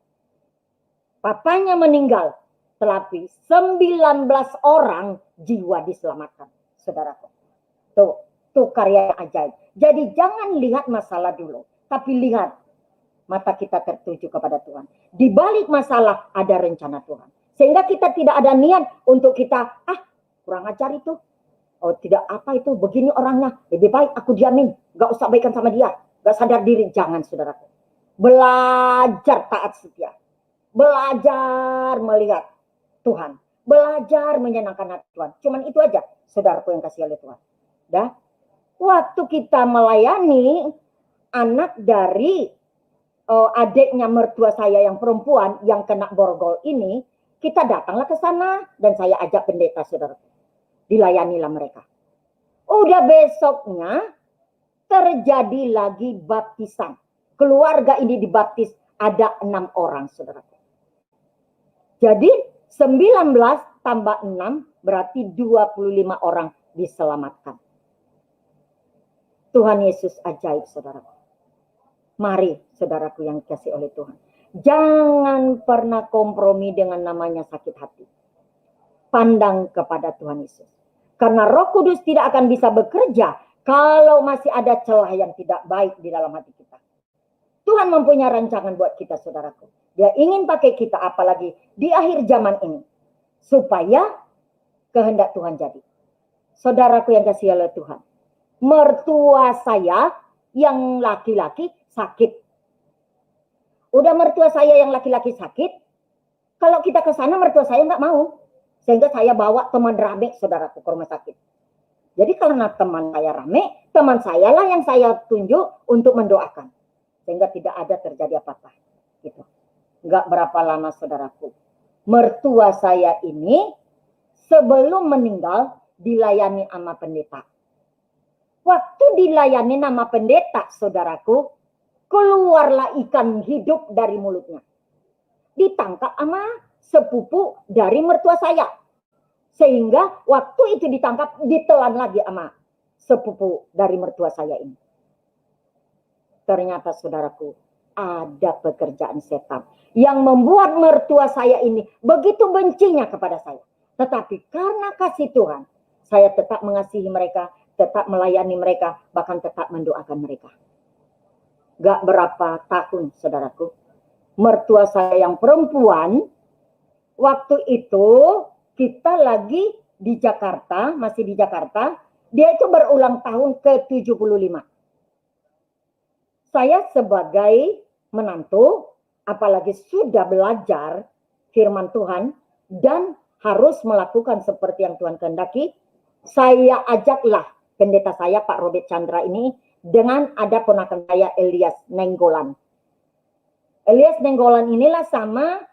Papanya meninggal, tetapi 19 orang jiwa diselamatkan, saudaraku. Tuh karya yang ajaib. Jadi jangan lihat masalah dulu, tapi lihat mata kita tertuju kepada Tuhan. Di balik masalah ada rencana Tuhan. Sehingga kita tidak ada niat untuk kita, kurang ajar itu. Oh tidak apa itu, begini orangnya. Lebih baik aku diamin. Gak usah baikan sama dia. Gak sadar diri. Jangan saudaraku. Belajar taat setia. Belajar melihat Tuhan. Belajar menyenangkan hati Tuhan. Cuman itu aja saudaraku yang kasih oleh Tuhan. Dah. Waktu kita melayani anak dari adiknya mertua saya yang perempuan yang kena borgol ini, kita datanglah ke sana dan saya ajak pendeta saudara. Dilayanilah mereka. Udah besoknya terjadi lagi baptisan. Keluarga ini dibaptis ada 6 orang saudara. Jadi 19 tambah 6 berarti 25 orang diselamatkan. Tuhan Yesus ajaib saudaraku. Mari saudaraku yang dikasihi oleh Tuhan. Jangan pernah kompromi dengan namanya sakit hati. Pandang kepada Tuhan Yesus. Karena Roh Kudus tidak akan bisa bekerja kalau masih ada celah yang tidak baik di dalam hati kita. Tuhan mempunyai rancangan buat kita saudaraku. Dia ingin pakai kita apalagi di akhir zaman ini. Supaya kehendak Tuhan jadi. Saudaraku yang dikasihi oleh Tuhan. Mertua saya yang laki-laki sakit. Udah mertua saya yang laki-laki sakit. Kalau kita ke sana mertua saya nggak mau. Sehingga saya bawa teman rame saudaraku ke rumah sakit. Jadi karena teman saya rame, teman saya lah yang saya tunjuk untuk mendoakan. Sehingga tidak ada terjadi apa-apa. Gitu. Nggak berapa lama saudaraku. Mertua saya ini sebelum meninggal dilayani sama pendeta. Waktu dilayani nama pendeta, saudaraku, keluarlah ikan hidup dari mulutnya. Ditangkap sama sepupu dari mertua saya. Sehingga waktu itu ditangkap, ditelan lagi sama sepupu dari mertua saya ini. Ternyata, saudaraku, ada pekerjaan setan yang membuat mertua saya ini begitu bencinya kepada saya. Tetapi karena kasih Tuhan, saya tetap mengasihi mereka, tetap melayani mereka, bahkan tetap mendoakan mereka. Gak berapa tahun, saudaraku, mertua saya yang perempuan, waktu itu kita lagi di Jakarta, masih di Jakarta, dia itu berulang tahun ke-75. Saya sebagai menantu, apalagi sudah belajar firman Tuhan, dan harus melakukan seperti yang Tuhan kehendaki, saya ajaklah pendeta saya Pak Robert Chandra ini dengan ada ponakan saya Elias Nenggolan. Elias Nenggolan inilah sama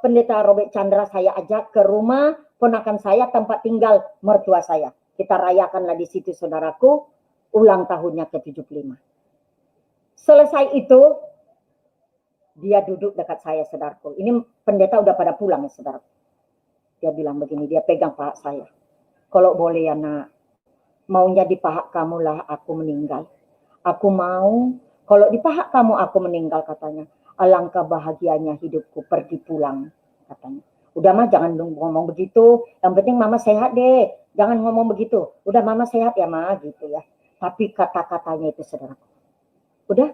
pendeta Robert Chandra saya ajak ke rumah ponakan saya, tempat tinggal mertua saya. Kita rayakanlah di situ, saudaraku, ulang tahunnya ke-75. Selesai itu, dia duduk dekat saya, saudaraku. Ini pendeta udah pada pulang ya, saudaraku. Dia bilang begini, dia pegang paha saya. Kalau boleh ya nak, maunya di paha kamu lah aku meninggal. Aku mau, kalau di paha kamu aku meninggal, katanya. Alangkah bahagianya hidupku, pergi pulang, katanya. Udah mah jangan ngomong begitu, yang penting mama sehat deh. Jangan ngomong begitu, udah mama sehat ya ma, gitu ya. Tapi kata-katanya itu, saudaraku. Udah,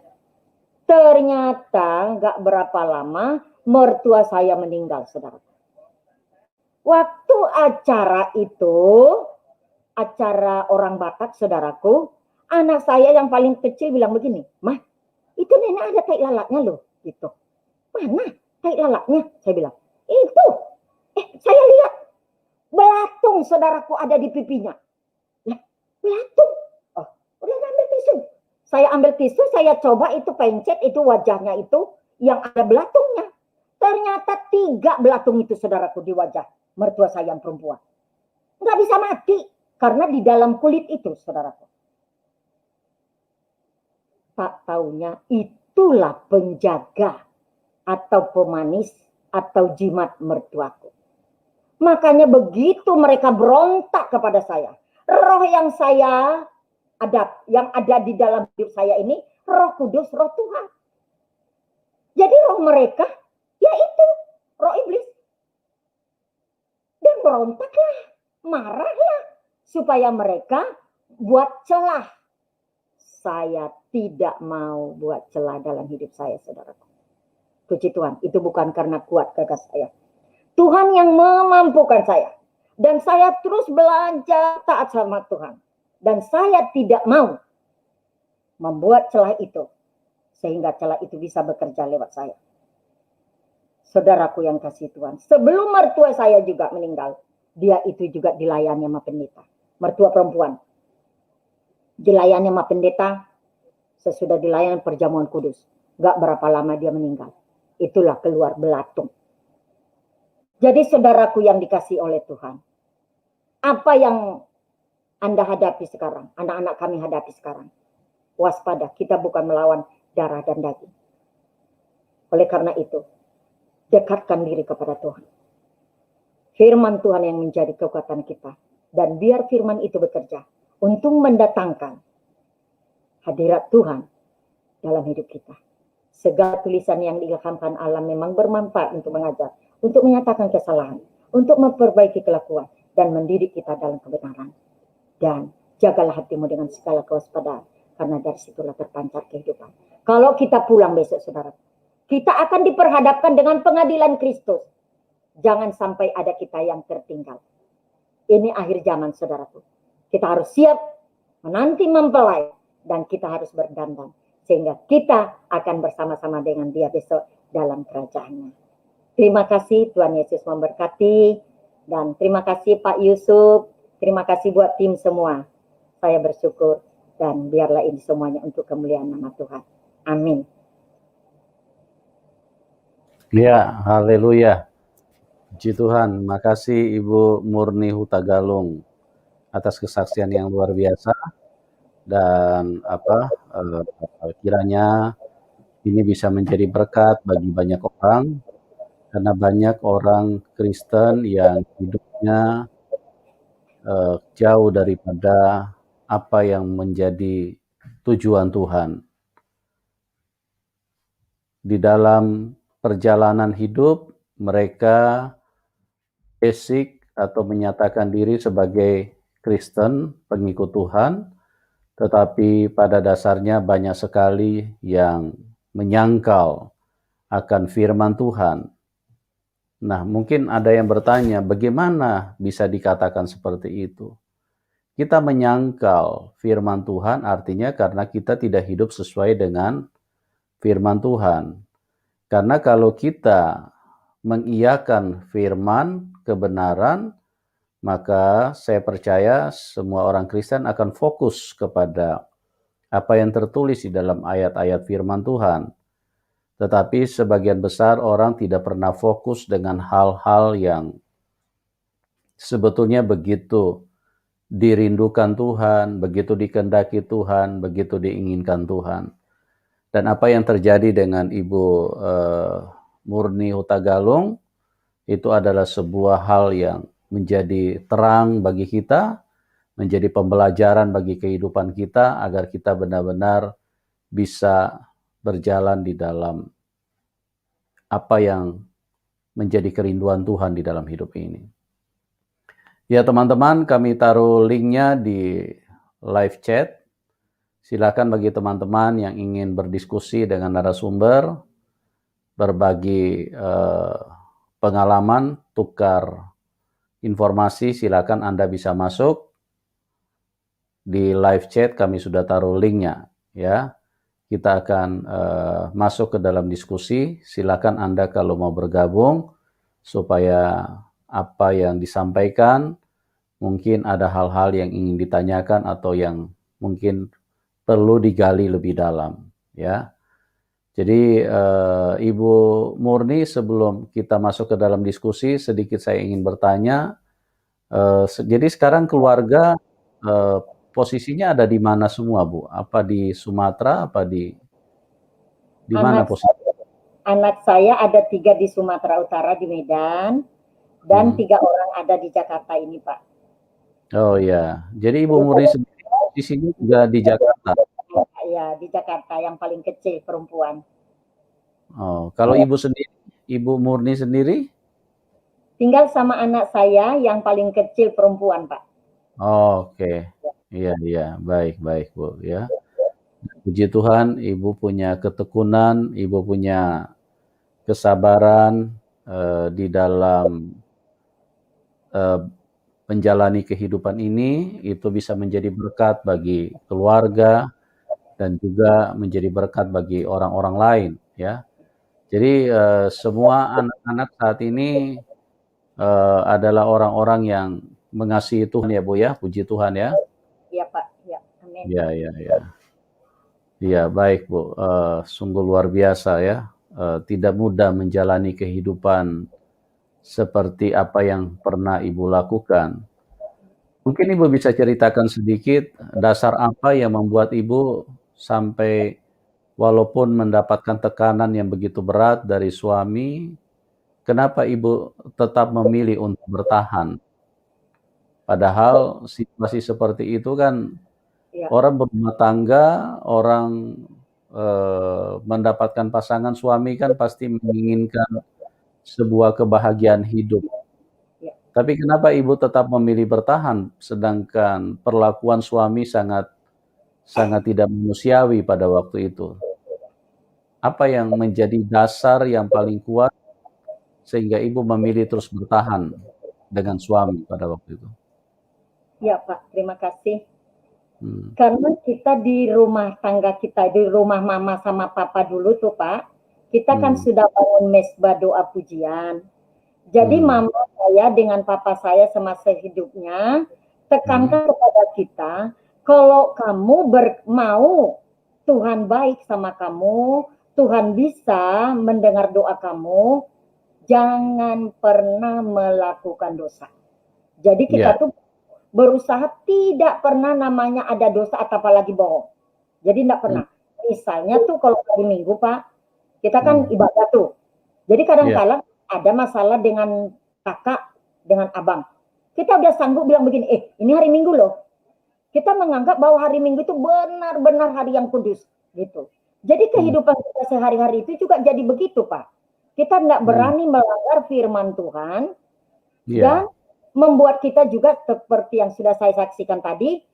ternyata nggak berapa lama mertua saya meninggal, saudaraku. Waktu acara itu, acara orang Batak, saudaraku, anak saya yang paling kecil bilang begini, Mah, itu nenek ada tai lalatnya loh, gitu. Mana tai lalatnya? Saya bilang, itu. Saya lihat belatung, saudaraku, ada di pipinya. Lah, belatung. Oh, udah ambil tisu. Saya ambil tisu, saya coba itu pencet, itu wajahnya itu yang ada belatungnya. Ternyata 3 belatung itu, saudaraku, di wajah mertua saya yang perempuan. Nggak bisa mati, karena di dalam kulit itu, saudaraku. Tak taunya itulah penjaga atau pemanis atau jimat mertuaku. Makanya begitu mereka berontak kepada saya, roh yang ada di dalam hidup saya ini, Roh Kudus, Roh Tuhan. Jadi roh mereka, yaitu roh iblis. Dan berontaklah, marahlah, supaya mereka buat celah. Saya tidak mau buat celah dalam hidup saya, saudaraku. Puji Tuhan, itu bukan karena kuat gagah saya. Tuhan yang memampukan saya. Dan saya terus belajar taat sama Tuhan. Dan saya tidak mau membuat celah itu. Sehingga celah itu bisa bekerja lewat saya. Saudaraku yang kasih Tuhan. Sebelum mertua saya juga meninggal. Dia itu juga dilayani sama pendeta. Mertua perempuan. Dilayani sama pendeta. Sesudah dilayani perjamuan kudus. Gak berapa lama dia meninggal. Itulah keluar belatung. Jadi saudaraku yang dikasih oleh Tuhan, apa yang Anda hadapi sekarang, anak-anak kami hadapi sekarang, waspada, kita bukan melawan darah dan daging. Oleh karena itu, dekatkan diri kepada Tuhan. Firman Tuhan yang menjadi kekuatan kita, dan biar firman itu bekerja untuk mendatangkan hadirat Tuhan dalam hidup kita. Segala tulisan yang diilhamkan Allah memang bermanfaat untuk mengajar, untuk menyatakan kesalahan, untuk memperbaiki kelakuan, dan mendidik kita dalam kebenaran. Dan jagalah hatimu dengan segala kewaspadaan, karena dari situlah terpancar kehidupan. Kalau kita pulang besok, saudara, kita akan diperhadapkan dengan pengadilan Kristus. Jangan sampai ada kita yang tertinggal. Ini akhir zaman, saudaraku. Kita harus siap menanti mempelai, dan kita harus berdandan. Sehingga kita akan bersama-sama dengan dia besok dalam kerajaannya. Terima kasih, Tuhan Yesus memberkati. Dan terima kasih Pak Yusuf. Terima kasih buat tim semua. Saya bersyukur. Dan biarlah ini semuanya untuk kemuliaan nama Tuhan. Amin. Ya, haleluya. Puji Tuhan. Makasih Ibu Murni Hutagalung atas kesaksian yang luar biasa. Dan kiranya ini bisa menjadi berkat bagi banyak orang, karena banyak orang Kristen yang hidupnya jauh daripada apa yang menjadi tujuan Tuhan. Di dalam perjalanan hidup mereka basic atau menyatakan diri sebagai Kristen, pengikut Tuhan, tetapi pada dasarnya banyak sekali yang menyangkal akan firman Tuhan. Nah, mungkin ada yang bertanya, bagaimana bisa dikatakan seperti itu? Kita menyangkal firman Tuhan artinya karena kita tidak hidup sesuai dengan firman Tuhan. Karena kalau kita mengiyakan firman kebenaran, maka saya percaya semua orang Kristen akan fokus kepada apa yang tertulis di dalam ayat-ayat firman Tuhan. Tetapi sebagian besar orang tidak pernah fokus dengan hal-hal yang sebetulnya begitu dirindukan Tuhan, begitu dikehendaki Tuhan, begitu diinginkan Tuhan. Dan apa yang terjadi dengan Ibu Murni Hutagalung itu adalah sebuah hal yang menjadi terang bagi kita, menjadi pembelajaran bagi kehidupan kita agar kita benar-benar bisa berjalan di dalam apa yang menjadi kerinduan Tuhan di dalam hidup ini. Ya teman-teman, kami taruh linknya di live chat. Silakan bagi teman-teman yang ingin berdiskusi dengan narasumber, berbagi pengalaman, tukar informasi, silakan Anda bisa masuk di live chat. Kami sudah taruh linknya, ya. Kita akan masuk ke dalam diskusi. Silakan Anda kalau mau bergabung supaya apa yang disampaikan, mungkin ada hal-hal yang ingin ditanyakan atau yang mungkin perlu digali lebih dalam, ya. Jadi Ibu Murni, sebelum kita masuk ke dalam diskusi, sedikit saya ingin bertanya. Jadi sekarang keluarga posisinya ada di mana semua, Bu? Apa di Sumatera? Apa di mana posisi? Anak saya ada 3 di Sumatera Utara di Medan dan 3 orang ada di Jakarta ini, Pak. Oh ya, jadi Ibu Murni sendiri posisinya juga di Jakarta. Ya, di Jakarta yang paling kecil perempuan. Oh, kalau Ibu sendiri, Ibu Murni sendiri? Tinggal sama anak saya yang paling kecil perempuan, Pak. Oke, iya, baik, Bu, ya. Puji Tuhan, Ibu punya ketekunan, Ibu punya kesabaran di dalam menjalani kehidupan ini, itu bisa menjadi berkat bagi keluarga dan juga menjadi berkat bagi orang-orang lain, ya. Jadi semua anak-anak saat ini adalah orang-orang yang mengasihi Tuhan, ya Bu, ya. Puji Tuhan, ya. Iya Pak, ya, amin. Ya, baik Bu, sungguh luar biasa ya, tidak mudah menjalani kehidupan seperti apa yang pernah Ibu lakukan. Mungkin Ibu bisa ceritakan sedikit dasar apa yang membuat Ibu sampai walaupun mendapatkan tekanan yang begitu berat dari suami, kenapa Ibu tetap memilih untuk bertahan? Padahal situasi seperti itu kan orang berumah tangga, orang mendapatkan pasangan suami kan pasti menginginkan sebuah kebahagiaan hidup. Tapi kenapa Ibu tetap memilih bertahan sedangkan perlakuan suami sangat tidak manusiawi pada waktu itu? Apa yang menjadi dasar yang paling kuat sehingga Ibu memilih terus bertahan dengan suami pada waktu itu? Ya Pak, terima kasih. Karena kita di rumah tangga kita, di rumah mama sama papa dulu tuh Pak, kita kan sudah bangun mesbah doa pujian. Jadi mama saya dengan papa saya semasa hidupnya tekankan kepada kita, kalau kamu mau Tuhan baik sama kamu, Tuhan bisa mendengar doa kamu, jangan pernah melakukan dosa. Jadi kita tuh berusaha tidak pernah namanya ada dosa atau apalagi bohong. Jadi tidak pernah. Misalnya tuh kalau hari Minggu Pak, kita kan ibadah tuh. Jadi kadang-kadang ada masalah dengan kakak, dengan abang. Kita udah sanggup bilang begini, ini hari Minggu loh. Kita menganggap bahwa hari Minggu itu benar-benar hari yang kudus. Gitu. Jadi kehidupan kita sehari-hari itu juga jadi begitu Pak. Kita tidak berani melanggar firman Tuhan dan membuat kita juga seperti yang sudah saya saksikan tadi,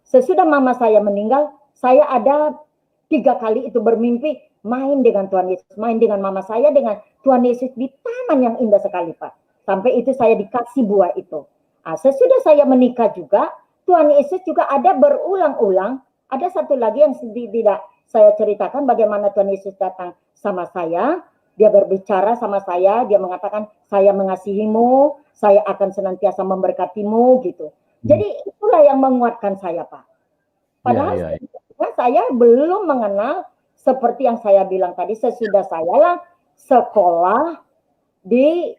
sesudah mama saya meninggal, saya ada 3 kali itu bermimpi main dengan Tuhan Yesus, main dengan mama saya dengan Tuhan Yesus di taman yang indah sekali Pak. Sampai itu saya dikasih buah itu. Sesudah saya menikah juga, Tuhan Yesus juga ada berulang-ulang. Ada satu lagi yang tidak saya ceritakan bagaimana Tuhan Yesus datang sama saya. Dia berbicara sama saya, dia mengatakan, saya mengasihimu, saya akan senantiasa memberkatimu, gitu. Jadi itulah yang menguatkan saya, Pak. Padahal saya belum mengenal seperti yang saya bilang tadi, sesudah saya lah sekolah di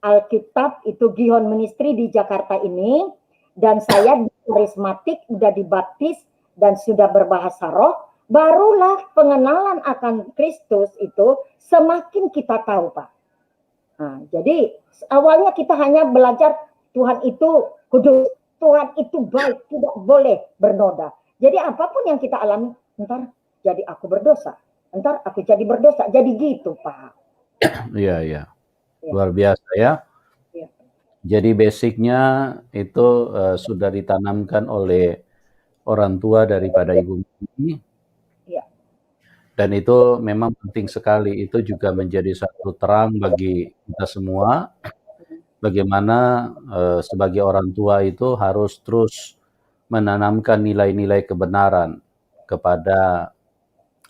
Alkitab itu Gihon Ministry di Jakarta ini, dan saya di karismatik udah dibaptis dan sudah berbahasa roh, barulah pengenalan akan Kristus itu semakin kita tahu, Pak. Nah, jadi awalnya kita hanya belajar Tuhan itu kudus, Tuhan itu baik, tidak boleh bernoda. Jadi apapun yang kita alami, ntar jadi aku berdosa, ntar aku jadi berdosa, jadi gitu, Pak. Iya, iya. Luar biasa ya. Ya. Jadi basicnya itu sudah ditanamkan oleh orang tua daripada Ibu Murni. Ya. Dan itu memang penting sekali. Itu juga menjadi satu terang bagi kita semua. Bagaimana sebagai orang tua itu harus terus menanamkan nilai-nilai kebenaran kepada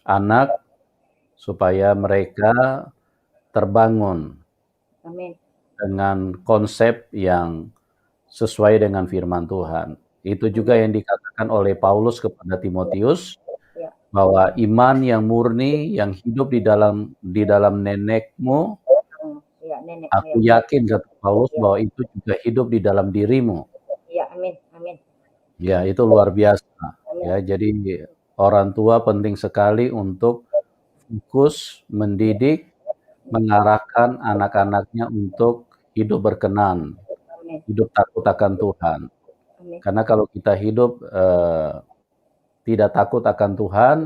anak supaya mereka terbangun Amin. dengan konsep yang sesuai dengan firman Tuhan. Itu juga yang dikatakan oleh Paulus kepada Timotius, Ya. bahwa iman yang murni yang hidup di dalam nenekmu, Ya, nenek. aku yakin kata Paulus bahwa itu juga hidup di dalam dirimu. Ya, amin, amin. Ya, itu luar biasa. Amin. Ya, jadi orang tua penting sekali untuk fokus mendidik, mengarahkan anak-anaknya untuk hidup berkenan, Amin. hidup takut akan Tuhan. Amin. Karena kalau kita hidup tidak takut akan Tuhan,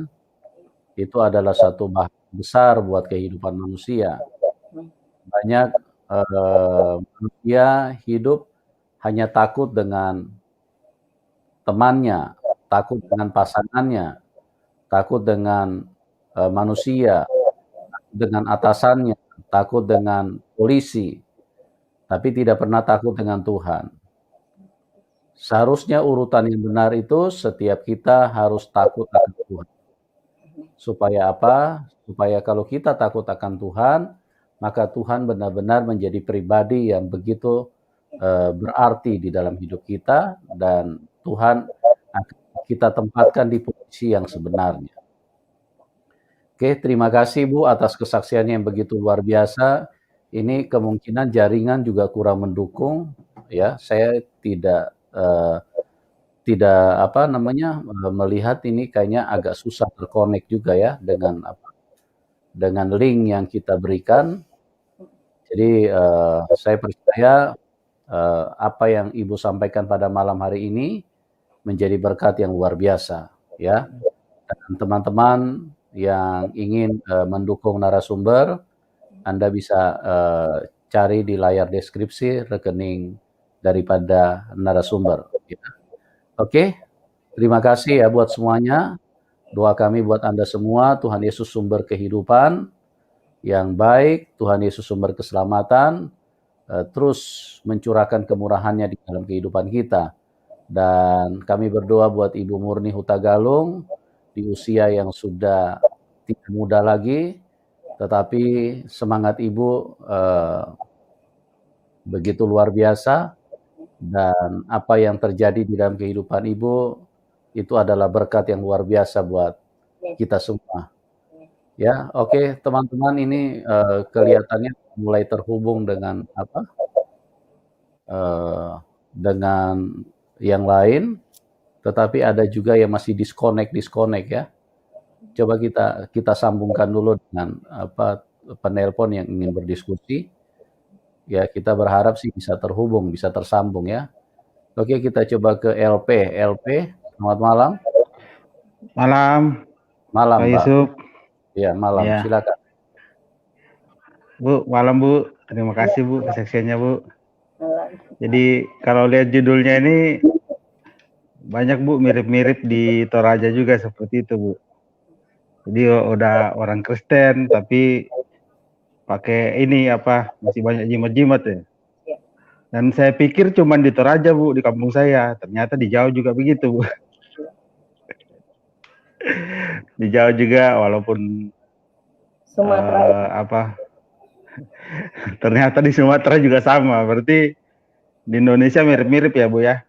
itu adalah satu bahaya besar buat kehidupan manusia. Banyak manusia hidup hanya takut dengan temannya, takut dengan pasangannya, takut dengan manusia, dengan atasannya, takut dengan polisi, tapi tidak pernah takut dengan Tuhan. Seharusnya urutan yang benar itu setiap kita harus takut akan Tuhan. Supaya apa? Supaya kalau kita takut akan Tuhan, maka Tuhan benar-benar menjadi pribadi yang begitu berarti di dalam hidup kita, dan Tuhan akan kita tempatkan di posisi yang sebenarnya. Oke, terima kasih Bu atas kesaksiannya yang begitu luar biasa. Ini kemungkinan jaringan juga kurang mendukung, ya. Saya tidak melihat ini kayaknya agak susah terkonek juga ya dengan link yang kita berikan. Jadi saya percaya apa yang Ibu sampaikan pada malam hari ini menjadi berkat yang luar biasa, ya. Dan teman-teman yang ingin mendukung narasumber, Anda bisa cari di layar deskripsi rekening daripada narasumber. Ya. Oke, terima kasih ya buat semuanya. Doa kami buat Anda semua, Tuhan Yesus sumber kehidupan yang baik, Tuhan Yesus sumber keselamatan, terus mencurahkan kemurahannya di dalam kehidupan kita. Dan kami berdoa buat Ibu Murni Hutagalung di usia yang sudah tidak muda lagi, tetapi semangat Ibu begitu luar biasa, dan apa yang terjadi di dalam kehidupan Ibu itu adalah berkat yang luar biasa buat kita semua. Ya, oke, teman-teman, ini kelihatannya mulai terhubung dengan dengan yang lain, tetapi ada juga yang masih disconnect ya. Coba kita sambungkan dulu dengan penelpon yang ingin berdiskusi. Ya, kita berharap sih bisa terhubung, bisa tersambung ya. Oke, kita coba ke LP. LP, selamat malam. Malam, Pak Pak. Yusuf. Ya, malam. Ya. Silakan. Bu, malam Bu. Terima kasih Bu kesaksiannya Bu. Jadi kalau lihat judulnya ini banyak Bu mirip-mirip di Toraja juga seperti itu Bu. Jadi udah orang Kristen tapi pakai ini masih banyak jimat-jimat ya. Dan saya pikir cuma di Toraja Bu, di kampung saya. Ternyata di Jawa juga begitu Bu. Di Jawa juga, walaupun Sumatera ternyata di Sumatera juga sama. Berarti di Indonesia mirip-mirip ya Bu ya.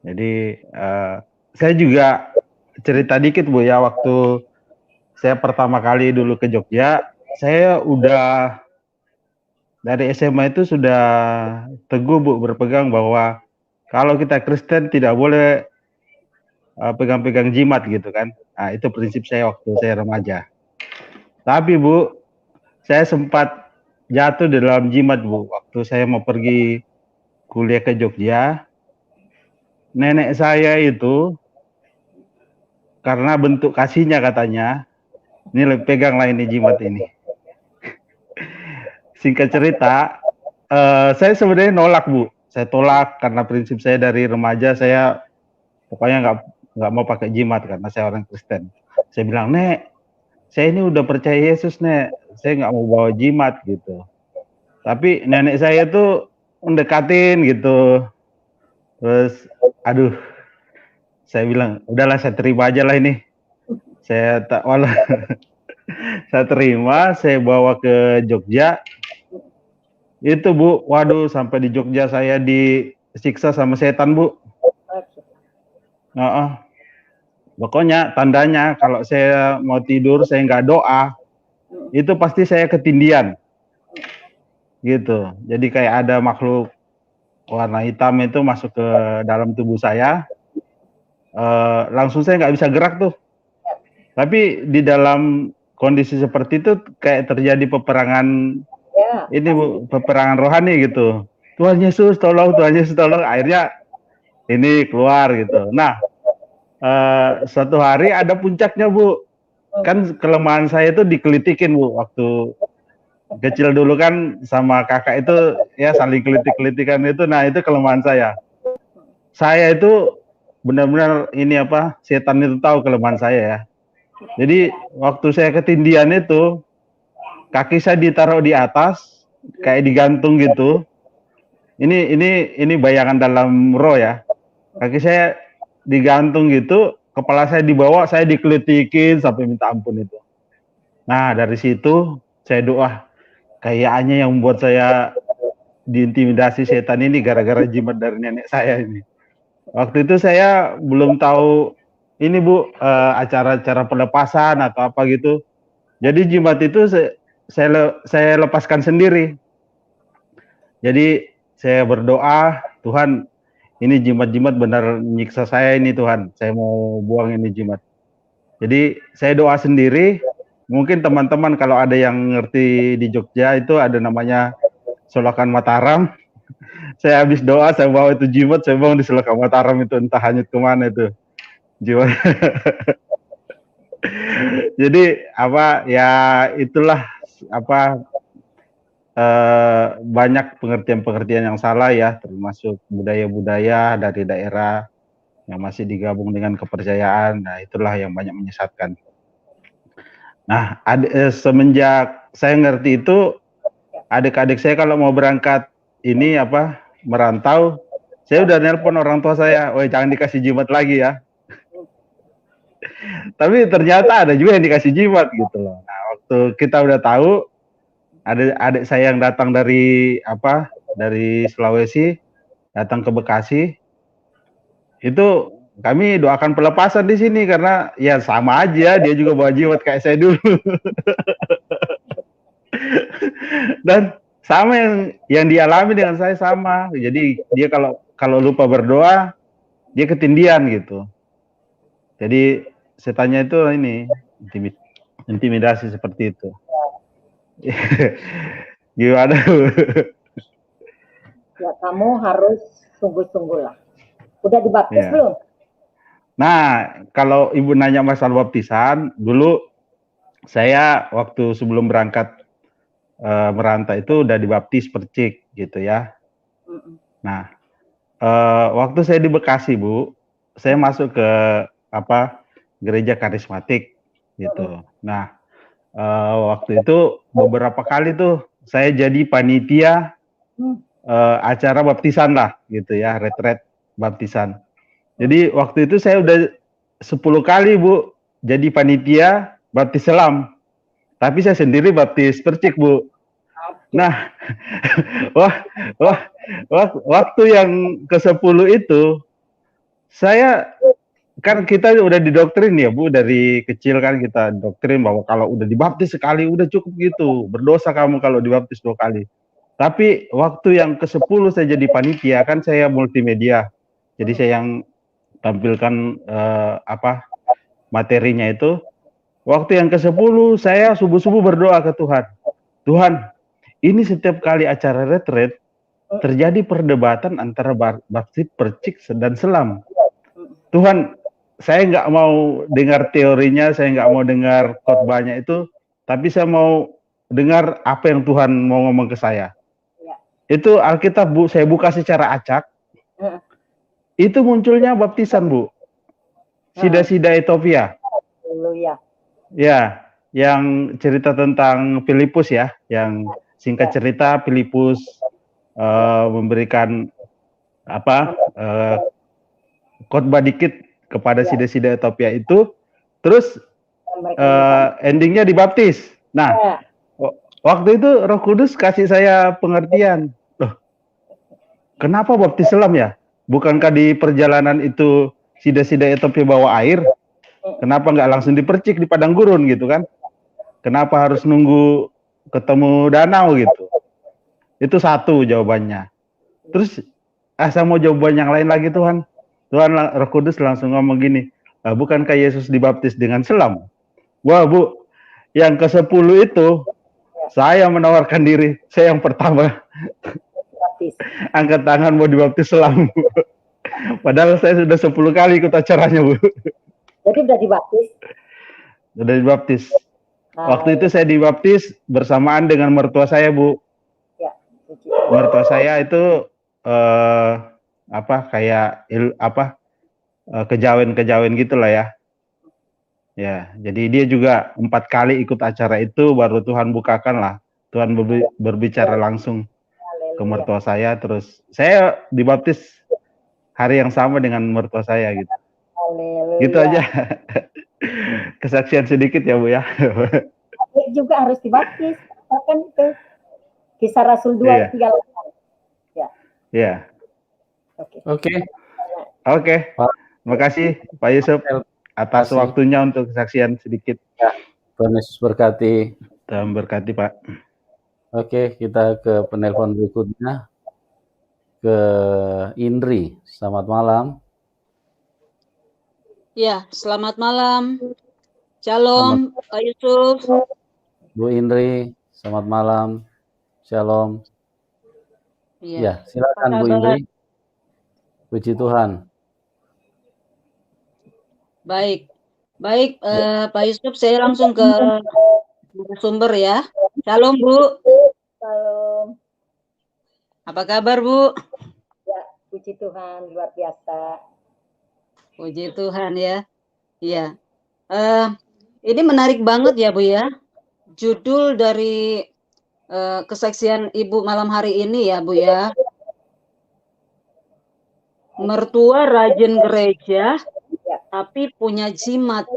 Jadi saya juga cerita dikit Bu ya, waktu saya pertama kali dulu ke Jogja, saya udah dari SMA itu sudah teguh Bu berpegang bahwa kalau kita Kristen tidak boleh pegang-pegang jimat gitu kan. Nah, itu prinsip saya waktu saya remaja. Tapi Bu, saya sempat jatuh di dalam jimat Bu. Waktu saya mau pergi kuliah ke Jogja, nenek saya itu karena bentuk kasihnya katanya, ini peganglah ini jimat ini. Singkat cerita, saya sebenarnya nolak Bu. Saya tolak karena prinsip saya dari remaja saya pokoknya nggak mau pakai jimat karena saya orang Kristen. Saya bilang, Nek, saya ini udah percaya Yesus, Nek. Saya nggak mau bawa jimat gitu. Tapi nenek saya tuh mendekatin gitu. Terus, aduh, saya bilang, udahlah saya terima aja lah ini. Saya tak walau saya terima, saya bawa ke Jogja. Itu Bu, waduh sampai di Jogja saya disiksa sama setan Bu. Pokoknya tandanya kalau saya mau tidur saya nggak doa, itu pasti saya ketindian. Gitu. Jadi kayak ada makhluk warna hitam itu masuk ke dalam tubuh saya. Langsung saya nggak bisa gerak tuh. Tapi di dalam kondisi seperti itu kayak terjadi peperangan ini Bu, peperangan rohani gitu. Tuhan Yesus tolong, Tuhan Yesus tolong. Akhirnya ini keluar gitu. Nah, suatu hari ada puncaknya Bu. Kan kelemahan saya itu dikelitikin Bu. Waktu kecil dulu kan sama kakak itu ya saling kelitik-kelitikan itu. Nah itu kelemahan saya. Saya itu benar-benar ini apa, setan itu tahu kelemahan saya ya. Jadi waktu saya ketindian itu, kaki saya ditaruh di atas, kayak digantung gitu. Ini bayangan dalam roh ya. Kaki saya digantung gitu, kepala saya dibawa, saya dikelitikin sampai minta ampun itu. Nah dari situ saya doa, kayaknya yang membuat saya diintimidasi setan ini gara-gara jimat dari nenek saya ini. Waktu itu saya belum tahu ini Bu, acara-acara pelepasan atau apa gitu. Jadi jimat itu saya lepaskan sendiri. Jadi saya berdoa, Tuhan ini jimat-jimat benar nyiksa saya ini Tuhan. Saya mau buang ini jimat. Jadi saya doa sendiri. Mungkin teman-teman kalau ada yang ngerti di Jogja itu ada namanya Solokan Mataram. Saya habis doa, saya bawa itu jimat, saya bawa di Solokan Mataram itu entah hanyut kemana itu jimat. Jadi apa ya itulah apa banyak pengertian-pengertian yang salah ya, termasuk budaya-budaya dari daerah yang masih digabung dengan kepercayaan. Nah itulah yang banyak menyesatkan. Nah semenjak saya ngerti itu, adik-adik saya kalau mau berangkat ini apa merantau, saya udah nelpon orang tua saya, "Woi jangan dikasih jimat lagi ya." Tapi ternyata ada juga yang dikasih jimat gitu loh. Nah, waktu kita udah tahu, ada adik saya yang datang dari apa? Dari Sulawesi, datang ke Bekasi. Itu kami doakan pelepasan di sini karena ya sama aja, dia juga bawa jimat kayak saya dulu. Dan sama yang dialami dengan saya sama. Jadi dia kalau lupa berdoa, dia ketindian gitu. Jadi setannya itu ini intimidasi seperti itu. Gimana? Ya kamu harus sungguh-sungguh lah. Udah dibaptis belum? Nah, kalau Ibu nanya masalah baptisan, dulu saya waktu sebelum berangkat merantau itu udah dibaptis percik gitu ya. Nah, waktu saya di Bekasi Bu, saya masuk ke apa gereja karismatik gitu. Nah, waktu itu beberapa kali tuh saya jadi panitia acara baptisan lah gitu ya, retret baptisan. Jadi waktu itu saya udah 10 kali Bu jadi panitia baptis selam. Tapi saya sendiri baptis percik Bu. Nah, waktu yang ke-10 itu saya kan kita udah didoktrin ya Bu, dari kecil kan kita doktrin bahwa kalau udah dibaptis sekali udah cukup gitu, berdosa kamu kalau dibaptis 2 kali. Tapi waktu yang ke-10 saya jadi panitia, kan saya multimedia. Jadi saya yang tampilkan materinya itu. Waktu yang ke-10 saya subuh-subuh berdoa ke Tuhan. Tuhan, ini setiap kali acara retret terjadi perdebatan antara baptis, percik, dan selam. Tuhan, saya nggak mau dengar teorinya, saya nggak mau dengar khotbahnya itu, tapi saya mau dengar apa yang Tuhan mau ngomong ke saya. Itu Alkitab, Bu, saya buka secara acak. Itu munculnya baptisan, Bu. Sida-sida Ethiopia. Ya, yang cerita tentang Filipus ya, yang singkat cerita Filipus memberikan khotbah dikit kepada sida-sida Ethiopia itu, terus endingnya dibaptis. Nah, waktu itu Roh Kudus kasih saya pengertian. Loh, kenapa baptis selam ya? Bukankah di perjalanan itu sida-sida Ethiopia bawa air? Kenapa nggak langsung dipercik di padang gurun gitu kan? Kenapa harus nunggu ketemu danau gitu? Itu satu jawabannya. Terus saya mau jawaban yang lain lagi, Tuhan. Tuhan, Roh Kudus langsung ngomong gini, bukankah Yesus dibaptis dengan selam? Wah, Bu, yang ke-10 itu saya menawarkan diri, saya yang pertama angkat tangan mau dibaptis selam. Padahal saya sudah 10 kali ikut acaranya, Bu. Jadi udah dibaptis? Sudah dibaptis. Waktu itu saya dibaptis bersamaan dengan mertua saya, Bu. Ya. Mertua saya itu kejawen gitulah ya. Ya, jadi dia juga 4 kali ikut acara itu, baru Tuhan bukakan lah. Tuhan berbicara langsung ke mertua saya, terus saya dibaptis hari yang sama dengan mertua saya gitu. Gitu aja. Kesaksian sedikit ya, Bu ya. Juga harus dibaptis, kan itu Kisah Rasul 2:38. Ya. Iya. Oke. Terima kasih Pak Yusuf atas waktunya untuk kesaksian sedikit. Ya, Tuhan Yesus berkati. Tuhan berkati, Pak. Oke, kita ke penelpon berikutnya. Ke Indri. Selamat malam. Ya, selamat malam. Shalom, Pak Yusuf. Bu Indri, selamat malam. Shalom. Ya, silakan Bu Indri. Puji Tuhan. Baik, Pak Yusuf, saya langsung ke sumber ya. Shalom, Bu. Shalom. Apa kabar, Bu? Ya, puji Tuhan, luar biasa. Puji Tuhan ya. Iya. Ini menarik banget ya, Bu ya. Judul dari kesaksian Ibu malam hari ini ya, Bu ya. Mertua rajin gereja, tapi punya jimat.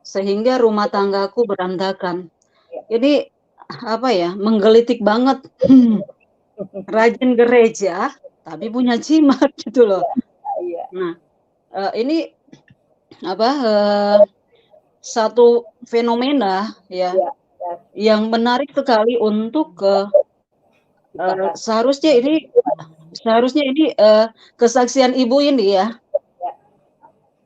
Sehingga rumah tanggaku berantakan. Ini apa ya, menggelitik banget. Rajin gereja, tapi punya jimat gitu loh. Nah, ini apa satu fenomena ya yang menarik sekali untuk seharusnya ini kesaksian Ibu ini ya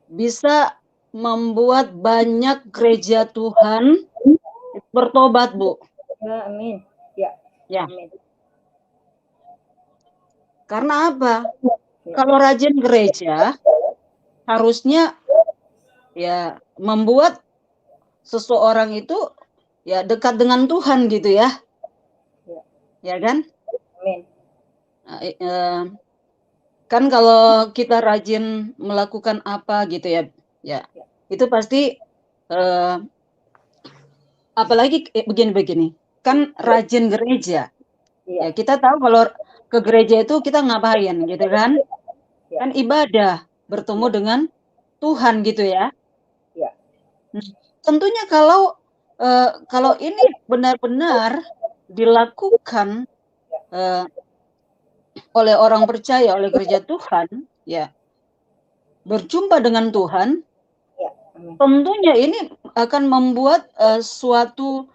bisa membuat banyak gereja Tuhan bertobat, Bu. Ya, amin. Ya. Amin. Karena apa? Kalau rajin gereja harusnya ya membuat seseorang itu ya dekat dengan Tuhan gitu ya. Ya kan? Amin. Kan kalau kita rajin melakukan apa gitu ya itu pasti apalagi begini kan rajin gereja. Ya kita tahu kalau ke gereja itu kita ngapain gitu kan? Kan ibadah, bertemu dengan Tuhan gitu ya. Nah, tentunya kalau ini benar-benar dilakukan oleh orang percaya, oleh gereja Tuhan, ya berjumpa dengan Tuhan, tentunya ini akan membuat suatu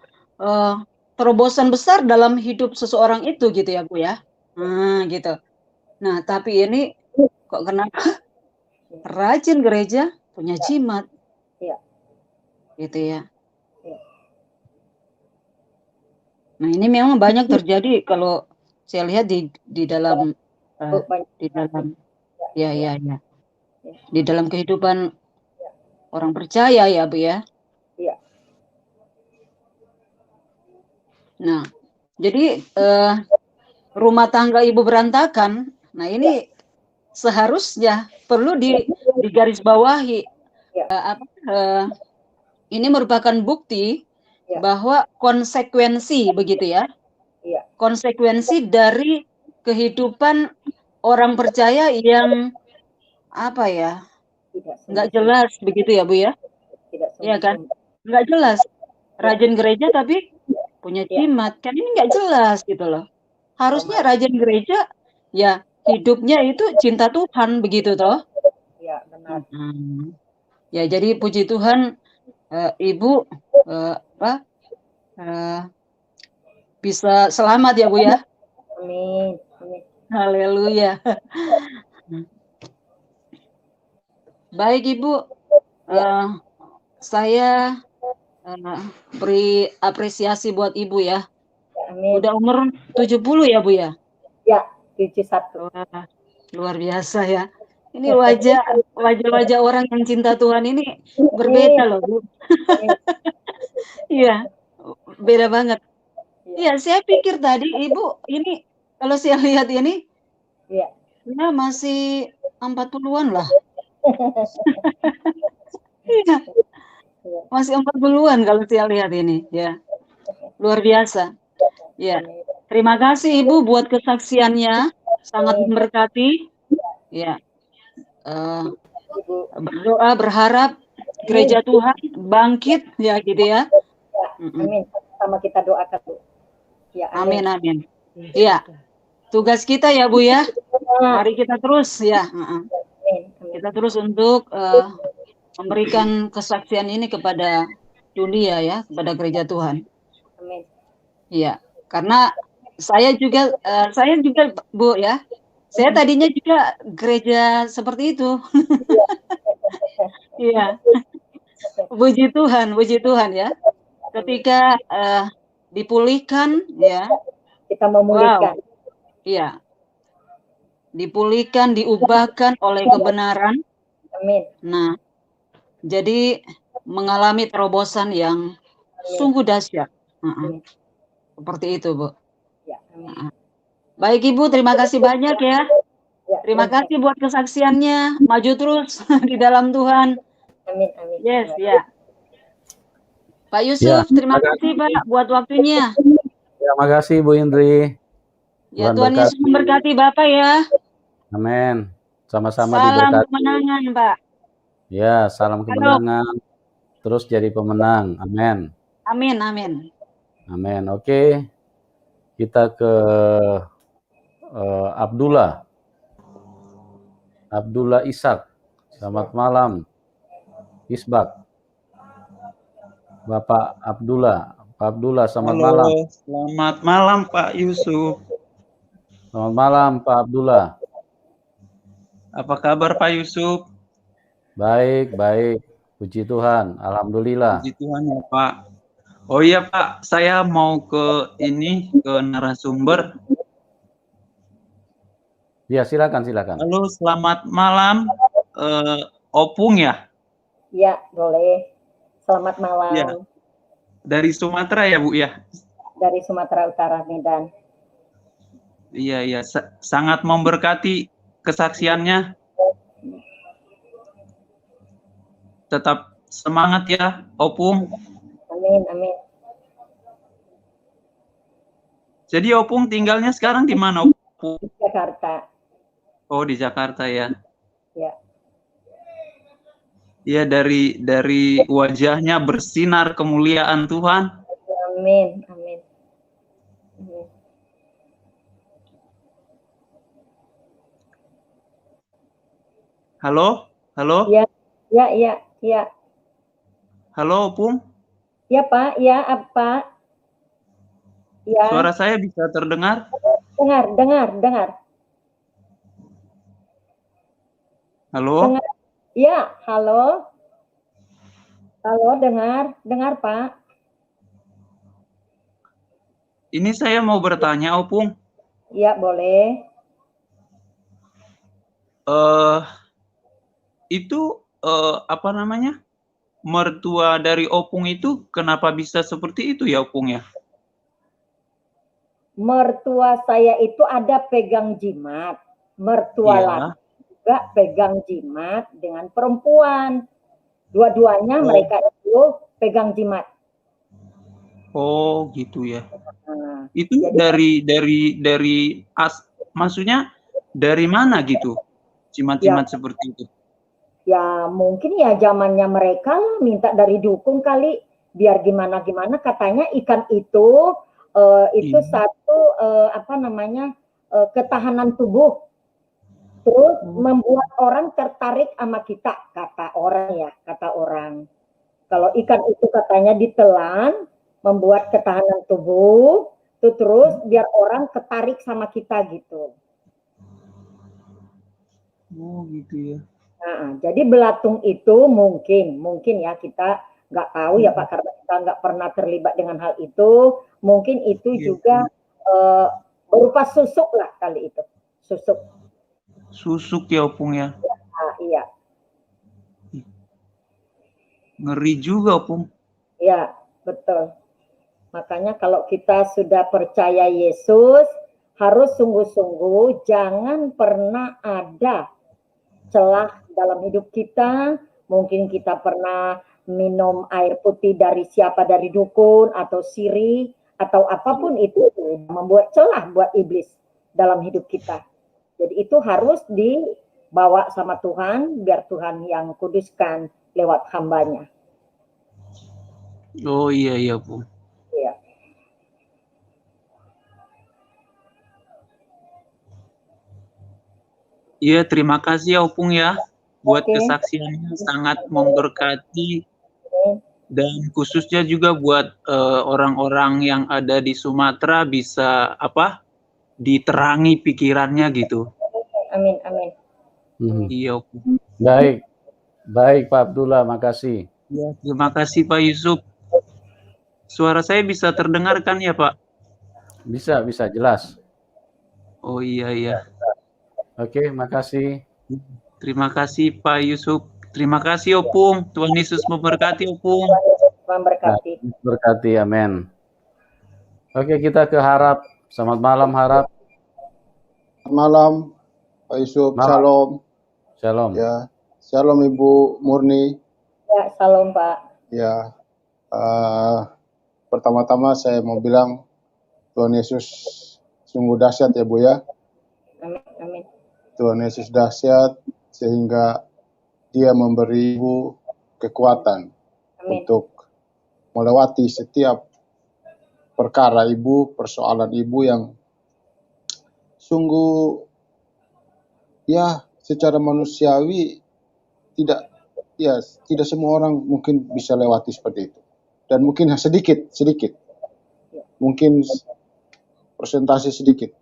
terobosan besar dalam hidup seseorang itu gitu ya Bu ya. Gitu. Nah, tapi ini kok kenapa rajin gereja punya jimat? Iya. Gitu ya. Iya. Nah, ini memang banyak terjadi kalau saya lihat di dalam di dalam ya. Di dalam kehidupan orang percaya ya, Bu ya. Iya. Nah, jadi rumah tangga ibu berantakan. Nah, ini seharusnya perlu digarisbawahi. Ini merupakan bukti bahwa konsekuensi begitu ya. Konsekuensi dari kehidupan orang percaya yang apa ya? Nggak jelas begitu ya, Bu ya? Iya kan? Nggak jelas. Rajin gereja tapi punya jimat. Kan ini nggak jelas gitu loh. Harusnya rajin gereja ya hidupnya itu cinta Tuhan begitu toh. Iya, benar. Ya, jadi puji Tuhan Ibu bisa selamat ya Bu ya. Amin. Amin. Haleluya. Baik Ibu, saya beri apresiasi buat Ibu ya. Amin. Udah umur 70 ya Bu ya? Ya, 71. Wah, luar biasa ya. Ini wajah orang yang cinta Tuhan ini berbeda loh Bu. Iya, beda banget. Iya, saya pikir tadi Ibu ini kalau saya lihat ini, ya masih 40-an lah. Iya, masih 40-an kalau saya lihat ini, ya. Luar biasa. Ya, terima kasih Ibu buat kesaksiannya, sangat memberkati. Ya, berdoa berharap gereja Tuhan bangkit, ya gitu ya. Amin. Sama kita doakan Bu. Ya, amin. Amin. Iya. Tugas kita ya Bu ya. Mari kita terus ya. Kita terus untuk memberikan kesaksian ini kepada dunia ya, kepada gereja Tuhan. Amin. Iya, karena saya juga Bu ya. Saya tadinya juga gereja seperti itu. Iya. Puji Tuhan ya. Ketika dipulihkan ya. Kita memulihkan. Wow. Iya. Dipulihkan, diubahkan oleh kebenaran. Amin. Nah, jadi mengalami terobosan yang sungguh dahsyat. Seperti itu, Bu. Ya, amin. Baik Ibu, terima kasih banyak ya. Terima kasih buat kesaksiannya. Maju terus di dalam Tuhan. Amin, amin. Yes, ya. Pak Yusuf, terima kasih Pak buat waktunya. Terima kasih Bu Indri. Ya, Tuhan Yesus memberkati Bapak ya. Amin. Sama-sama diberkati. Salam kemenangan, Pak. Ya, salam kemenangan. Terus jadi pemenang. Amin. Amin, amin. Amin. Oke. Kita ke Abdullah. Abdullah Ishak. Selamat malam. Isbak. Bapak Abdullah. Pak Abdullah, selamat malam. Selamat malam Pak Yusuf. Selamat malam Pak Abdullah. Apa kabar Pak Yusuf? Baik, baik. Puji Tuhan. Alhamdulillah. Puji Tuhan ya Pak. Oh iya Pak, saya mau ke narasumber. Ya, silakan. Halo, selamat malam. Opung ya? Ya, boleh. Selamat malam. Ya. Dari Sumatera ya Bu ya? Dari Sumatera Utara, Medan. Iya, sangat memberkati kesaksiannya. Tetap semangat ya, Opung. Amin, amin. Jadi Opung tinggalnya sekarang di mana, Opung? Di Jakarta. Oh, di Jakarta ya. Ya. Ya, dari wajahnya bersinar kemuliaan Tuhan. Amin, amin. Halo? Ya. Halo, Opung? Ya, Pak. Ya, apa? Ya, Suara saya bisa terdengar? dengar. Halo? Dengar. Ya, halo. Halo, dengar Pak. Ini saya mau bertanya, Opung. Ya, boleh. Itu apa namanya? Mertua dari Opung itu kenapa bisa seperti itu ya, Opung ya? Mertua saya itu ada pegang jimat. Mertua Iya. laki juga pegang jimat dengan perempuan. Dua-duanya mereka itu pegang jimat. Oh, gitu ya. Nah, Itu jadi maksudnya dari mana gitu? Jimat-jimat seperti itu. ya mungkin ya zamannya mereka lah minta dari dukun kali, biar gimana katanya ikan itu Iya. satu apa namanya ketahanan tubuh, terus membuat orang tertarik sama kita, kata orang. Kalau ikan itu katanya ditelan membuat ketahanan tubuh, tuh terus biar orang tertarik sama kita gitu. Oh, gitu ya. Nah, jadi belatung itu mungkin ya kita nggak tahu ya Pak, karena kita nggak pernah terlibat dengan hal itu. Mungkin itu Iya. juga berupa susuk lah kali itu, susuk. Susuk ya, Opung ya. Nah, iya, Ngeri juga, Opung. iya betul. Makanya kalau kita sudah percaya Yesus, harus sungguh-sungguh jangan pernah ada celah dalam hidup kita. Mungkin kita pernah minum air putih dari dukun atau siri atau apapun itu membuat celah buat iblis dalam hidup kita. Jadi itu harus dibawa sama Tuhan biar Tuhan yang kuduskan lewat hambanya. Oh, iya, Opung. Iya. Iya, terima kasih ya, Opung ya. Buat Oke. kesaksiannya sangat memberkati. Dan khususnya juga buat orang-orang yang ada di Sumatera bisa diterangi pikirannya gitu. Amin. Iya, Opung. Baik Pak Abdullah, makasih. Ya, terima kasih Pak Yusuf. Suara saya bisa terdengar kan ya Pak? Bisa jelas. Oh iya. Oke, makasih. Terima kasih Pak Yusuf. Terima kasih Opung. Tuhan Yesus memberkati Opung. Memberkati. Berkati, amin. Oke, kita ke Harap. Selamat malam Harap. Selamat malam Pak Yusuf. Malam. Shalom. Shalom. Ya, shalom Ibu Murni. Ya, shalom Pak. Ya, pertama-tama saya mau bilang Tuhan Yesus sungguh dahsyat ya Bu ya. Amin. Tuhan Yesus dahsyat sehingga Dia memberi Ibu kekuatan untuk melewati setiap perkara Ibu, persoalan Ibu yang sungguh ya secara manusiawi tidak semua orang mungkin bisa lewati seperti itu. Dan mungkin sedikit. Mungkin persentase sedikit.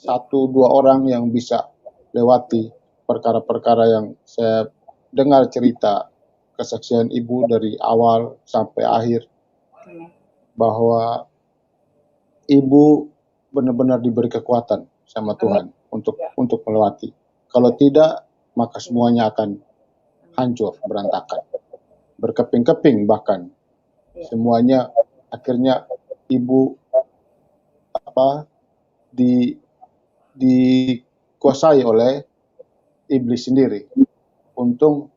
1-2 orang yang bisa lewati perkara-perkara yang saya dengar cerita kesaksian Ibu dari awal sampai akhir. Bahwa Ibu benar-benar diberi kekuatan sama Tuhan untuk melewati. Kalau tidak, maka semuanya akan hancur, berantakan, berkeping-keping bahkan. Semuanya akhirnya Ibu dikuasai oleh iblis sendiri. Untung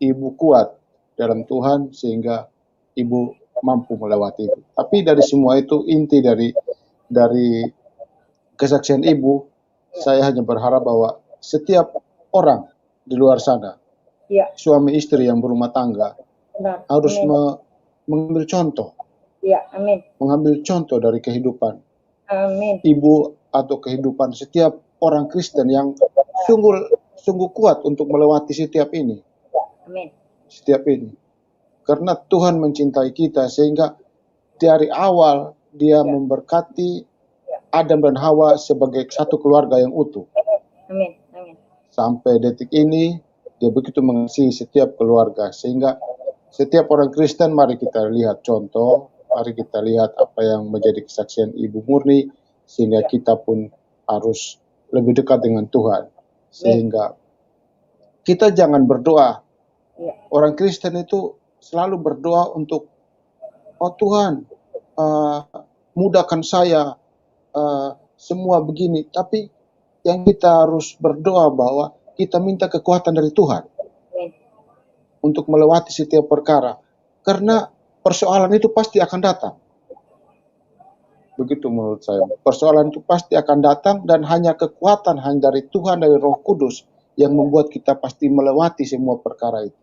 Ibu kuat dalam Tuhan sehingga Ibu mampu melewati itu. Tapi dari semua itu inti dari kesaksian Ibu, saya hanya berharap bahwa setiap orang di luar sana, suami istri yang berumah tangga, harus mengambil contoh. Mengambil contoh dari kehidupan Ibu atau kehidupan setiap orang Kristen yang sungguh kuat untuk melewati setiap ini. Karena Tuhan mencintai kita sehingga dari awal dia memberkati Adam dan Hawa sebagai satu keluarga yang utuh. Amin. Amin. Sampai detik ini, dia begitu mengasihi setiap keluarga. Sehingga setiap orang Kristen, mari kita lihat contoh, mari kita lihat apa yang menjadi kesaksian Ibu Murni, sehingga kita pun harus lebih dekat dengan Tuhan. Sehingga kita jangan berdoa. Orang Kristen itu selalu berdoa untuk, oh Tuhan, mudahkan saya, semua begini. Tapi yang kita harus berdoa bahwa kita minta kekuatan dari Tuhan untuk melewati setiap perkara. Karena persoalan itu pasti akan datang. Begitu menurut saya. Persoalan itu pasti akan datang dan hanya kekuatan hanya dari Tuhan, dari Roh Kudus yang membuat kita pasti melewati semua perkara itu.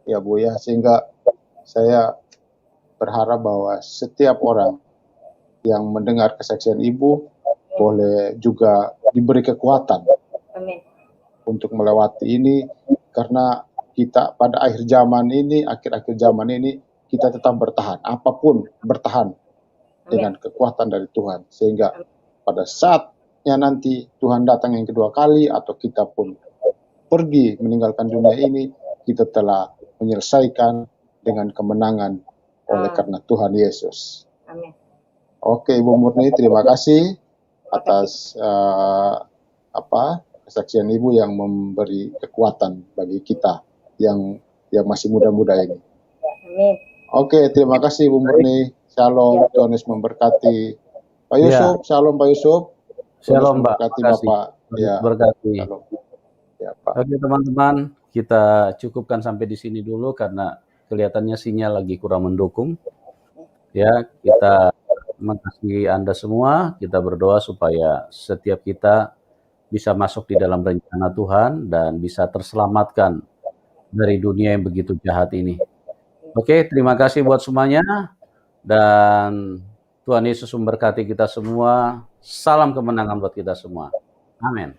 Ya Bu ya, sehingga saya berharap bahwa setiap orang yang mendengar kesaksian Ibu boleh juga diberi kekuatan untuk melewati ini, karena kita pada akhir zaman ini, akhir-akhir zaman ini, kita tetap bertahan, apapun bertahan dengan kekuatan dari Tuhan, sehingga pada saatnya nanti Tuhan datang yang kedua kali, atau kita pun pergi meninggalkan dunia ini, kita telah menyelesaikan dengan kemenangan oleh karena Tuhan Yesus. Amin. Oke, Ibu Murni, terima kasih atas kesaksian Ibu yang memberi kekuatan bagi kita yang masih muda-muda ini. Amin. Oke, terima kasih Ibu Murni. Shalom, Tuhan Yesus memberkati. Pak Yusuf, shalom Pak Yusuf. Shalom, Pak. Memberkati Bapak. Ya, berkati. shalom. Ya, Pak. Oke teman-teman, kita cukupkan sampai di sini dulu karena kelihatannya sinyal lagi kurang mendukung. Ya, kita mengasihi Anda semua, kita berdoa supaya setiap kita bisa masuk di dalam rencana Tuhan dan bisa terselamatkan dari dunia yang begitu jahat ini. Oke, terima kasih buat semuanya dan Tuhan Yesus memberkati kita semua. Salam kemenangan buat kita semua. Amin.